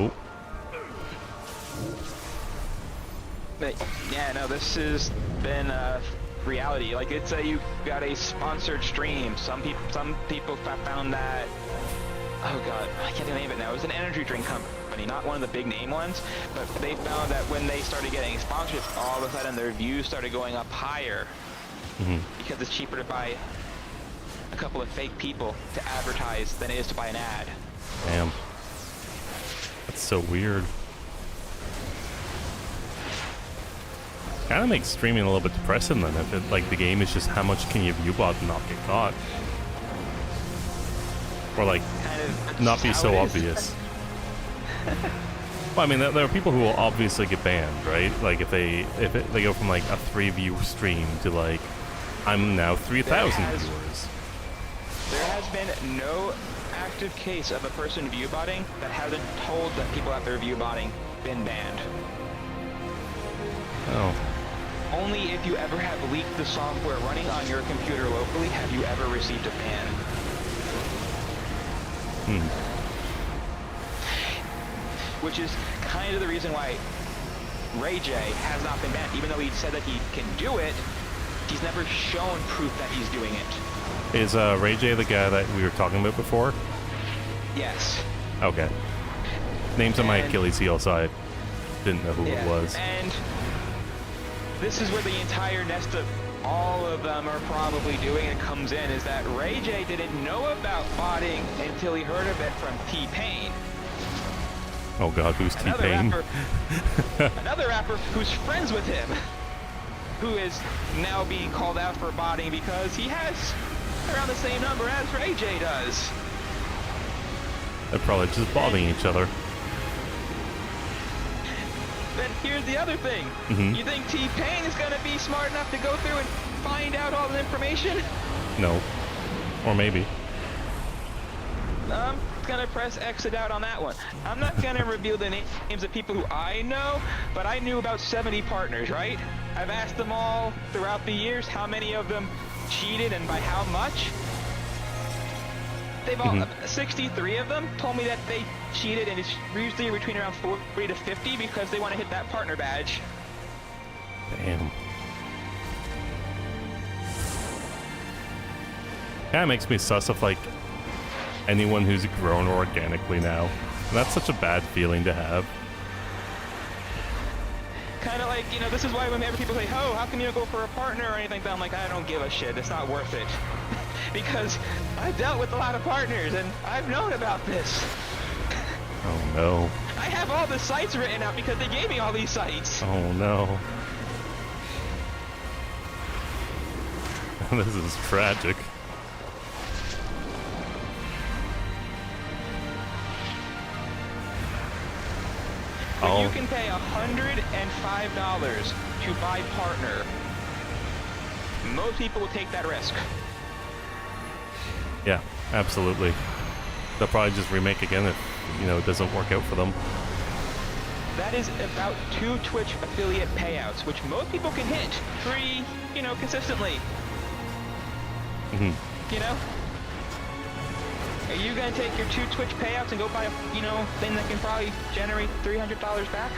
Oh. But yeah, no, this has been reality. Like, it's you got a sponsored stream. Some people found that. Oh god, I can't name it now. It was an energy drink company, not one of the big name ones, but they found that when they started getting sponsorships, all of a sudden their views started going up higher because it's cheaper to buy a couple of fake people to advertise than it is to buy an ad. Damn. That's so weird. Kind of makes streaming a little bit depressing then, if it, like, the game is just how much can you view-bot and not get caught. Or like, kind of not be so obvious. Well, I mean, there are people who will obviously get banned, right? Like, if they go from like a 3-view stream to like, I'm now 3,000 viewers. There has been no active case of a person view-botting that hasn't told that people out there view-botting been banned. Oh. Only if you ever have leaked the software running on your computer locally have you ever received a ban. Which is kind of the reason why Ray J has not been banned. Even though he said that he can do it, he's never shown proof that he's doing it. Is Ray J the guy that we were talking about before? Yes. Okay. Name's on my Achilles heel, so I didn't know who it was. And this is where the entire nest of all of them are probably doing it comes in, is that Ray J didn't know about botting until he heard of it from T-Pain. Oh god, who's T-Pain? Another rapper who's friends with him, who is now being called out for botting because he has around the same number as Ray J does. They're probably just botting each other. Then here's the other thing. You think T-Pain is going to be smart enough to go through and find out all the information? No. Or maybe. I'm going to press exit out on that one. I'm not going to reveal the names of people who I know, but I knew about 70 partners, right? I've asked them all throughout the years how many of them cheated and by how much. they've all 63 of them told me that they cheated, and it's usually between around 40 to 50 because they want to hit that partner badge. Damn. Kind of makes me sus of like anyone who's grown organically now. And that's such a bad feeling to have. Kind of like, you know, this is why whenever people say, oh, how come you don't go for a partner or anything like that, I'm like, I don't give a shit. It's not worth it. Because I've dealt with a lot of partners and I've known about this. Oh no. I have all the sites written out because they gave me all these sites. Oh no. This is tragic. When you can pay $105 to buy partner, most people will take that risk. Yeah, absolutely. They'll probably just remake again if, you know, it doesn't work out for them. That is about 2 Twitch affiliate payouts, which most people can hit pretty, you know, consistently. Mm-hmm. You know? Are you gonna take your 2 Twitch payouts and go buy a, you know, thing that can probably generate $300 back?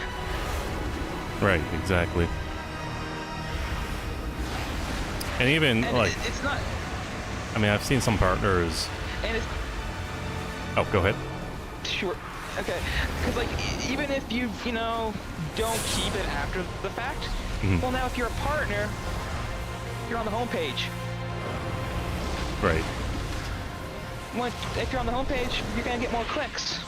Right, exactly. And even, and like... It's not... I mean, I've seen some partners... And it's... Oh, go ahead. Sure. Okay. Because, like, even if you know, don't keep it after the fact, well, now if you're a partner, you're on the homepage. Right. If you're on the homepage, you're gonna get more clicks.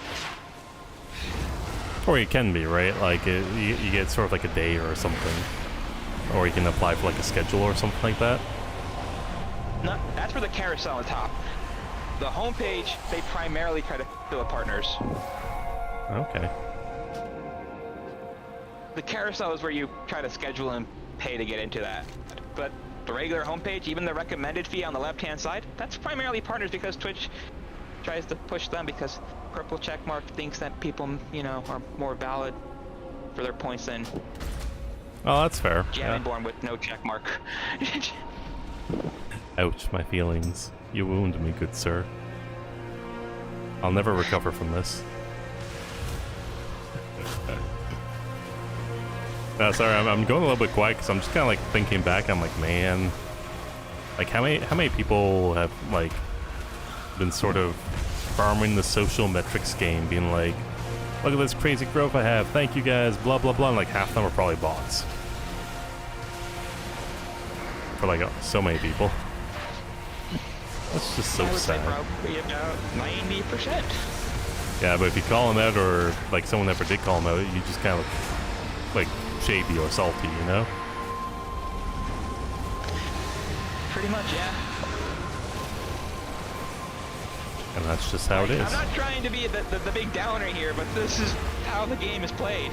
Or you can be, right? Like, you get sort of like a day or something. Or you can apply for like a schedule or something like that. No, that's for the carousel on top. The homepage, they primarily try to fill with partners. Okay. The carousel is where you try to schedule and pay to get into that. But the regular homepage, even the recommended fee on the left-hand side, that's primarily partners because Twitch tries to push them because purple checkmark thinks that people, you know, are more valid for their points than Oh, that's fair. Jammingborn with no checkmark. Ouch, my feelings. You wound me, good sir. I'll never recover from this. No, sorry, I'm going a little bit quiet because I'm just kind of like thinking back. I'm like, man, like how many people have like been sort of farming the social metrics game, being like, look at this crazy growth I have. Thank you guys, blah blah blah. And like half of them are probably bots. For like so many people. That's just so sad. I would say probably about 90%. Yeah, but if you call them out, or like someone ever did call them out, you just kind of like shady or salty, you know? Pretty much, yeah. And that's just how it is. I'm not trying to be the big downer here, but this is how the game is played.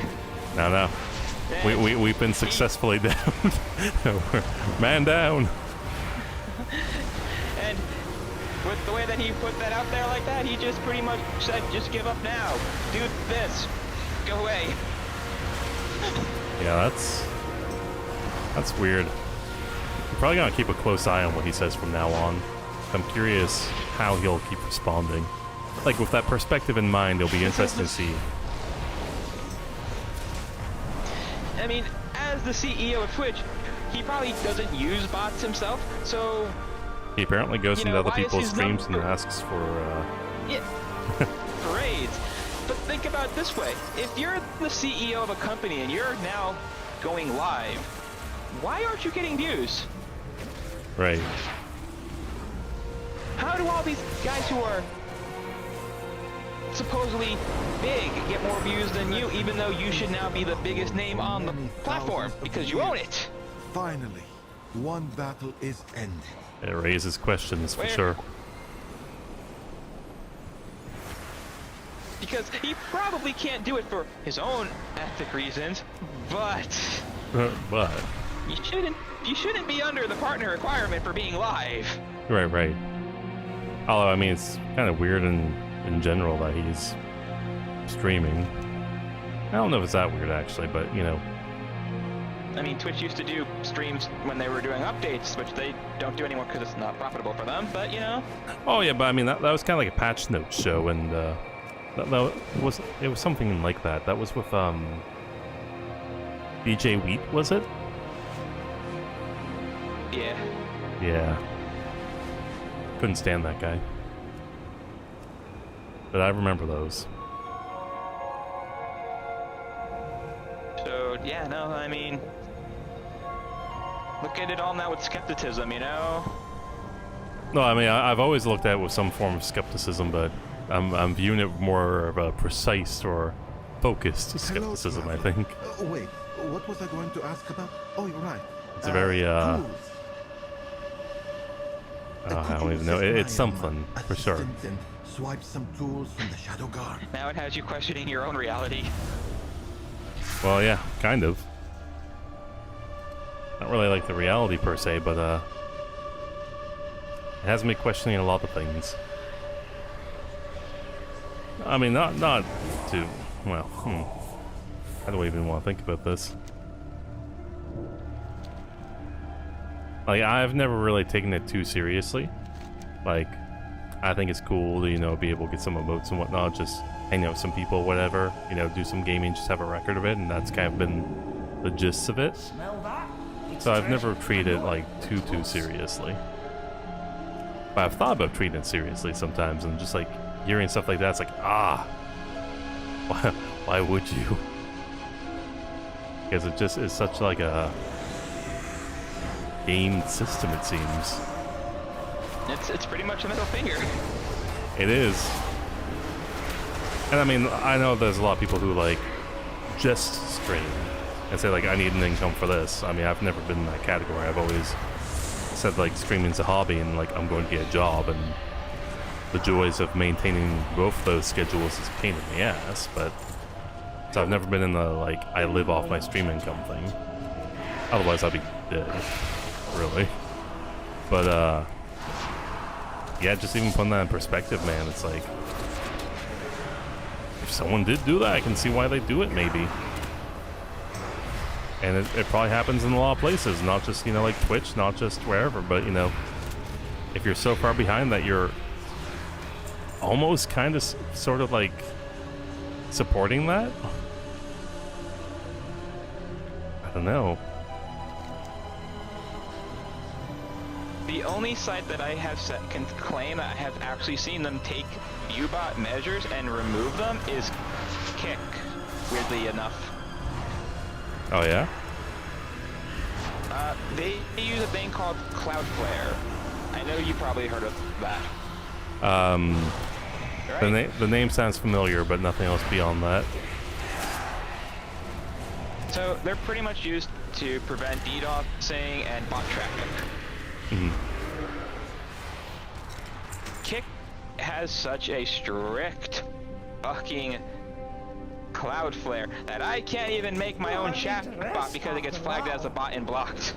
No. We've been successfully down. Man down. And with the way that he put that out there like that, he just pretty much said, just give up now. Do this. Go away. Yeah, that's weird. I'm probably gonna keep a close eye on what he says from now on. I'm curious how he'll keep responding. Like, with that perspective in mind, it'll be interesting to see. I mean, as the CEO of Twitch, he probably doesn't use bots himself, so... He apparently goes into other why is people's his streams and number- asks for, Yeah, for raids. But think about it this way. If you're the CEO of a company and you're now going live, why aren't you getting views? Right. How do all these guys who are supposedly big get more views than you, even though you should now be the biggest name on the platform because you own it? Finally, one battle is ending. It raises questions for sure. Because he probably can't do it for his own ethic reasons, but But you shouldn't be under the partner requirement for being live. right. Although I mean, it's kind of weird in general that he's streaming. I don't know if it's that weird actually, but you know. I mean, Twitch used to do streams when they were doing updates, which they don't do anymore because it's not profitable for them, but you know. Oh yeah, but I mean, that was kind of like a patch note show, and it was something like that. That was with DJ Wheat, was it? Yeah. Yeah. Couldn't stand that guy. But I remember those. So, yeah, no, I mean, look at it all now with skepticism, you know? No, I mean, I've always looked at it with some form of skepticism, but I'm viewing it more of a precise or focused skepticism, I think. Wait, what was I going to ask about? Oh, you're right. It's a very, I don't even know. It's something, for sure. Swipe some tools from the Shadow Guard. Now it has you questioning your own reality. Well, yeah, kind of. Not really like the reality per se, but it has me questioning a lot of things. I mean, not too well. How do I even want to think about this? Like, I've never really taken it too seriously. Like, I think it's cool to, you know, be able to get some emotes and whatnot, just hang out with some people, whatever, you know, do some gaming, just have a record of it, and that's kind of been the gist of it. So I've never treated it, like, too seriously. But I've thought about treating it seriously sometimes, and just, like, hearing stuff like that, it's like, why would you? Because it just is such, like, a game system, it seems. It's pretty much a middle finger. It is. And I mean, I know there's a lot of people who like just stream and say like, I need an income for this. I mean, I've never been in that category. I've always said like streaming's a hobby and like I'm going to get a job, and the joys of maintaining both those schedules is a pain in the ass. But so I've never been in the like I live off my stream income thing. Otherwise I'd be dead, really. But yeah, just even putting that in perspective, man, it's like, if someone did do that, I can see why they do it, maybe. And it probably happens in a lot of places, not just, you know, like Twitch, not just wherever, but, you know, if you're so far behind that you're almost kind of sort of like supporting that? I don't know. The only site that I have can claim that I have actually seen them take viewbot measures and remove them is Kick, weirdly enough. Oh yeah? They use a thing called Cloudflare. I know you probably heard of that. Right? The name sounds familiar, but nothing else beyond that. So they're pretty much used to prevent DDoSing and bot traffic. Kick has such a strict fucking Cloudflare that I can't even make my own chat bot because it gets flagged as a bot and blocked.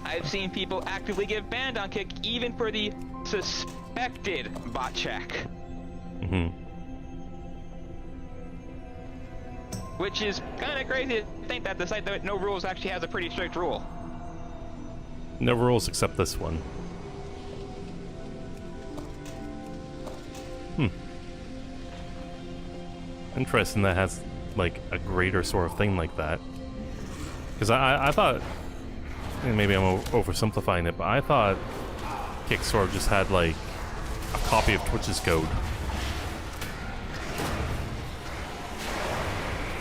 I've seen people actively get banned on Kick even for the suspected bot check. Which is kind of crazy to think that the site that No Rules actually has a pretty strict rule. No rules except this one. Interesting that has like a greater sort of thing like that. Because I thought, and maybe I'm oversimplifying it, but I thought Kick sort of just had like a copy of Twitch's code.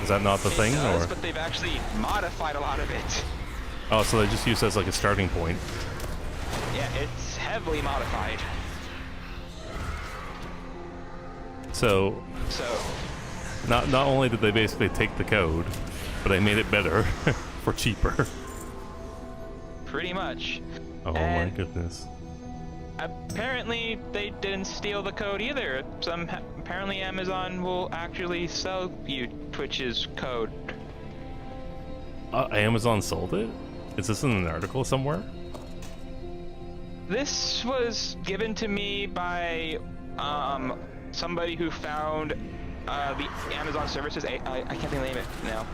Is that not the thing, does, or? But they've actually modified a lot of it. Oh, so they just use it as like a starting point. Yeah, it's heavily modified. So not only did they basically take the code, but they made it better for cheaper. Pretty much. Oh my goodness. Apparently they didn't steal the code either. Apparently Amazon will actually sell you Twitch's code. Amazon sold it? Is this in an article somewhere? This was given to me by somebody who found the Amazon services. I can't think of the name of it now.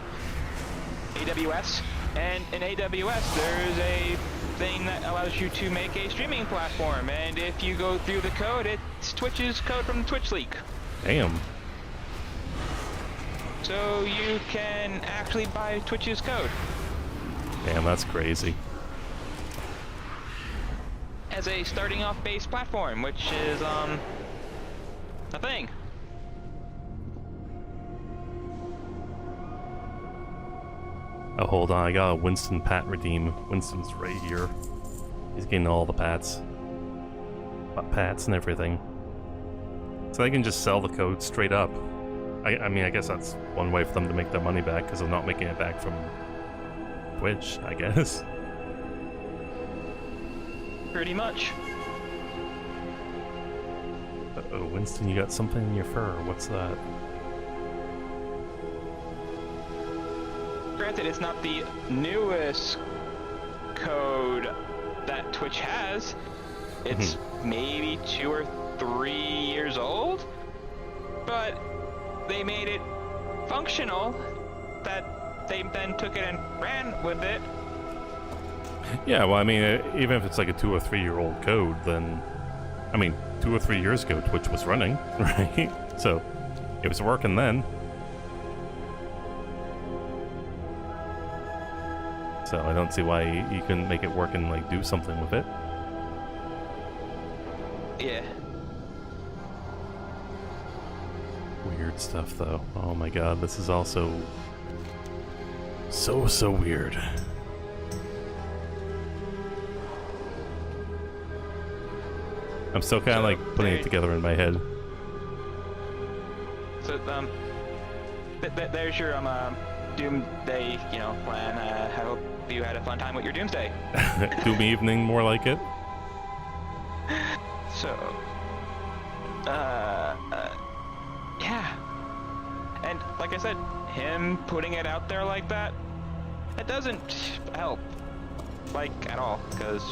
AWS, and in AWS there's a thing that allows you to make a streaming platform, and if you go through the code, it's Twitch's code from the Twitch leak. Damn. So you can actually buy Twitch's code. Damn, that's crazy. As a starting off base platform, which is a thing. Oh, hold on, I got a Winston Pat redeem. Winston's right here. He's getting all the pats. Pats and everything. So they can just sell the code straight up. I mean, I guess that's one way for them to make their money back, because they're not making it back from Twitch, I guess. Pretty much. Uh-oh, Winston, you got something in your fur. What's that? Granted, it's not the newest code that Twitch has. It's maybe 2 or 3 years old, but they made it functional that they then took it and ran with it. Yeah, well, I mean, even if it's like a 2 or 3 year old code, then, I mean, 2 or 3 years ago, Twitch was running, right? So, it was working then. So I don't see why you couldn't make it work and like do something with it. Yeah. Weird stuff though. Oh my god, this is also so weird. I'm still kind of like putting it together in my head. So there's your Doomsday, plan. I hope you had a fun time with your Doomsday. Doom evening, more like it. So, yeah. And like I said, him putting it out there like that, it doesn't help, like, at all. Because,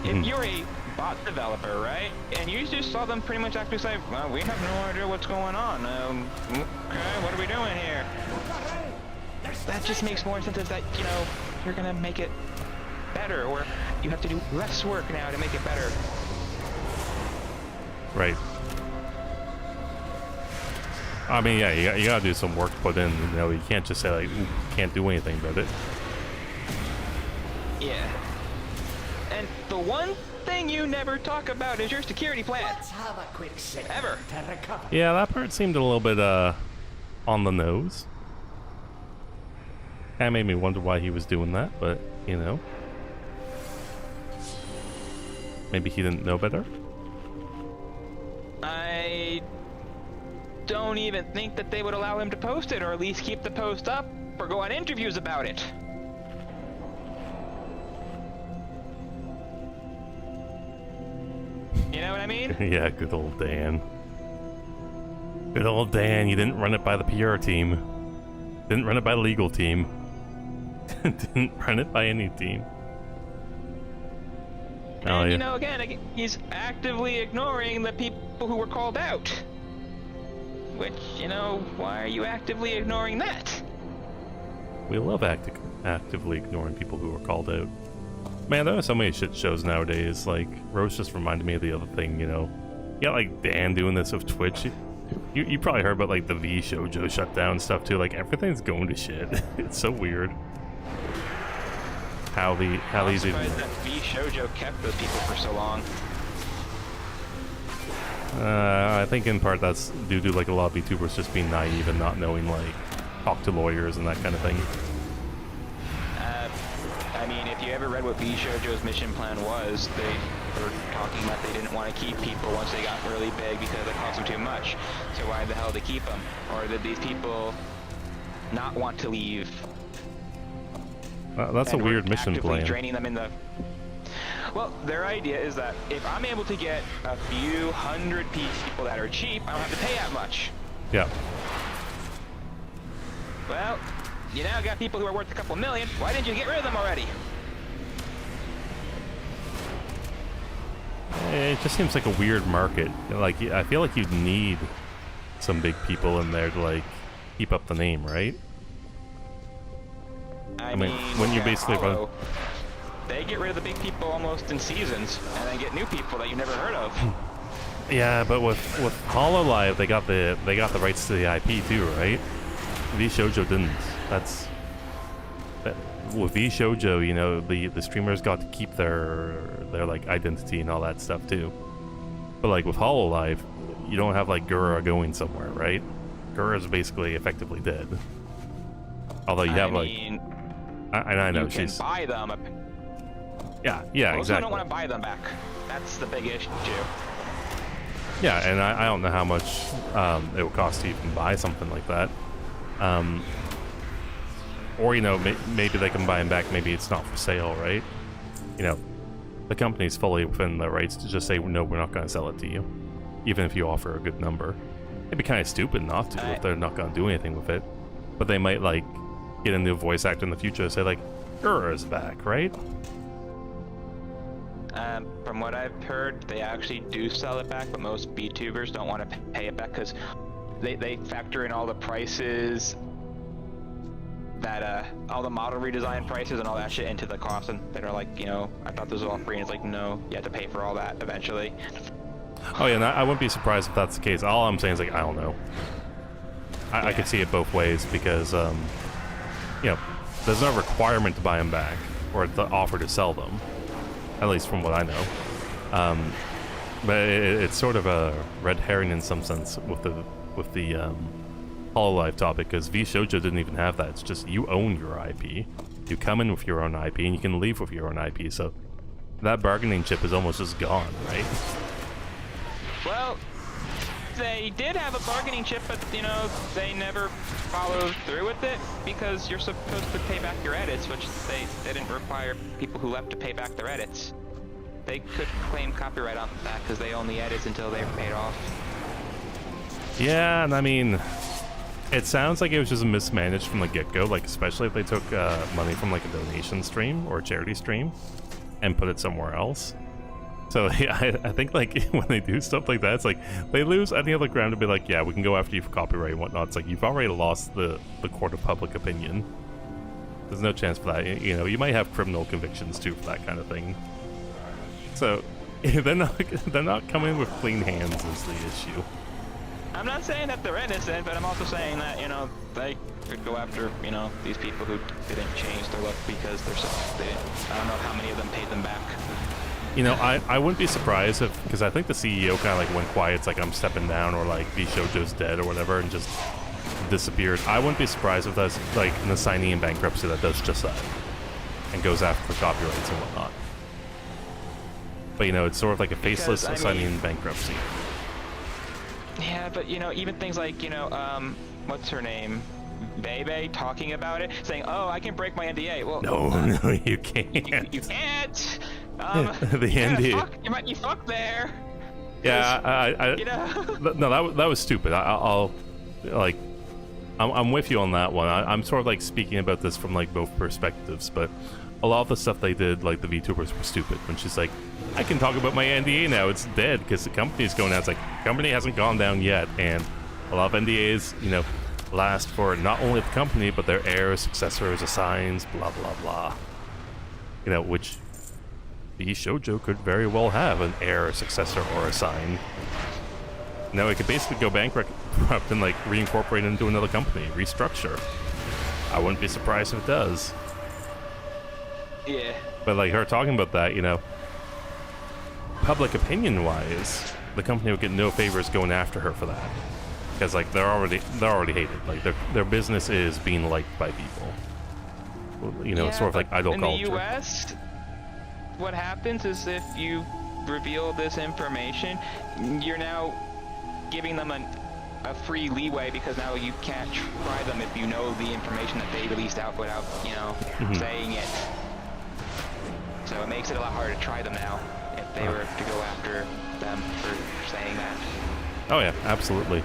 if you're a bot developer, right? And you just saw them pretty much actually say, well, we have no idea what's going on. Okay, what are we doing here? That just makes more sense that, you're gonna make it better, or you have to do less work now to make it better. Right. I mean, yeah, you gotta do some work put in. You can't just say, like, can't do anything about it. Yeah. And the one thing you never talk about is your security plan. Let's have a quick sip ever to recover. Yeah, that part seemed a little bit on the nose. Kind of made me wonder why he was doing that, but maybe he didn't know better. I don't even think that they would allow him to post it, or at least keep the post up, or go on interviews about it. You know what I mean? Yeah, good old Dan. Good old Dan, you didn't run it by the PR team. Didn't run it by the legal team. Didn't run it by any team. And, again, he's actively ignoring the people who were called out. Which, why are you actively ignoring that? We love actively ignoring people who are called out. Man, there are so many shit shows nowadays. Like, Rose just reminded me of the other thing, You got, like, Dan doing this with Twitch. You probably heard about, like, the V Shoujo shutdown stuff, too. Like, everything's going to shit. It's so weird. How these even... that V Shoujo kept those people for so long. I think in part that's due to, like, a lot of VTubers just being naive and not knowing, like, talk to lawyers and that kind of thing. I mean, if you ever read what V Shoujo's mission plan was, they were talking about they didn't want to keep people once they got really big because it cost them too much. So why the hell did they keep them? Or did these people not want to leave? That's a weird mission plan. Draining them in the... Well, their idea is that if I'm able to get a few hundred people that are cheap, I don't have to pay that much. Yeah. Well, you now got people who are worth a couple million. Why didn't you get rid of them already? It just seems like a weird market. Like, I feel like you'd need some big people in there to like keep up the name, right? I mean, when you basically run, they get rid of the big people almost in seasons, and then get new people that you never heard of. yeah, but with Hololive, they got the rights to the IP too, right? V Shoujo didn't. That's that, with V Shoujo, you know, the streamers got to keep their like identity and all that stuff too. But like with Hololive, you don't have like Gura going somewhere, right? Gura's basically effectively dead. Although you have mean, like, I know you she's. Can buy them. Yeah, Most exactly. don't want to buy them back. That's the big issue. Yeah, and I don't know how much it would cost to even buy something like that. Or, you know, maybe they can buy them back, maybe it's not for sale, right? You know, the company's fully within the rights to just say, no, we're not going to sell it to you, even if you offer a good number. It'd be kind of stupid not to if they're not going to do anything with it. But they might, like, get a new voice actor in the future and say, like, Gura's back, right? From what I've heard, they actually do sell it back, but most VTubers don't want to pay it back because they factor in all the prices, that all the model redesign prices and all that shit into the cost, and they're like, you know, I thought this was all free, and it's like, no, you have to pay for all that eventually. Oh yeah, and I wouldn't be surprised if that's the case. All I'm saying is, like, I don't know. I could see it both ways because, you know, there's no requirement to buy them back or the offer to sell them, at least from what I know. But it's sort of a red herring in some sense with the Hololive topic, because V Shoujo didn't even have that. It's just you own your IP. You come in with your own IP, and you can leave with your own IP. So that bargaining chip is almost just gone, right? Well, they did have a bargaining chip, but, you know, they never followed through with it because you're supposed to pay back your edits, which they didn't require people who left to pay back their edits. They could claim copyright on that because they own the edits until they were paid off. Yeah, and I mean, it sounds like it was just mismanaged from the get-go, like especially if they took money from like a donation stream or a charity stream and put it somewhere else. So yeah, I think like when they do stuff like that, it's like they lose any other ground to be like, yeah, we can go after you for copyright and whatnot. It's like you've already lost the court of public opinion. There's no chance for that. You know, you might have criminal convictions too for that kind of thing. So they're not coming with clean hands is the issue. I'm not saying that they're innocent, but I'm also saying that, you know, they could go after, you know, these people who didn't change their look because I don't know how many of them paid them back. You know, I wouldn't be surprised if, because I think the CEO kind of like went quiet, it's like I'm stepping down, or like V Shoujo's dead or whatever, and just disappeared. I wouldn't be surprised if that's like an assignee in bankruptcy that does just that and goes after the copyrights and whatnot. But you know, it's sort of like a faceless assignee in bankruptcy. Yeah, but you know, even things like, you know, what's her name? Bebe talking about it, saying, "Oh, I can break my NDA." Well, no, you can't. You can't. The NDA. You fuck there. Yeah, you know. No, that was stupid. I'll like, I'm with you on that one. I'm sort of like speaking about this from like both perspectives, but a lot of the stuff they did, like the VTubers, were stupid. When she's like, I can talk about my NDA now, it's dead because the company's going down. It's like, the company hasn't gone down yet, and a lot of NDAs, you know, last for not only the company, but their heirs, successors, assigns, blah, blah, blah. You know, which V Shoujo could very well have an heir, successor, or assign. Now it could basically go bankrupt and like reincorporate into another company, restructure. I wouldn't be surprised if it does. Yeah. But like her talking about that, you know, public opinion wise, the company would get no favors going after her for that, because like they're already hated. Like their business is being liked by people. You know, yeah, sort of like idol culture. In the US, what happens is if you reveal this information, you're now giving them a free leeway, because now you can't try them if you know the information that they released out without, you know, saying it. So it makes it a lot harder to try them now if they were to go after them for saying that. Oh yeah, absolutely.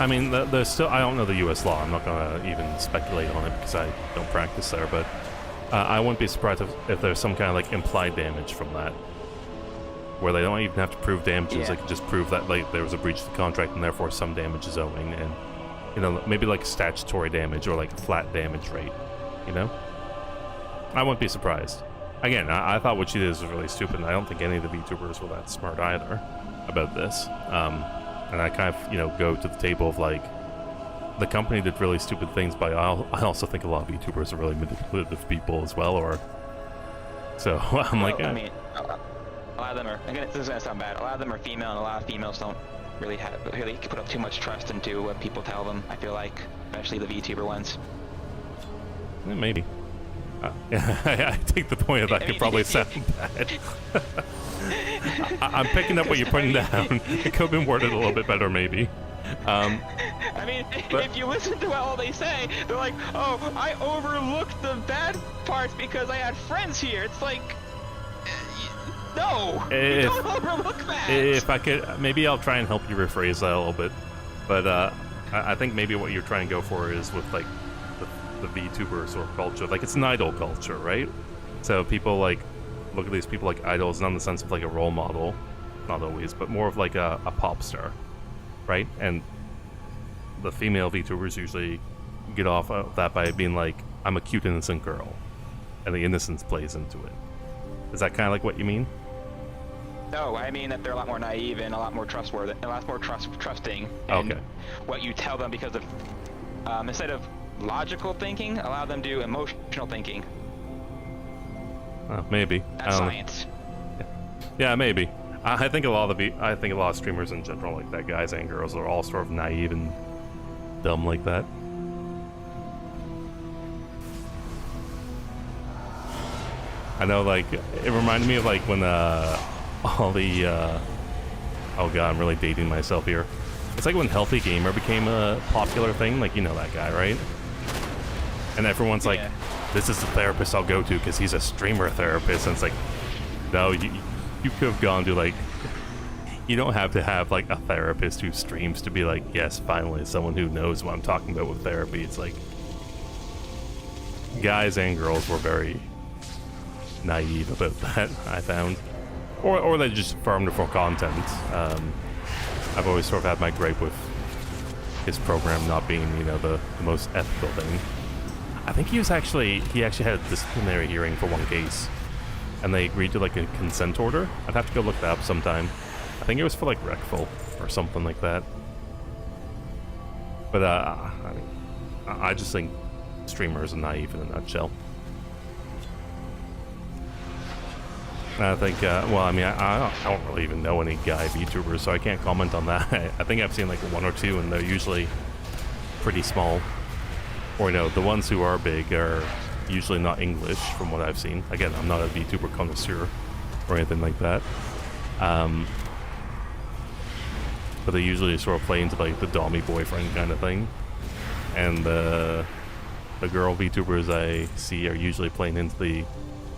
I mean, there's still, I don't know the US law. I'm not going to even speculate on it because I don't practice there, but I wouldn't be surprised if there's some kind of like implied damage from that. where they don't even have to prove damages. Yeah. They can just prove that like there was a breach of the contract and therefore some damage is owing, and you know, maybe like statutory damage or like a flat damage rate. You know, I wouldn't be surprised. Again, I thought what she did was really stupid, and I don't think any of the VTubers were that smart either about this. And I kind of, you know, go to the table of like, the company did really stupid things, but I also think a lot of VTubers are really manipulative people as well, or so I'm like, I mean, a lot of them are, again, this is gonna sound bad, a lot of them are female, and a lot of females don't really put up too much trust into what people tell them, I feel like, especially the VTuber ones. Maybe. I take the point that could probably sound bad. I'm picking up what you're putting down. It could have been worded a little bit better, maybe. I mean, if you listen to what all they say, they're like, oh, I overlooked the bad parts because I had friends here. It's like, no, you don't overlook that. If I could, maybe I'll try and help you rephrase that a little bit. But I think maybe what you're trying to go for is with like the VTuber sort of culture. Like, it's an idol culture, right? So people like look at these people like idols, not in the sense of like a role model, not always, but more of like a pop star, right? And the female VTubers usually get off of that by being like, I'm a cute innocent girl, and the innocence plays into it. Is that kind of like what you mean? No, I mean that they're a lot more naive and a lot more trustworthy, a lot more trusting in what you tell them, because of instead of logical thinking, allow them to do emotional thinking. Maybe. That's science. Yeah, maybe. I think a lot of streamers in general, like that, guys and girls, are all sort of naive and dumb like that. I know, like, it reminded me of like when all the oh god, I'm really dating myself here. It's like when Healthy Gamer became a popular thing, like, you know that guy, right? And everyone's like, this is the therapist I'll go to because he's a streamer therapist. And it's like, no, you could have gone to like, you don't have to have like a therapist who streams to be like, yes, finally someone who knows what I'm talking about with therapy. It's like, guys and girls were very naive about that, I found, or they just farmed it for content. I've always sort of had my gripe with his program not being, you know, the most ethical thing. I think he actually had a disciplinary hearing for one case, and they agreed to like a consent order. I'd have to go look that up sometime. I think it was for like Reckful or something like that. But I mean, I just think streamers are naive in a nutshell. I think, well, I mean, I don't really even know any guy VTubers, so I can't comment on that. I think I've seen like one or two, and they're usually pretty small. Or, you know, the ones who are big are usually not English, from what I've seen. Again, I'm not a VTuber connoisseur or anything like that. But they usually sort of play into like the dommy boyfriend kind of thing. And the girl VTubers I see are usually playing into the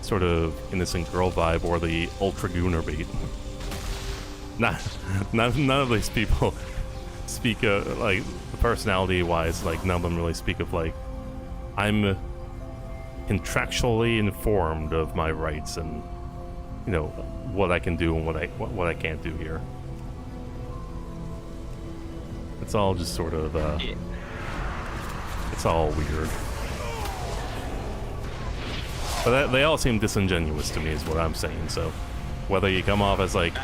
sort of innocent girl vibe or the ultra gooner beat. None of these people speak like, personality wise, like none of them really speak of like, I'm contractually informed of my rights and, you know, what I can do and what I can't do here. It's all just sort of it's all weird. But they all seem disingenuous to me, is what I'm saying. So whether you come off as like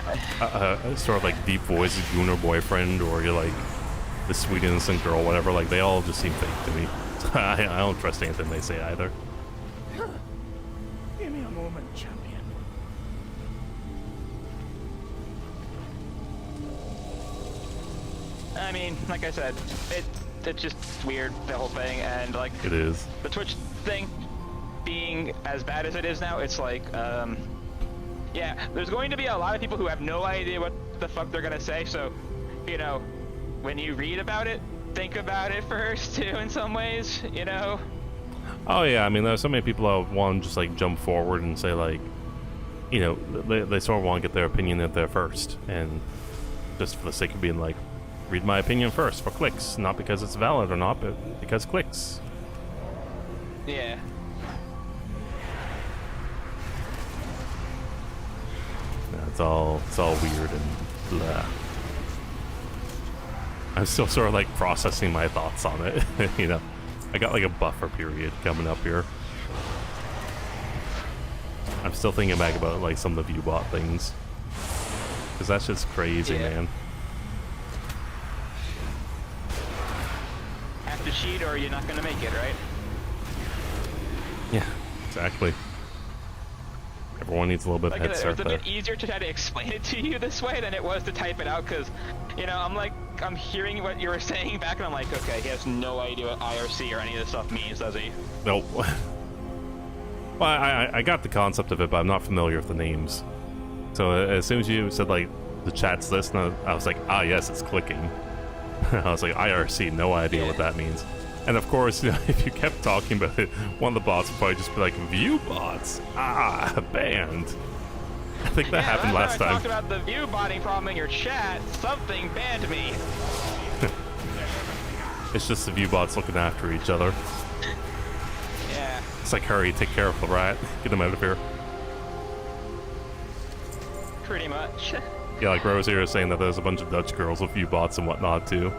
a sort of like deep voice gooner boyfriend, or you're like the sweet innocent girl, whatever, like they all just seem fake to me. I don't trust anything they say either. Give me a moment, champion. I mean, like I said, it's just weird, the whole thing, and like it is. The Twitch thing being as bad as it is now, it's like, yeah, there's going to be a lot of people who have no idea what the fuck they're gonna say, so, you know, when you read about it, think about it first, too, in some ways, you know? Oh yeah, I mean, there's so many people that want to just like jump forward and say like, you know, they sort of want to get their opinion out there first, and just for the sake of being like, read my opinion first for clicks, not because it's valid or not, but because clicks. Yeah. It's all weird and blah. I'm still sort of like processing my thoughts on it. You know, I got like a buffer period coming up here. I'm still thinking back about like some of the ViewBot things, because that's just crazy, man. Have to cheat or you're not gonna make it, right? Yeah, exactly. Everyone needs a little bit of head start It was a there. bit easier to try to explain it to you this way than it was to type it out, because, you know, I'm hearing what you were saying back, and I'm like, okay, he has no idea what IRC or any of this stuff means, does he? Nope. Well, I got the concept of it, but I'm not familiar with the names. So as soon as you said, like, the chat's this, and I was like, ah, yes, it's clicking. I was like, IRC, no idea what that means. And of course, you know, if you kept talking about it, one of the bots would probably just be like, ViewBots? Ah, banned. I think that happened last time. I talked about the view botting problem in your chat. Something banned me. It's just the ViewBots looking after each other. Yeah. It's like, hurry, take care of the rat. Get him out of here. Pretty much. Yeah, like Rose here is saying that there's a bunch of Dutch girls with ViewBots and whatnot too.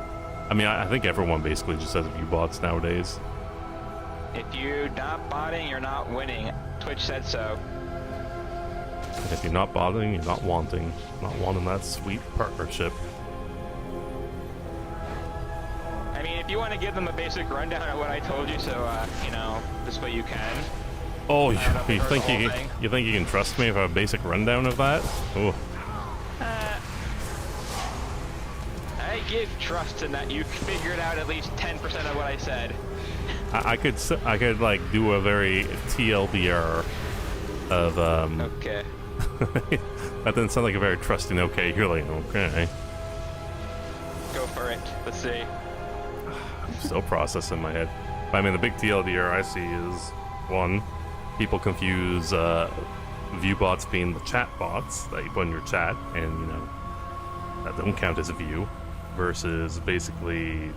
I mean, I think everyone basically just has ViewBots nowadays. If you're not botting, you're not winning. Twitch said so. And if you're not botting, you're not wanting. Not wanting that sweet partnership. I mean, if you want to give them a basic rundown of what I told you, so, you know, this way you can. Oh, you think you can trust me with a basic rundown of that? Oh. I give trust in that you figured out at least 10% of what I said. I could like do a very TLDR of Okay. That didn't sound like a very trusting okay. You're like, okay. Go for it. Let's see. I'm still processing in my head. But I mean, the big TLDR I see is, one, people confuse ViewBots being the chat bots that you put in your chat, and you know that don't count as a view, versus basically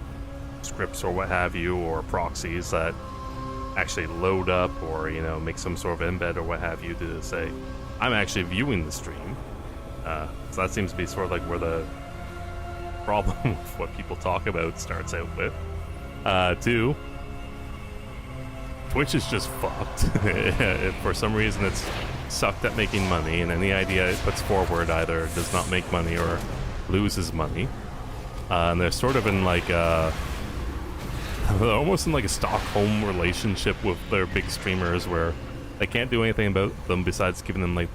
scripts or what have you, or proxies that actually load up or, you know, make some sort of embed or what have you to say, I'm actually viewing the stream. So that seems to be sort of like where the problem with what people talk about starts out with. Two, Twitch is just fucked. For some reason it's sucked at making money, and any idea it puts forward either does not make money or loses money. And they're sort of in like they're almost in like a Stockholm relationship with their big streamers, where they can't do anything about them besides giving them like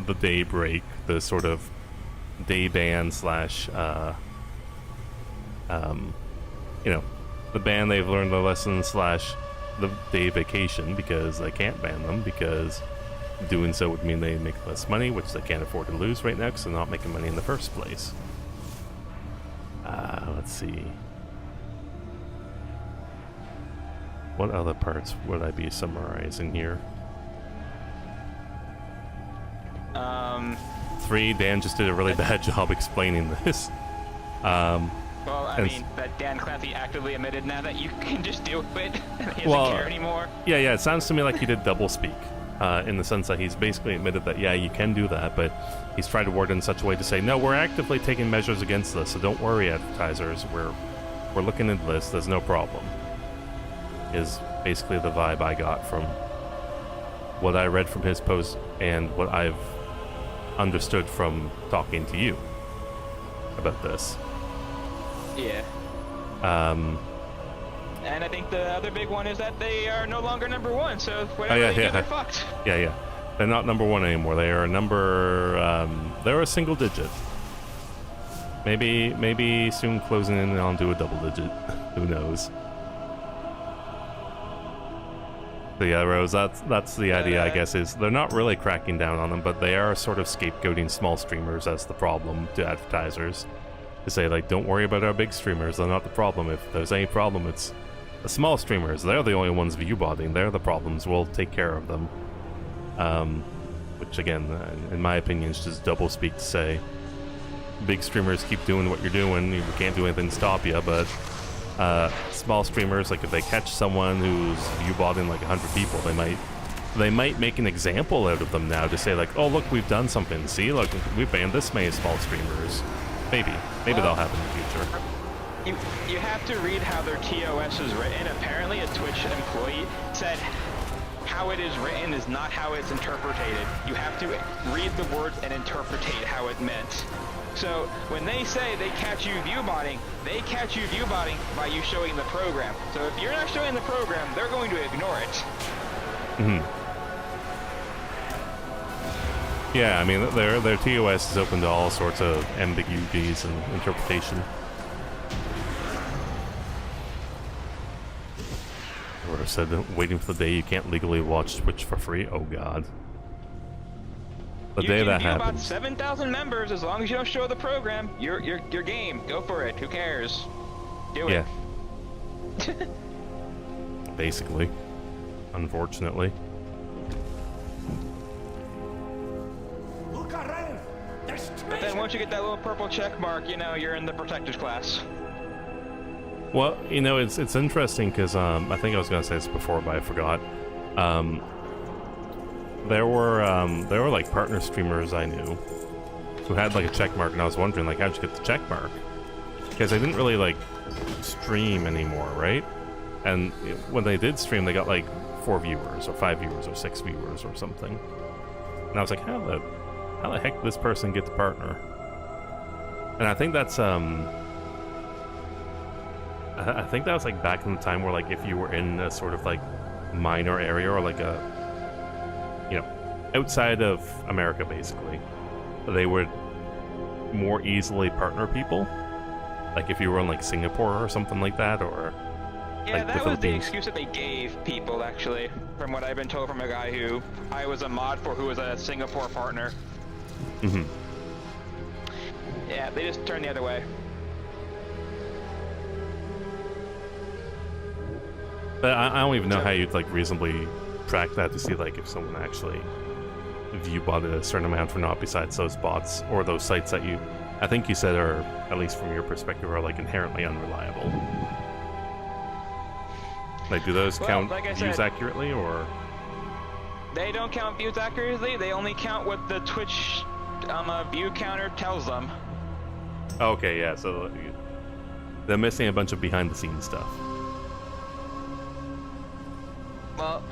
the day break, the sort of day ban slash you know, the ban they've learned the lesson slash the day vacation, because they can't ban them because doing so would mean they make less money, which they can't afford to lose right now because they're not making money in the first place. Let's see. What other parts would I be summarizing here? 3, Dan just did a really bad job explaining this. Well, I mean, that Dan Clancy actively admitted now that you can just do it. He doesn't care anymore. Yeah, it sounds to me like he did double speak. In the sense that he's basically admitted that, yeah, you can do that, but he's tried to word it in such a way to say, no, we're actively taking measures against this, so don't worry, advertisers, we're looking into this, there's no problem. Is basically the vibe I got from what I read from his post and what I've understood from talking to you about this. Yeah. And I think the other big one is that they are no longer number one, so whatever they do, they're fucked. Yeah. They're not number one anymore. They are a number, they're a single digit. Maybe soon closing in onto a double digit. Who knows? So yeah, Rose, that's the idea, I guess, is they're not really cracking down on them, but they are sort of scapegoating small streamers as the problem to advertisers. To say, like, don't worry about our big streamers, they're not the problem. If there's any problem, it's the small streamers. They're the only ones viewbotting. They're the problems. We'll take care of them. Which, again, in my opinion, is just double speak to say, big streamers keep doing what you're doing. We can't do anything to stop you, but small streamers, like, if they catch someone who's viewbotting like 100 people, they might they might make an example out of them now to say like, oh look, we've done something. See, look, we banned this many small streamers. Maybe that'll happen in the future. You have to read how their TOS is written. Apparently, a Twitch employee said how it is written is not how it's interpreted. You have to read the words and interpretate how it meant. So when they say they catch you viewbotting, they catch you viewbotting by you showing the program. So if you're not showing the program, they're going to ignore it. Yeah, I mean, their TOS is open to all sorts of ambiguities and interpretation. Or said, waiting for the day you can't legally watch Twitch for free. Oh God. The day that happens. About 7,000 members, as long as you don't show the program, you're game. Go for it. Who cares? Do it. Yeah. Basically. Unfortunately. But then once you get that little purple check mark, you know you're in the protectors class. Well, you know, it's interesting because I think I was gonna say this before, but I forgot. There were like partner streamers I knew who had like a check mark, and I was wondering like, how'd you get the check mark? Because they didn't really like stream anymore, right? And when they did stream, they got like 4 viewers or 5 viewers or 6 viewers or something. And I was like, how the heck did this person get the partner? And I think that's I think that was like back in the time where like if you were in a sort of like minor area or like a, you know, outside of America basically, they would more easily partner people. Like if you were in like Singapore or something like that, or yeah, like that was the excuse that they gave people actually, from what I've been told from a guy who I was a mod for who was a Singapore partner. Yeah, they just turned the other way. But I don't even know how you'd like reasonably track that to see like if someone actually view-botted a certain amount or not, besides those bots or those sites that you, I think you said are, at least from your perspective, are like inherently unreliable. Like, do those count like I views said, accurately, or? They don't count views accurately. They only count what the Twitch view counter tells them. Okay, yeah. So they're missing a bunch of behind-the-scenes stuff. Well,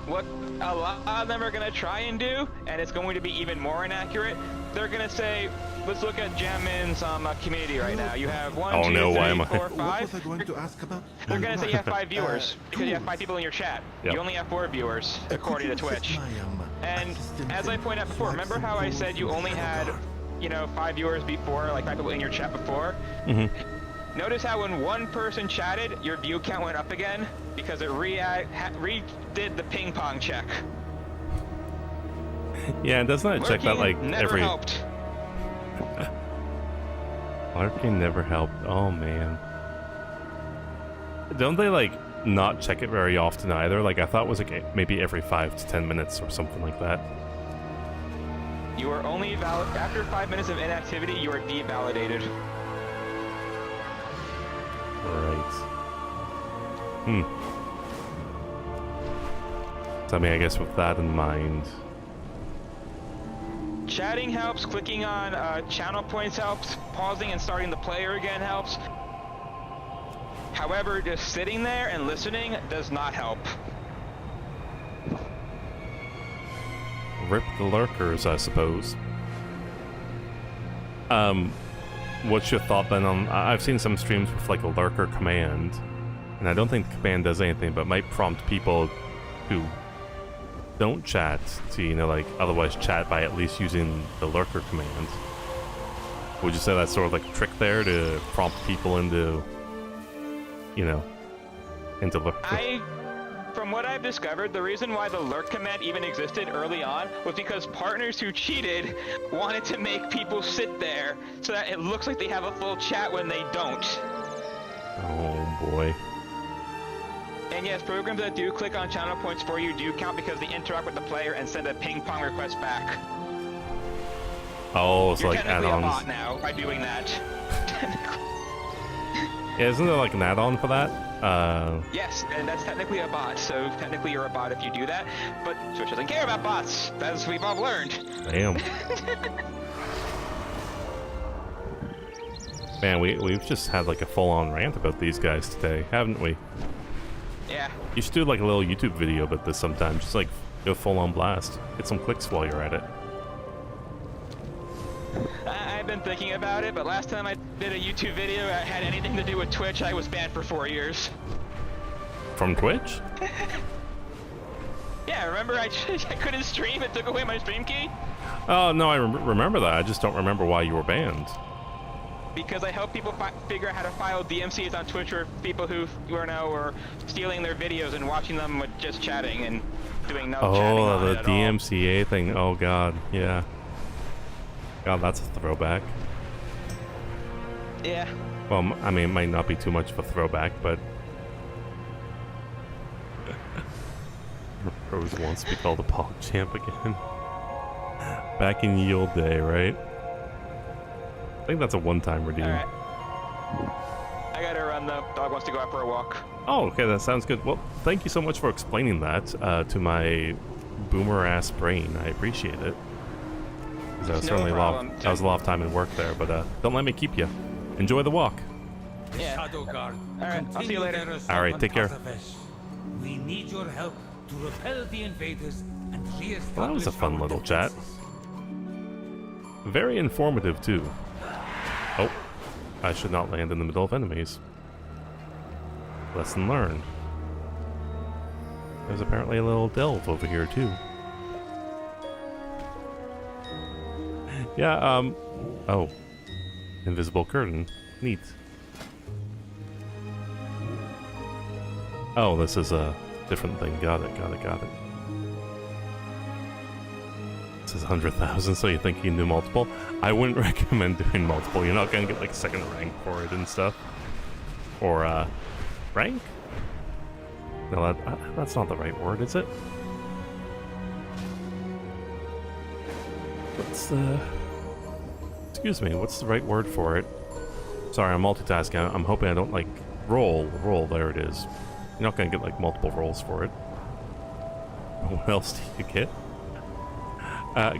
what a lot of them are going to try and do, and it's going to be even more inaccurate, they're going to say, let's look at Jammin's community right now. You have 1, 2, 3, 4, 5. What was I going to ask about? They're going to say you have 5 viewers, because you have 5 people in your chat. Yep. You only have 4 viewers, according to Twitch. And as I pointed out before, remember how I said you only had, you know, 5 viewers before, like 5 people in your chat before? Notice how when one person chatted, your view count went up again? Because it redid the ping pong check. Yeah, and doesn't it check that like never every... helped. Lurking never helped. Oh man. Don't they like not check it very often either? Like I thought it was like maybe every 5 to 10 minutes or something like that. You are only valid after 5 minutes of inactivity. You are devalidated. Right. So I mean, I guess with that in mind. Chatting helps. Clicking on channel points helps. Pausing and starting the player again helps. However, just sitting there and listening does not help. Rip the lurkers, I suppose. What's your thought then on... I've seen some streams with like a lurker command, and I don't think the command does anything, but might prompt people who don't chat to, you know, like otherwise chat by at least using the lurker command. Would you say that's sort of like a trick there to prompt people into, you know, into lurker? From what I've discovered, the reason why the lurk command even existed early on was because partners who cheated wanted to make people sit there so that it looks like they have a full chat when they don't. Oh boy. And yes, programs that do click on channel points for you do count because they interact with the player and send a ping pong request back. Oh, it's You're like technically add-ons. a bot now by doing that. Yeah, isn't there like an add-on for that? Yes, and that's technically a bot, so technically you're a bot if you do that, but Twitch doesn't care about bots, as we've all learned. Damn. Man, we've just had like a full-on rant about these guys today, haven't we? Yeah. You should do like a little YouTube video about this sometime, just like go full-on blast. Get some clicks while you're at it. I've been thinking about it, but last time I did a YouTube video that had anything to do with Twitch, I was banned for 4 years. From Twitch? Yeah, remember I couldn't stream, it took away my stream key? Oh, no, I remember that. I just don't remember why you were banned. Because I help people figure out how to file DMCs on Twitch for people who were stealing their videos and watching them with just chatting and doing no chatting on the it at DMCA thing. Oh, God, yeah. God, that's a throwback. Yeah. Well, I mean, it might not be too much of a throwback, but... Rose wants to be called a Pog Champ again. Back in ye old day, right? I think that's a one-time redeem. Alright. I gotta run though. Dog wants to go out for a walk. Oh, okay, that sounds good. Well, thank you so much for explaining that to my boomer-ass brain. I appreciate it. Because that was certainly a lot of time and work there, but don't let me keep you. Enjoy the walk. Yeah. Alright, I'll see you later. Alright, take care. We need your help to repel the invaders and re-establish. Well, that was a fun little chat. Very informative, too. Oh, I should not land in the middle of enemies. Lesson learned. There's apparently a little delve over here, too. Yeah, oh. Invisible curtain. Neat. Oh, this is a different thing. Got it. This is 100,000, so you think you can do multiple? I wouldn't recommend doing multiple. You're not gonna get like second rank for it and stuff. Or, rank? No, that's not the right word, is it? What's the... Excuse me, what's the right word for it? Sorry, I'm multitasking. I'm hoping I don't, like, roll, there it is. You're not gonna get, like, multiple rolls for it. What else do you get?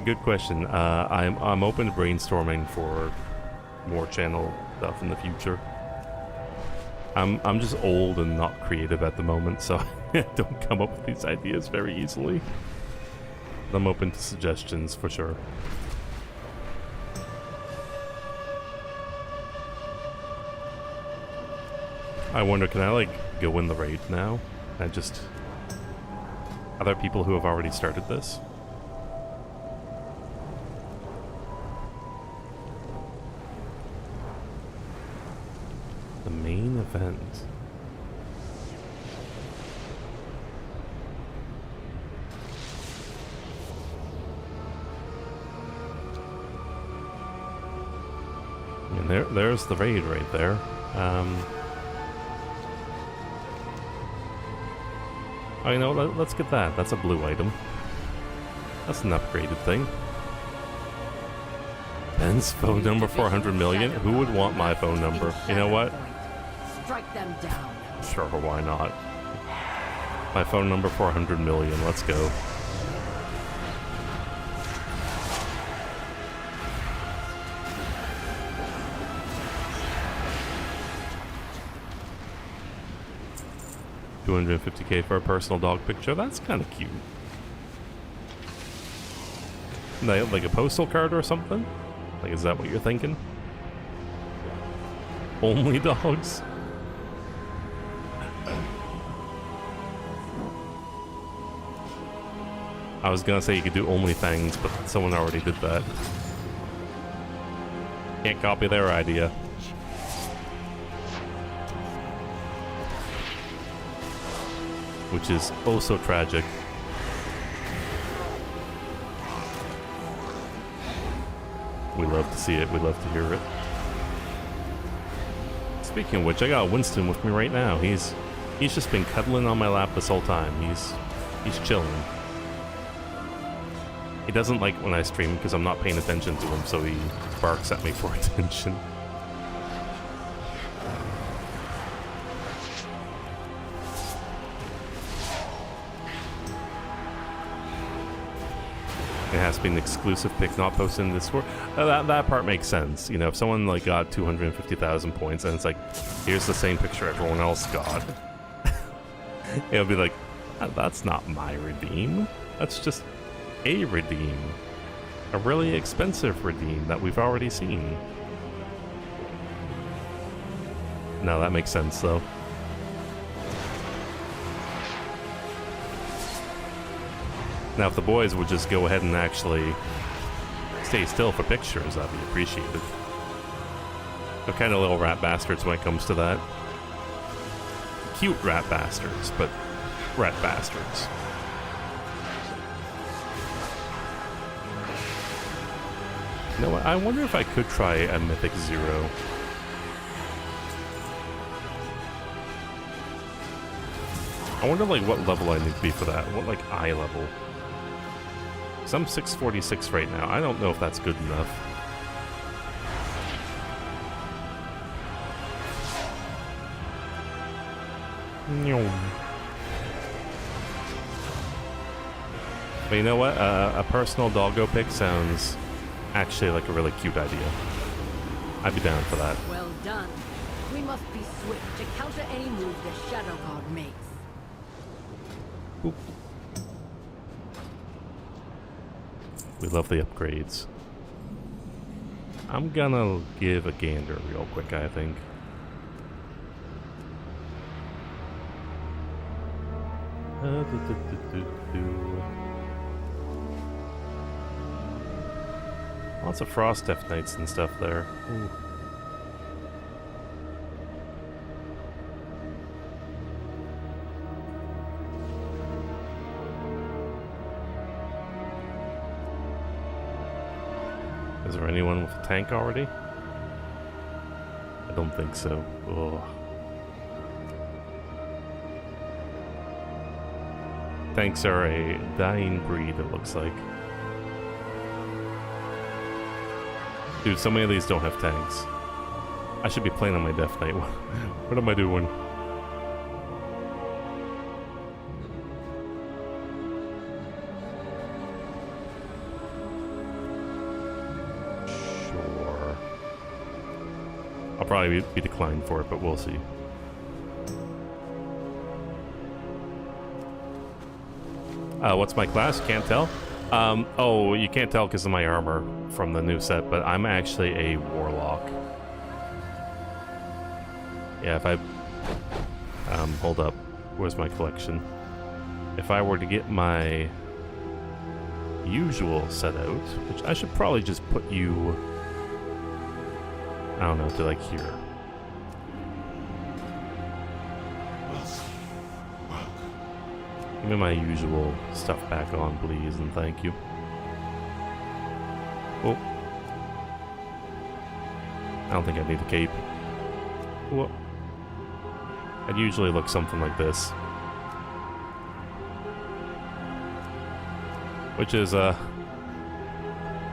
Good question. I'm open to brainstorming for more channel stuff in the future. I'm just old and not creative at the moment, so I don't come up with these ideas very easily. But I'm open to suggestions for sure. I wonder, can I like go in the raid now? Are there people who have already started this? The main event. And there's the raid right there. Oh, you know, let's get that. That's a blue item. That's an upgraded thing. Ben's phone number 400 million? Who would want my phone number? You know what? Strike them down. Sure, why not? My phone number 400 million. Let's go. $250K for a personal dog picture. That's kind of cute. Like a postal card or something? Like, is that what you're thinking? Only dogs? I was gonna say you could do OnlyFans, but someone already did that. Can't copy their idea. Which is oh so tragic. We love to see it, we love to hear it. Speaking of which, I got Winston with me right now. He's just been cuddling on my lap this whole time. He's chilling. He doesn't like when I stream because I'm not paying attention to him, so he barks at me for attention. It has to be an exclusive pick, not posted in Discord. That part makes sense. You know, if someone like got 250,000 points and it's like, here's the same picture everyone else got, it'll be like, that's not my redeem. That's just a redeem. A really expensive redeem that we've already seen. No, that makes sense though. Now, if the boys would just go ahead and actually stay still for pictures, that'd be appreciated. They're kind of little rat bastards when it comes to that. Cute rat bastards, but rat bastards. You know what? I wonder if I could try a Mythic 0. I wonder, like, what level I need to be for that. What, like, eye level? So I'm 646 right now. I don't know if that's good enough. But you know what? A personal doggo pick sounds actually like a really cute idea. I'd be down for that. Well done. We must be swift to counter any move the Shadow God makes. Boop. We love the upgrades. I'm gonna give a gander real quick, I think. Lots of Frost Death Knights and stuff there. Ooh. Is there anyone with a tank already? I don't think so. Ugh. Tanks are a dying breed, it looks like. Dude, so many of these don't have tanks. I should be playing on my Death Knight. What am I doing? I'll probably be declined for it, but we'll see. What's my class? Can't tell? Oh, you can't tell because of my armor from the new set, but I'm actually a warlock. Yeah, if I... hold up. Where's my collection? If I were to get my usual set out, which I should probably just put you... I don't know, to like here. Give me my usual stuff back on, please, and thank you. Oh. I don't think I need a cape. Whoa. I'd usually look something like this. Which is, a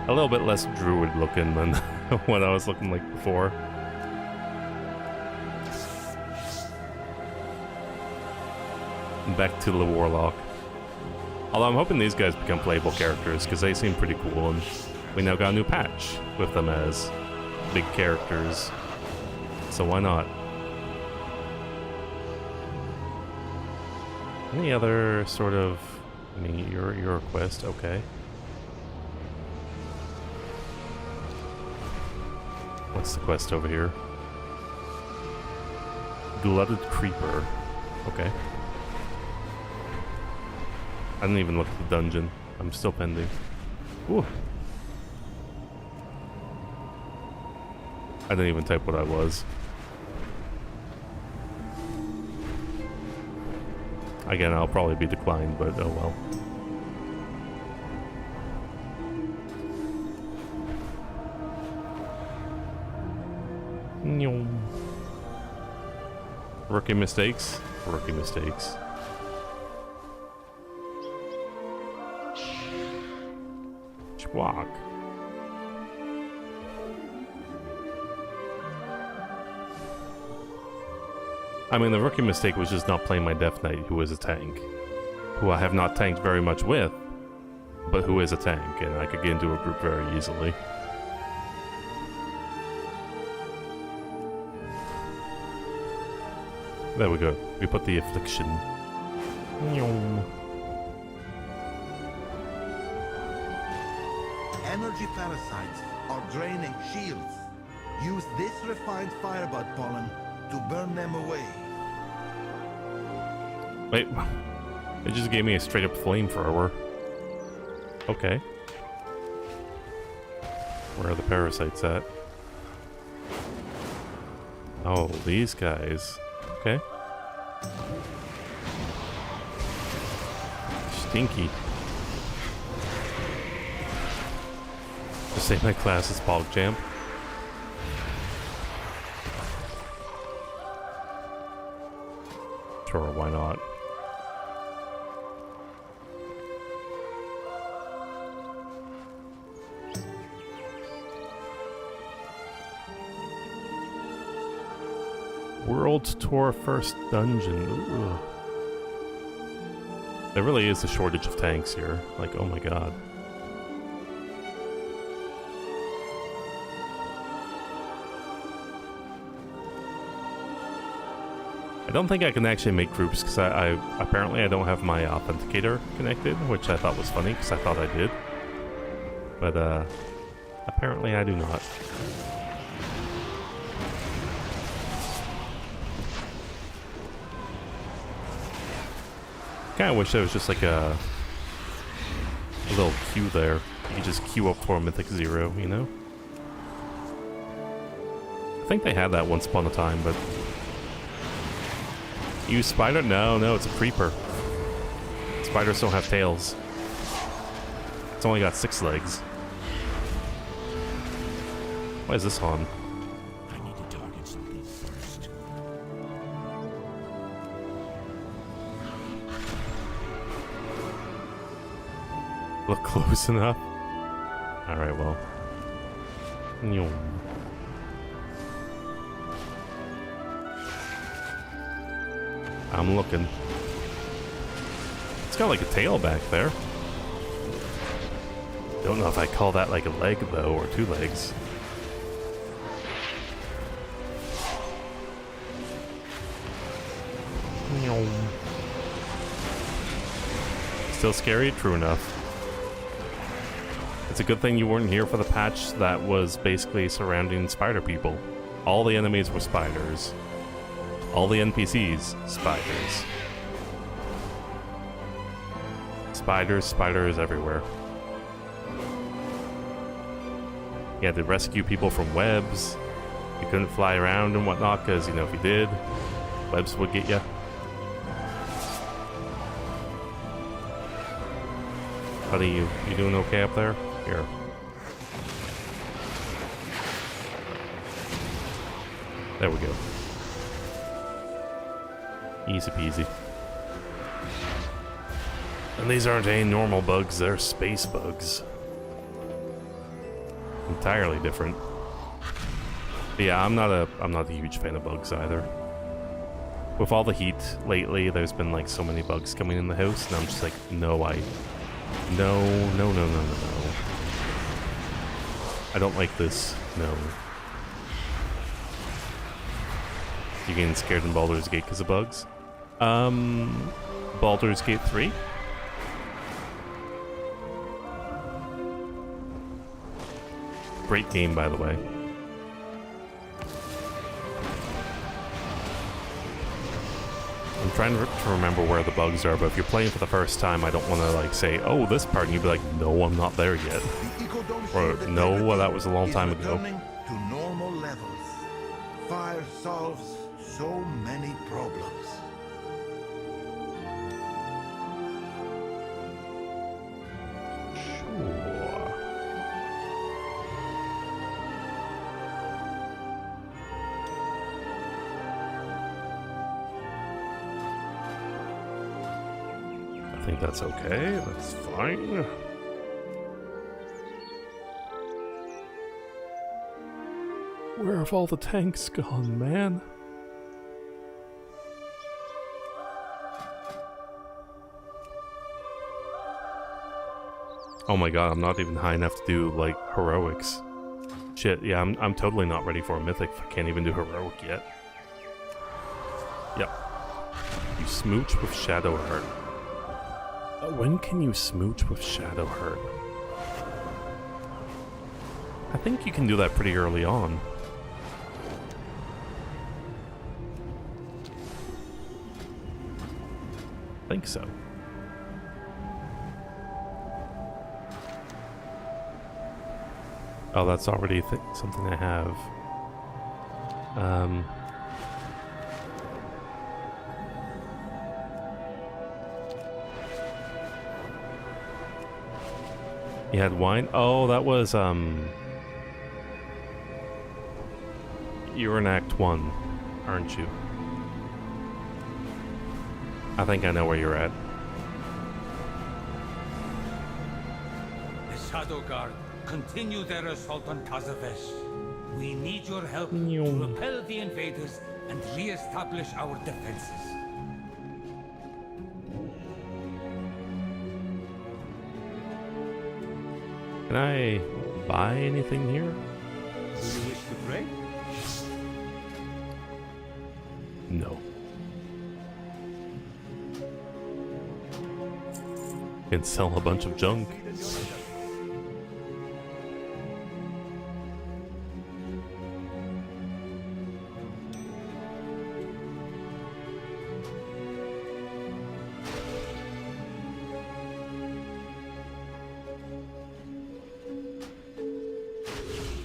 little bit less druid looking than what I was looking like before. Back to the warlock. Although I'm hoping these guys become playable characters because they seem pretty cool, and we now got a new patch with them as big characters. So why not? Any other sort of... I mean, your quest, okay. What's the quest over here? Glutted Creeper. Okay. I didn't even look at the dungeon. I'm still pending. Ooh. I didn't even type what I was. Again, I'll probably be declined, but oh well. Rookie mistakes? Rookie mistakes. Chwag. I mean, the rookie mistake was just not playing my Death Knight, who is a tank. Who I have not tanked very much with. but who is a tank, and I could get into a group very easily. There we go. We put the affliction. Energy parasites are draining shields. Use this refined firebud pollen to burn them away. Wait, it just gave me a straight up flamethrower. Okay. Where are the parasites at? Oh, these guys. Okay. Stinky. Just say my class is PogChamp. Sure, why not? World Tour First Dungeon. Ooh. There really is a shortage of tanks here. Like, oh my god. I don't think I can actually make groups because I apparently I don't have my authenticator connected, which I thought was funny because I thought I did. But apparently I do not. Kinda wish there was just like a little queue there. You could just queue up for a Mythic Zero, you know? I think they had that once upon a time, but... Use spider? No, it's a creeper. Spiders don't have tails. It's only got 6 legs. Why is this on? I need to target something first. Look close enough? Alright, well. Nyom. I'm looking. It's got like a tail back there. Don't know if I call that like a leg though, or 2 legs. Still scary? True enough. It's a good thing you weren't here for the patch that was basically surrounding spider people. All the enemies were spiders. All the NPCs, spiders. Spiders everywhere. You had to rescue people from webs. You couldn't fly around and whatnot, because, you know, if you did, webs would get you. Buddy, you doing okay up there? Here. There we go. Easy peasy. And these aren't any normal bugs, they're space bugs. Entirely different. But yeah, I'm not a huge fan of bugs either. With all the heat lately, there's been like so many bugs coming in the house, and I'm just like, no. I don't like this. No. You getting scared in Baldur's Gate because of bugs? Baldur's Gate 3? Great game, by the way. I'm trying to remember where the bugs are, but if you're playing for the first time, I don't want to like say, oh, this part, and you'd be like, no, I'm not there yet. Or, no, well, that was a long time ago. To normal levels. Fire solves so many problems. I think that's okay. That's fine. Where have all the tanks gone, man? Oh my god, I'm not even high enough to do, like, heroics. Shit, yeah, I'm totally not ready for a mythic if I can't even do heroic yet. Yep. You smooch with Shadowheart. When can you smooch with Shadowheart? I think you can do that pretty early on. I think so. Oh, that's already something I have. You had wine? Oh, that was, you're in Act 1, aren't you? I think I know where you're at. The Shadow Guard continue their assault on Tazavesh. We need your help to repel the invaders and re-establish our defenses. Can I buy anything here? Do you wish to trade? No. Can sell a bunch of junk.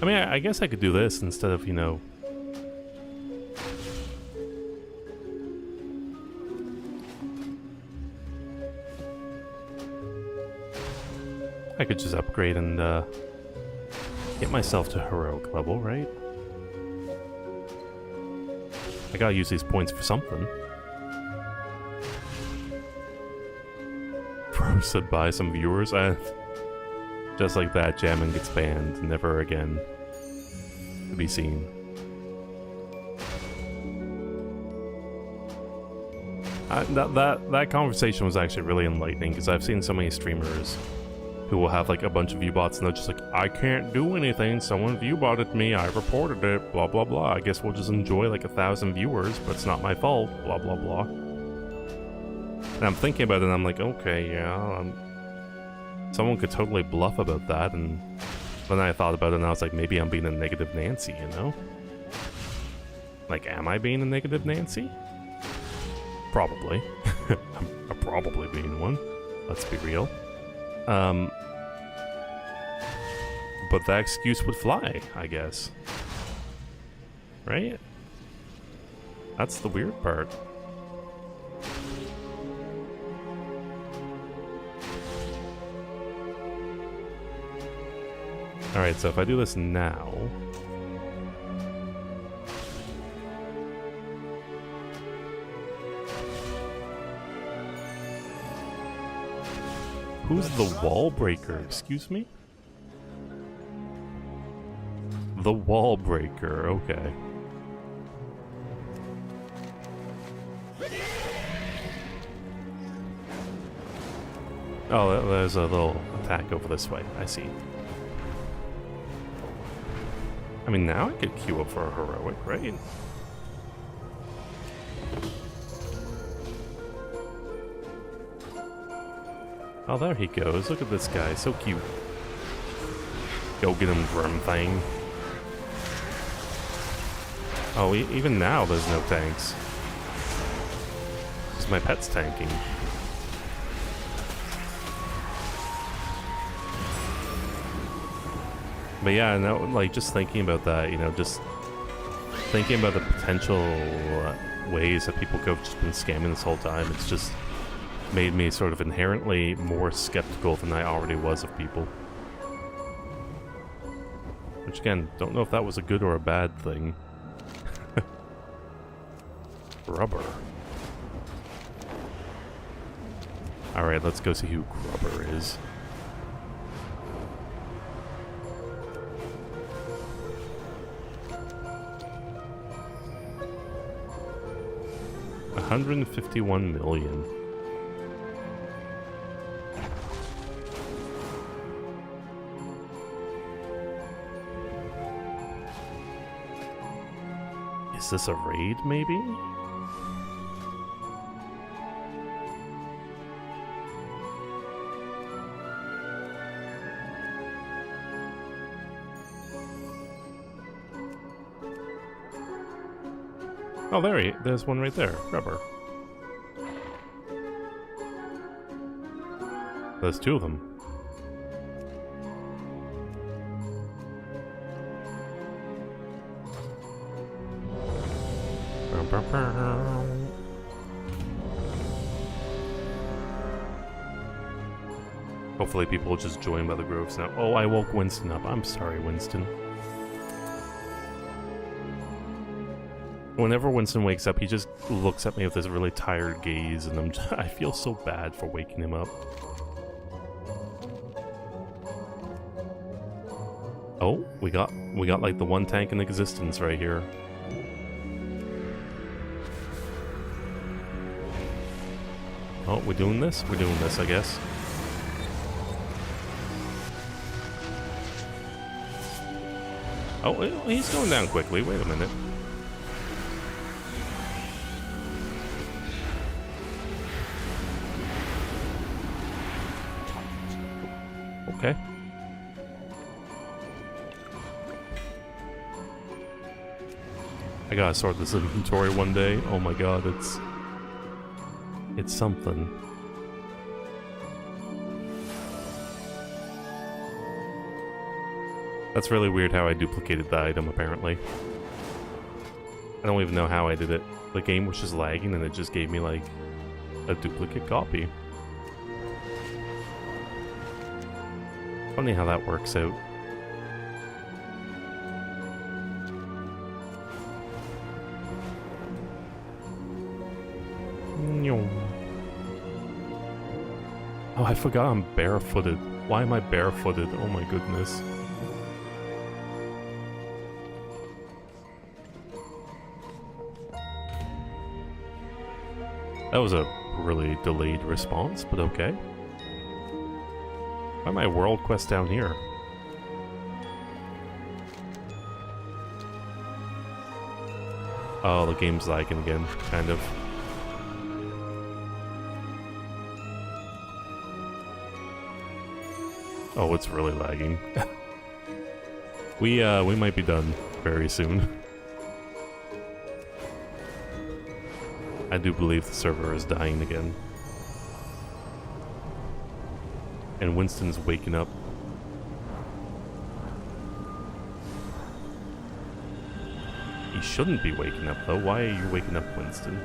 I mean, I guess I could do this instead of, you know... I could just upgrade and, get myself to heroic level, right? I gotta use these points for something. Bro said buy some viewers. Just like that, Jammin gets banned. Never again to be seen. That conversation was actually really enlightening, because I've seen so many streamers who will have like a bunch of viewbots and they're just like, I can't do anything, someone viewbotted me, I reported it, blah blah blah. I guess we'll just enjoy like 1,000 viewers, but it's not my fault, blah blah blah. And I'm thinking about it and I'm like, okay, yeah, someone could totally bluff about that, and then I thought about it and I was like, maybe I'm being a negative Nancy, you know? Like, am I being a negative Nancy? Probably. I'm probably being one. Let's be real. But that excuse would fly, I guess. Right? That's the weird part. Alright, so if I do this now... Who's the wall breaker? Excuse me? The wall breaker, okay. Oh, there's a little attack over this way. I see. I mean, now I could queue up for a heroic, right? Oh, there he goes. Look at this guy. So cute. Go get him, Grim Thing. Oh, even now there's no tanks. Because my pet's tanking. But yeah, no, like, just thinking about that, you know, just thinking about the potential ways that people could have just been scamming this whole time, it's just made me sort of inherently more skeptical than I already was of people. Which again, don't know if that was a good or a bad thing. Grubber. Alright, let's go see who Grubber is. $151 million. Is this a raid, maybe? Oh, there's one right there. Rubber. There's two of them. Hopefully people will just join by the groves now. Oh, I woke Winston up. I'm sorry, Winston. Whenever Winston wakes up, he just looks at me with this really tired gaze, and I feel so bad for waking him up. Oh, we got like the one tank in existence right here. Oh, we're doing this? We're doing this, I guess. Oh, he's going down quickly. Wait a minute. Okay. I gotta sort this inventory one day. Oh my god, it's something. That's really weird how I duplicated the item, apparently. I don't even know how I did it. The game was just lagging and it just gave me, like, a duplicate copy. Funny how that works out. Oh, I forgot I'm barefooted. Why am I barefooted? Oh my goodness. That was a really delayed response, but okay. Why am I world quest down here? Oh, the game's lagging again, kind of. Oh, it's really lagging. We might be done very soon. I do believe the server is dying again. And Winston's waking up. He shouldn't be waking up, though. Why are you waking up, Winston?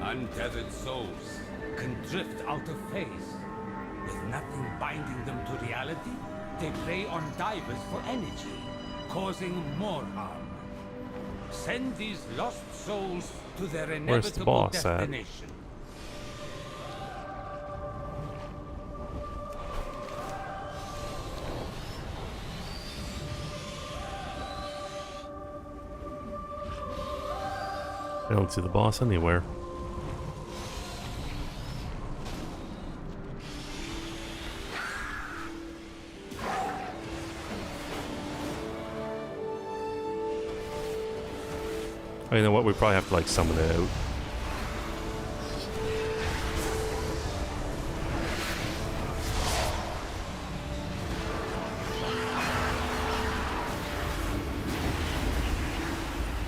Untethered souls can drift out of phase. With nothing binding them to reality, they prey on divers for energy, causing more harm. Send these lost souls to their inevitable destination. I don't see the boss anywhere. Oh, you know what? We probably have to, like, summon it out.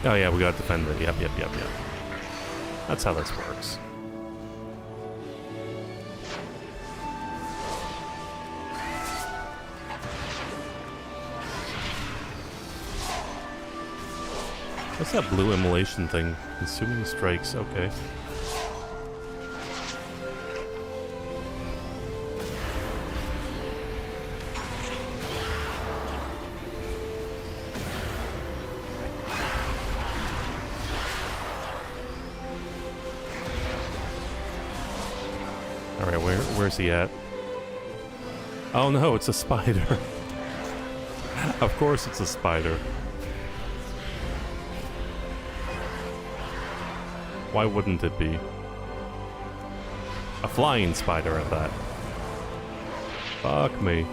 Oh yeah, we gotta defend it. Yep. That's how this works. What's that blue immolation thing? Consuming strikes, okay. Alright, where's he at? Oh no, it's a spider. Of course it's a spider. Why wouldn't it be? A flying spider at that. Fuck me.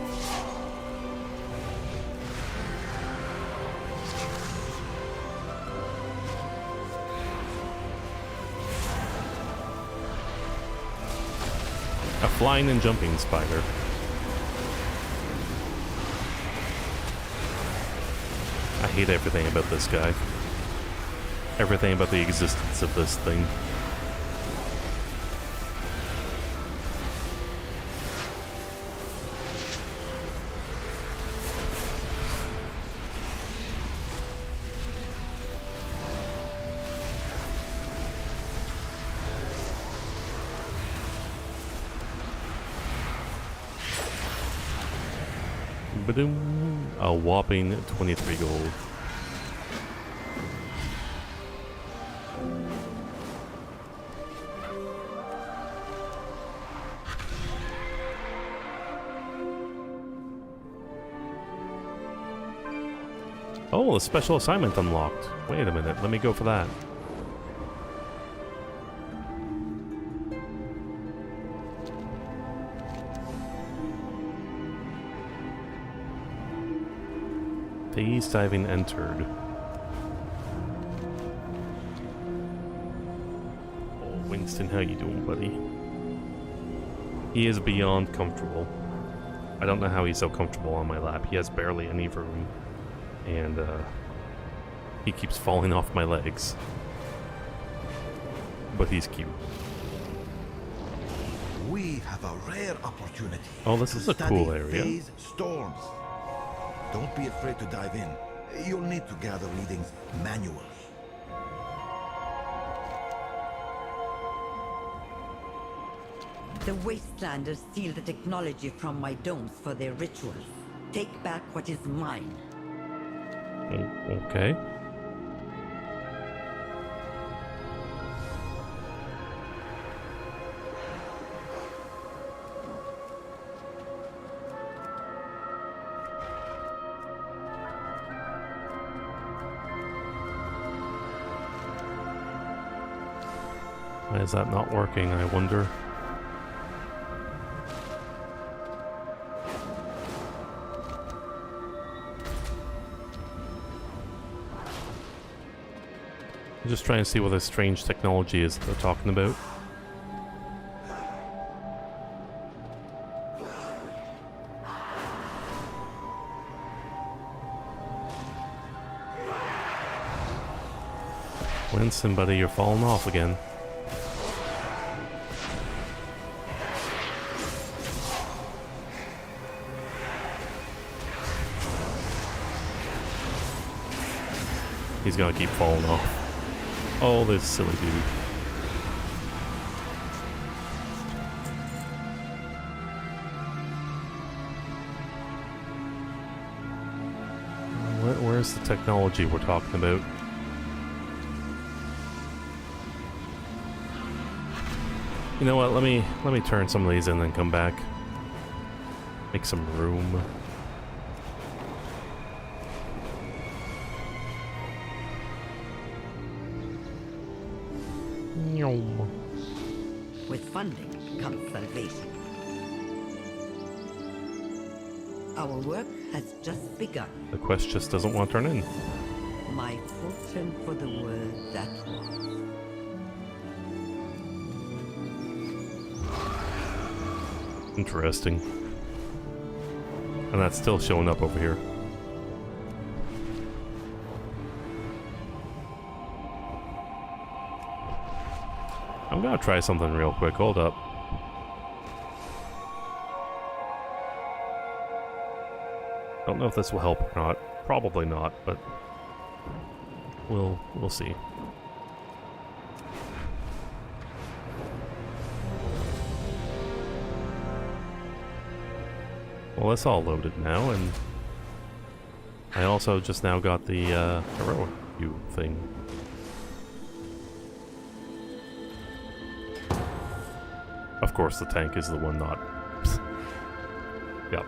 A flying and jumping spider. I hate everything about this guy. Everything about the existence of this thing. A whopping 23 gold. Oh, a special assignment unlocked. Wait a minute, let me go for that. Phase diving entered. Oh, Winston, how you doing, buddy? He is beyond comfortable. I don't know how he's so comfortable on my lap. He has barely any room. And, he keeps falling off my legs. But he's cute. We have a rare opportunity. Oh, this is a cool area. Phase storms. Don't be afraid to dive in. You'll need to gather readings manually. The Wastelanders steal the technology from my domes for their rituals. Take back what is mine. Okay. Why is that not working, I wonder? I'm just trying to see what this strange technology is they're talking about. Winston, buddy, you're falling off again. He's gonna keep falling off. Oh, this silly dude. Where's the technology we're talking about? You know what? Let me turn some of these in and come back. Make some room. With funding comes salvation. Our work has just begun. The quest just doesn't want to turn in. My fortune for the world that was. Interesting. And that's still showing up over here. I'm gonna try something real quick. Hold up. Don't know if this will help or not. Probably not, but we'll see. Well, it's all loaded now, and I also just now got the heroic view thing. Of course, the tank is the one not. Yep.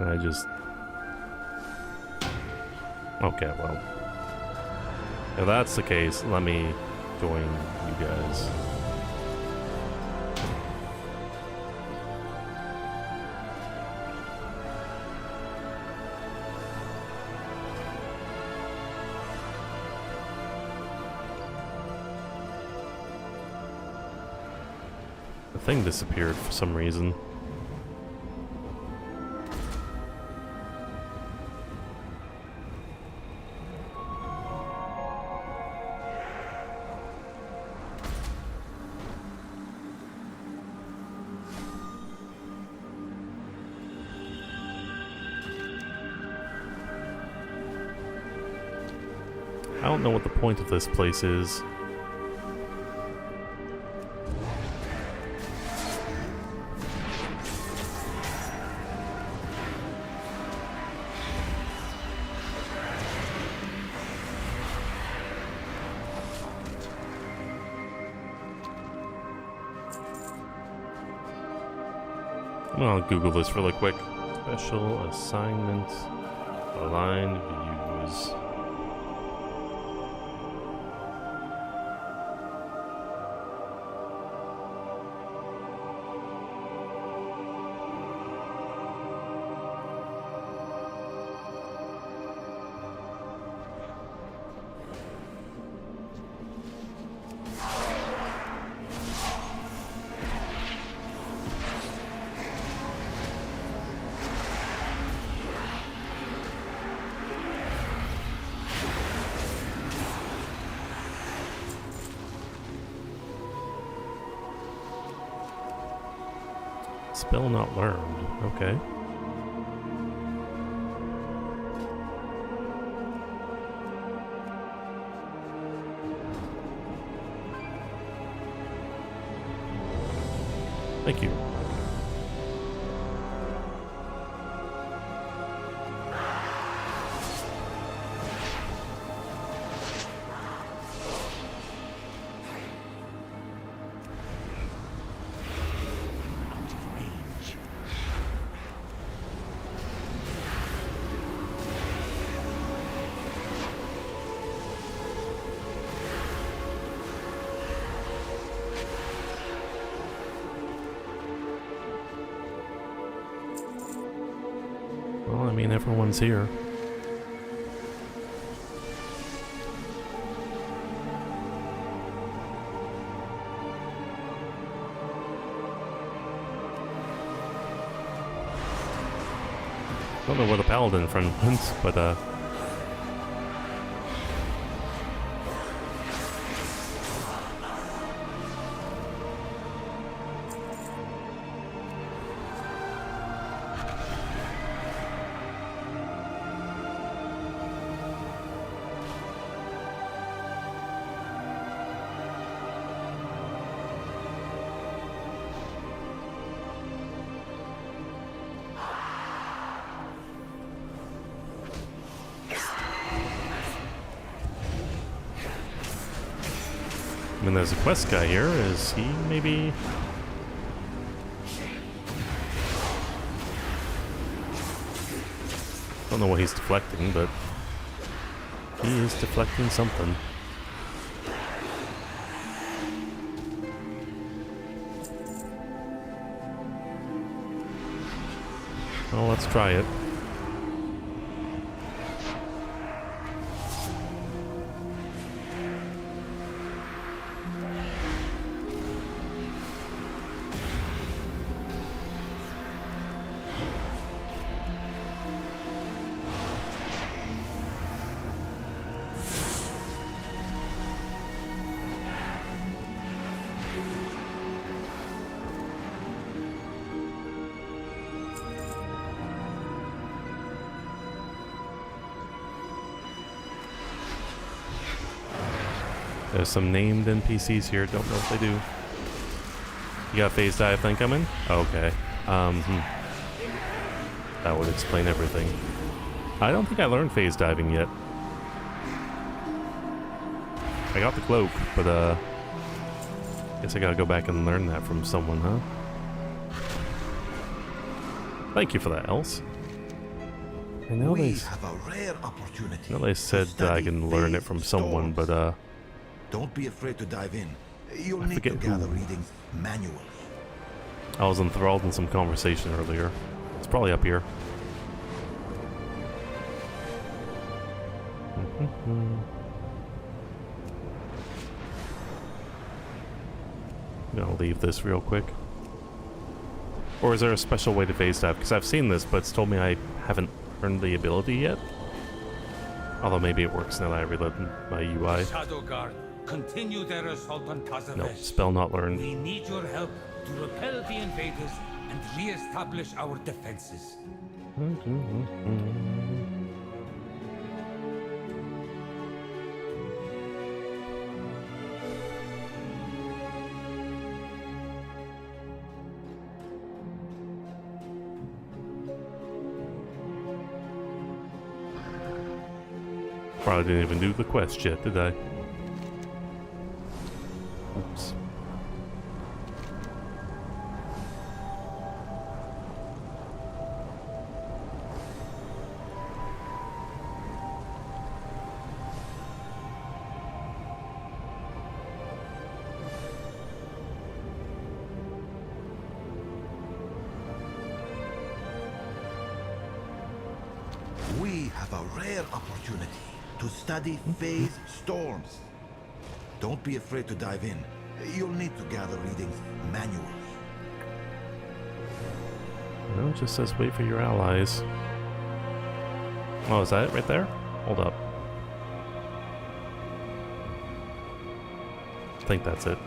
I just... Okay, well. If that's the case, let me join you guys. thing disappeared for some reason. I don't know what the point of this place is. I'll Google this really quick. Special assignment, aligned views. Spell not learned. Okay. Thank you. Well, I mean, everyone's here. Don't know where the paladin friend went, but I mean, there's a quest guy here. Is he maybe? Don't know what he's deflecting, but he is deflecting something. Well, let's try it. There's some named NPCs here, don't know if they do. You got phase dive thing coming? Okay. That would explain everything. I don't think I learned phase diving yet. I got the cloak, but guess I gotta go back and learn that from someone, huh? Thank you for that, Else. I know they said that I can learn it from someone, but don't be afraid to dive in. You'll need to gather readings manually. I was enthralled in some conversation earlier. It's probably up here. I'm gonna leave this real quick. Or is there a special way to phase dive? Because I've seen this, but it's told me I haven't earned the ability yet. Although maybe it works now that I reload my UI. Shadow Guard, continue their assault on Tazavesh. No, spell not learned. We need your help to repel the invaders and re-establish our defenses. Probably didn't even do the quest yet, did I? Oops. We have a rare opportunity to study phase storms. Don't be afraid to dive in. You'll need to gather readings, manuals. No, it just says wait for your allies. Oh, is that it right there? Hold up. I think that's it.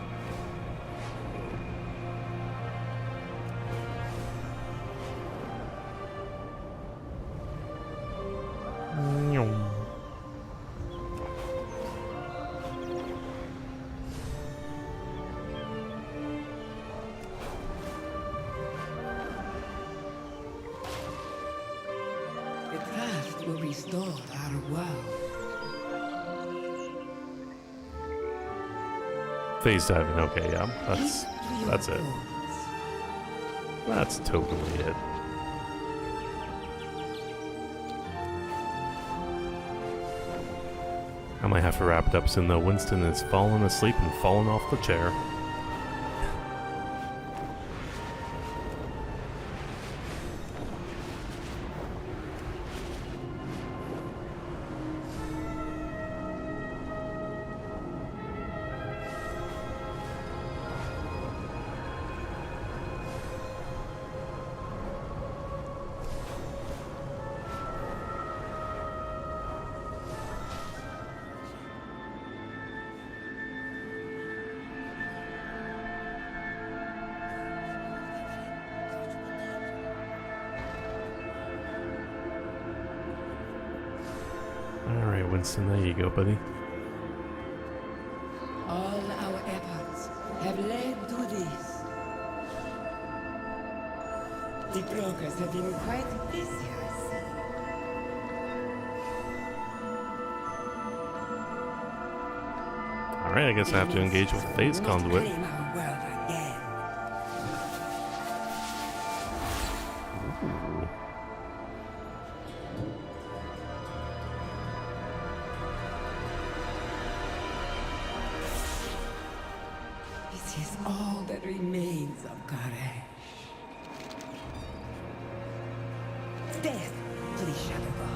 The craft will restore our world. Phase diving, okay, yeah. That's it. That's totally it. I might have to wrap it up soon though. Winston is falling asleep and falling off the chair. Alright, Winston, there you go, buddy. All our efforts have led to this. The brokers have been quite busy, I see. Alright, I guess I have to engage with the phase conduit. Claim our world again. Ooh. This is all that remains of Garesh. Death to the Shadow God.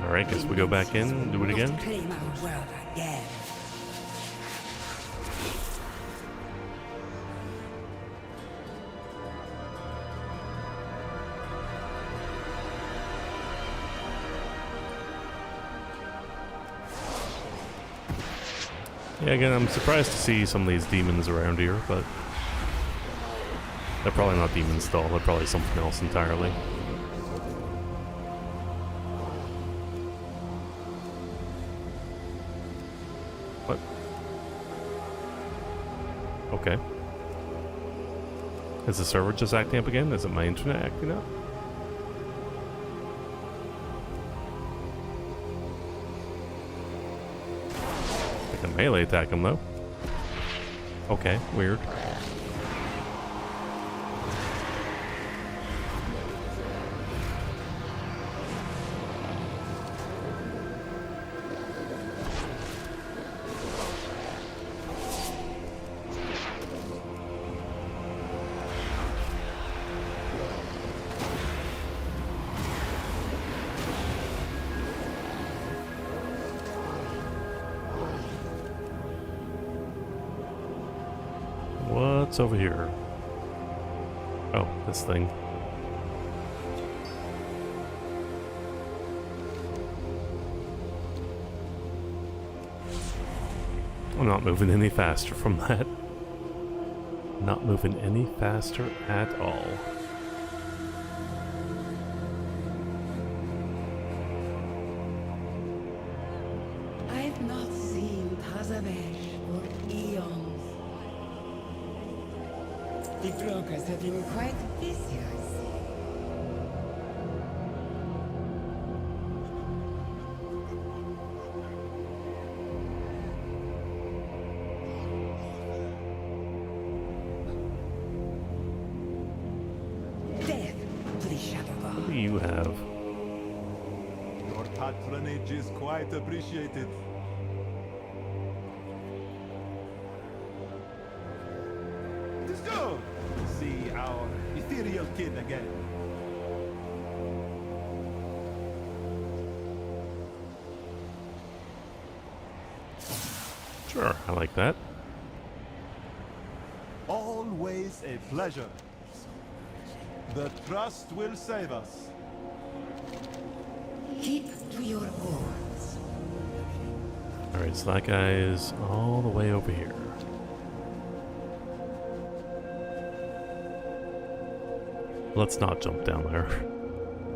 Alright, guess we go back in and do it again. Claim our world again. Yeah, again, I'm surprised to see some of these demons around here, but they're probably not demons at all. They're probably something else entirely. What? Okay. Is the server just acting up again? Is it my internet acting up? I can melee attack him though. Okay, weird. What's over here? Oh, this thing. I'm not moving any faster from that. Not moving any faster at all. I've not seen Tazavesh for eons. The brokers have been quite busy, I see. What do you have? Your patronage is quite appreciated. It's good to see our ethereal kin again. Sure, I like that. Always a pleasure. The trust will save us. Keep to your goals. Alright, so that guy is all the way over here. Let's not jump down there.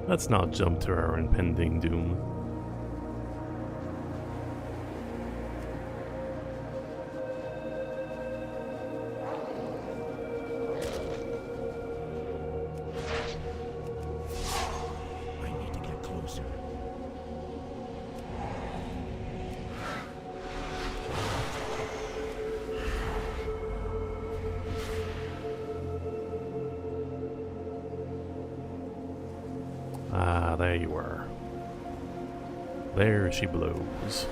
Let's not jump to our impending doom. Ah, there you are. There she blows.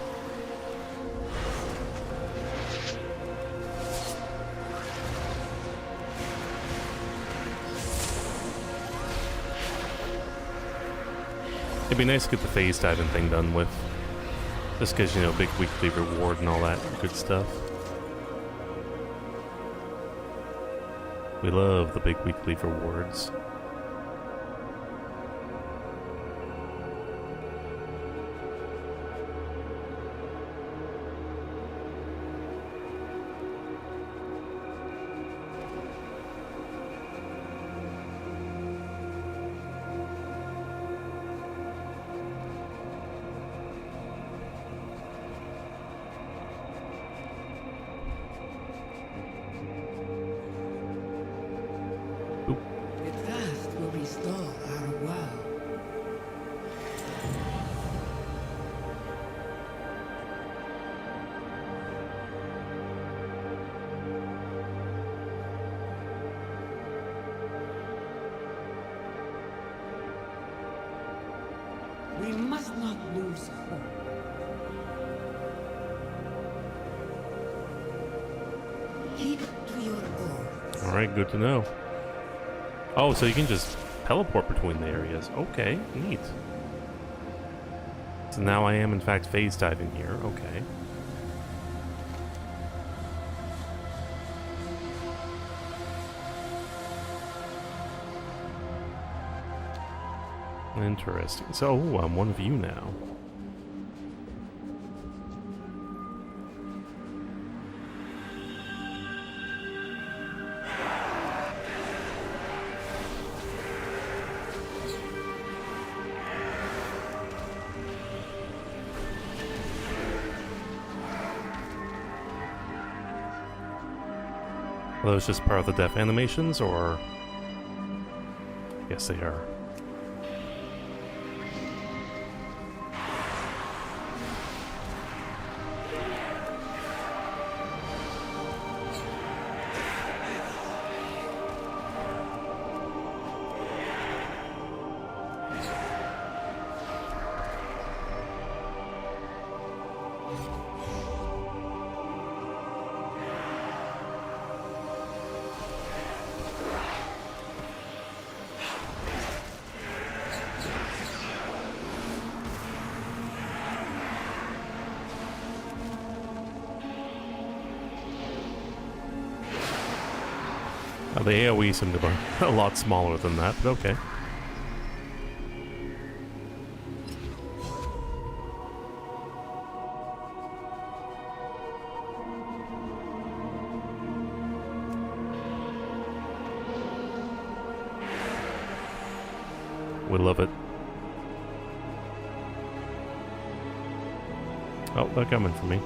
It'd be nice to get the phase diving thing done with. Just because, you know, big weekly reward and all that good stuff. We love the big weekly rewards. The trust will restore our world. We must not lose hope. Keep to your goals. Alright, good to know. Oh, so you can just teleport between the areas. Okay, neat. So now I am in fact phase diving here. Okay. Interesting. So, I'm one of you now. Are those just part of the death animations, or? Yes, they are. Well, the AoE seemed to be a lot smaller than that, but okay. We love it. Oh, they're coming for me.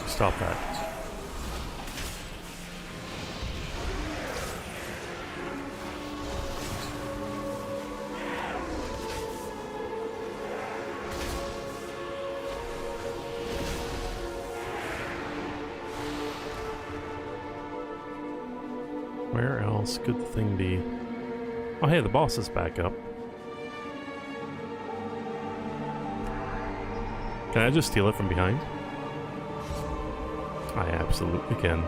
Stop that. Where else could the thing be? Oh, hey, the boss is back up. Can I just steal it from behind? I absolutely can.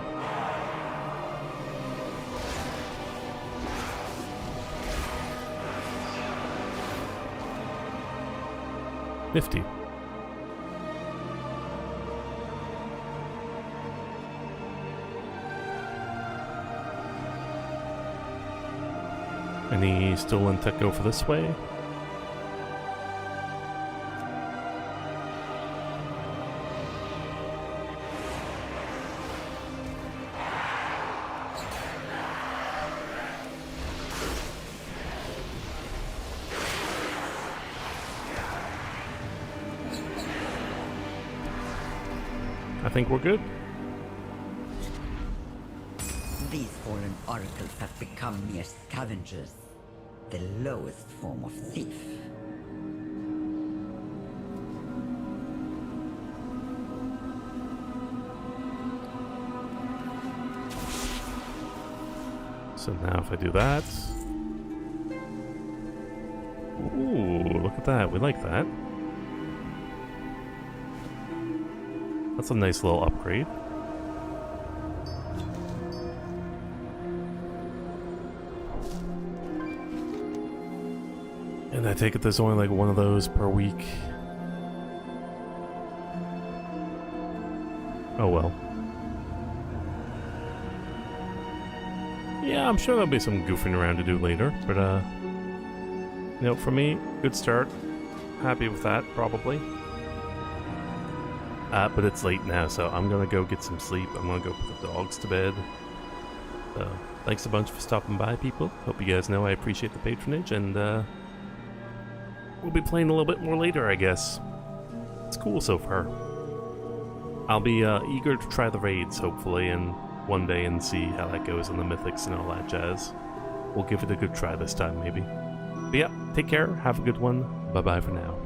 Nifty. Any stolen tech go for this way? I think we're good. These fallen oracles have become mere scavengers, the lowest form of thief. So now if I do that... Ooh, look at that. We like that. That's a nice little upgrade. And I take it there's only like one of those per week. Oh well. Yeah, I'm sure there'll be some goofing around to do later, but you know, for me, good start. Happy with that, probably. But it's late now, so I'm gonna go get some sleep. I'm gonna go put the dogs to bed. So, thanks a bunch for stopping by, people. Hope you guys know I appreciate the patronage, and we'll be playing a little bit more later, I guess. It's cool so far. I'll be eager to try the raids, hopefully, and one day and see how that goes in the mythics and all that jazz. We'll give it a good try this time, maybe. But yeah, take care, have a good one. Bye-bye for now.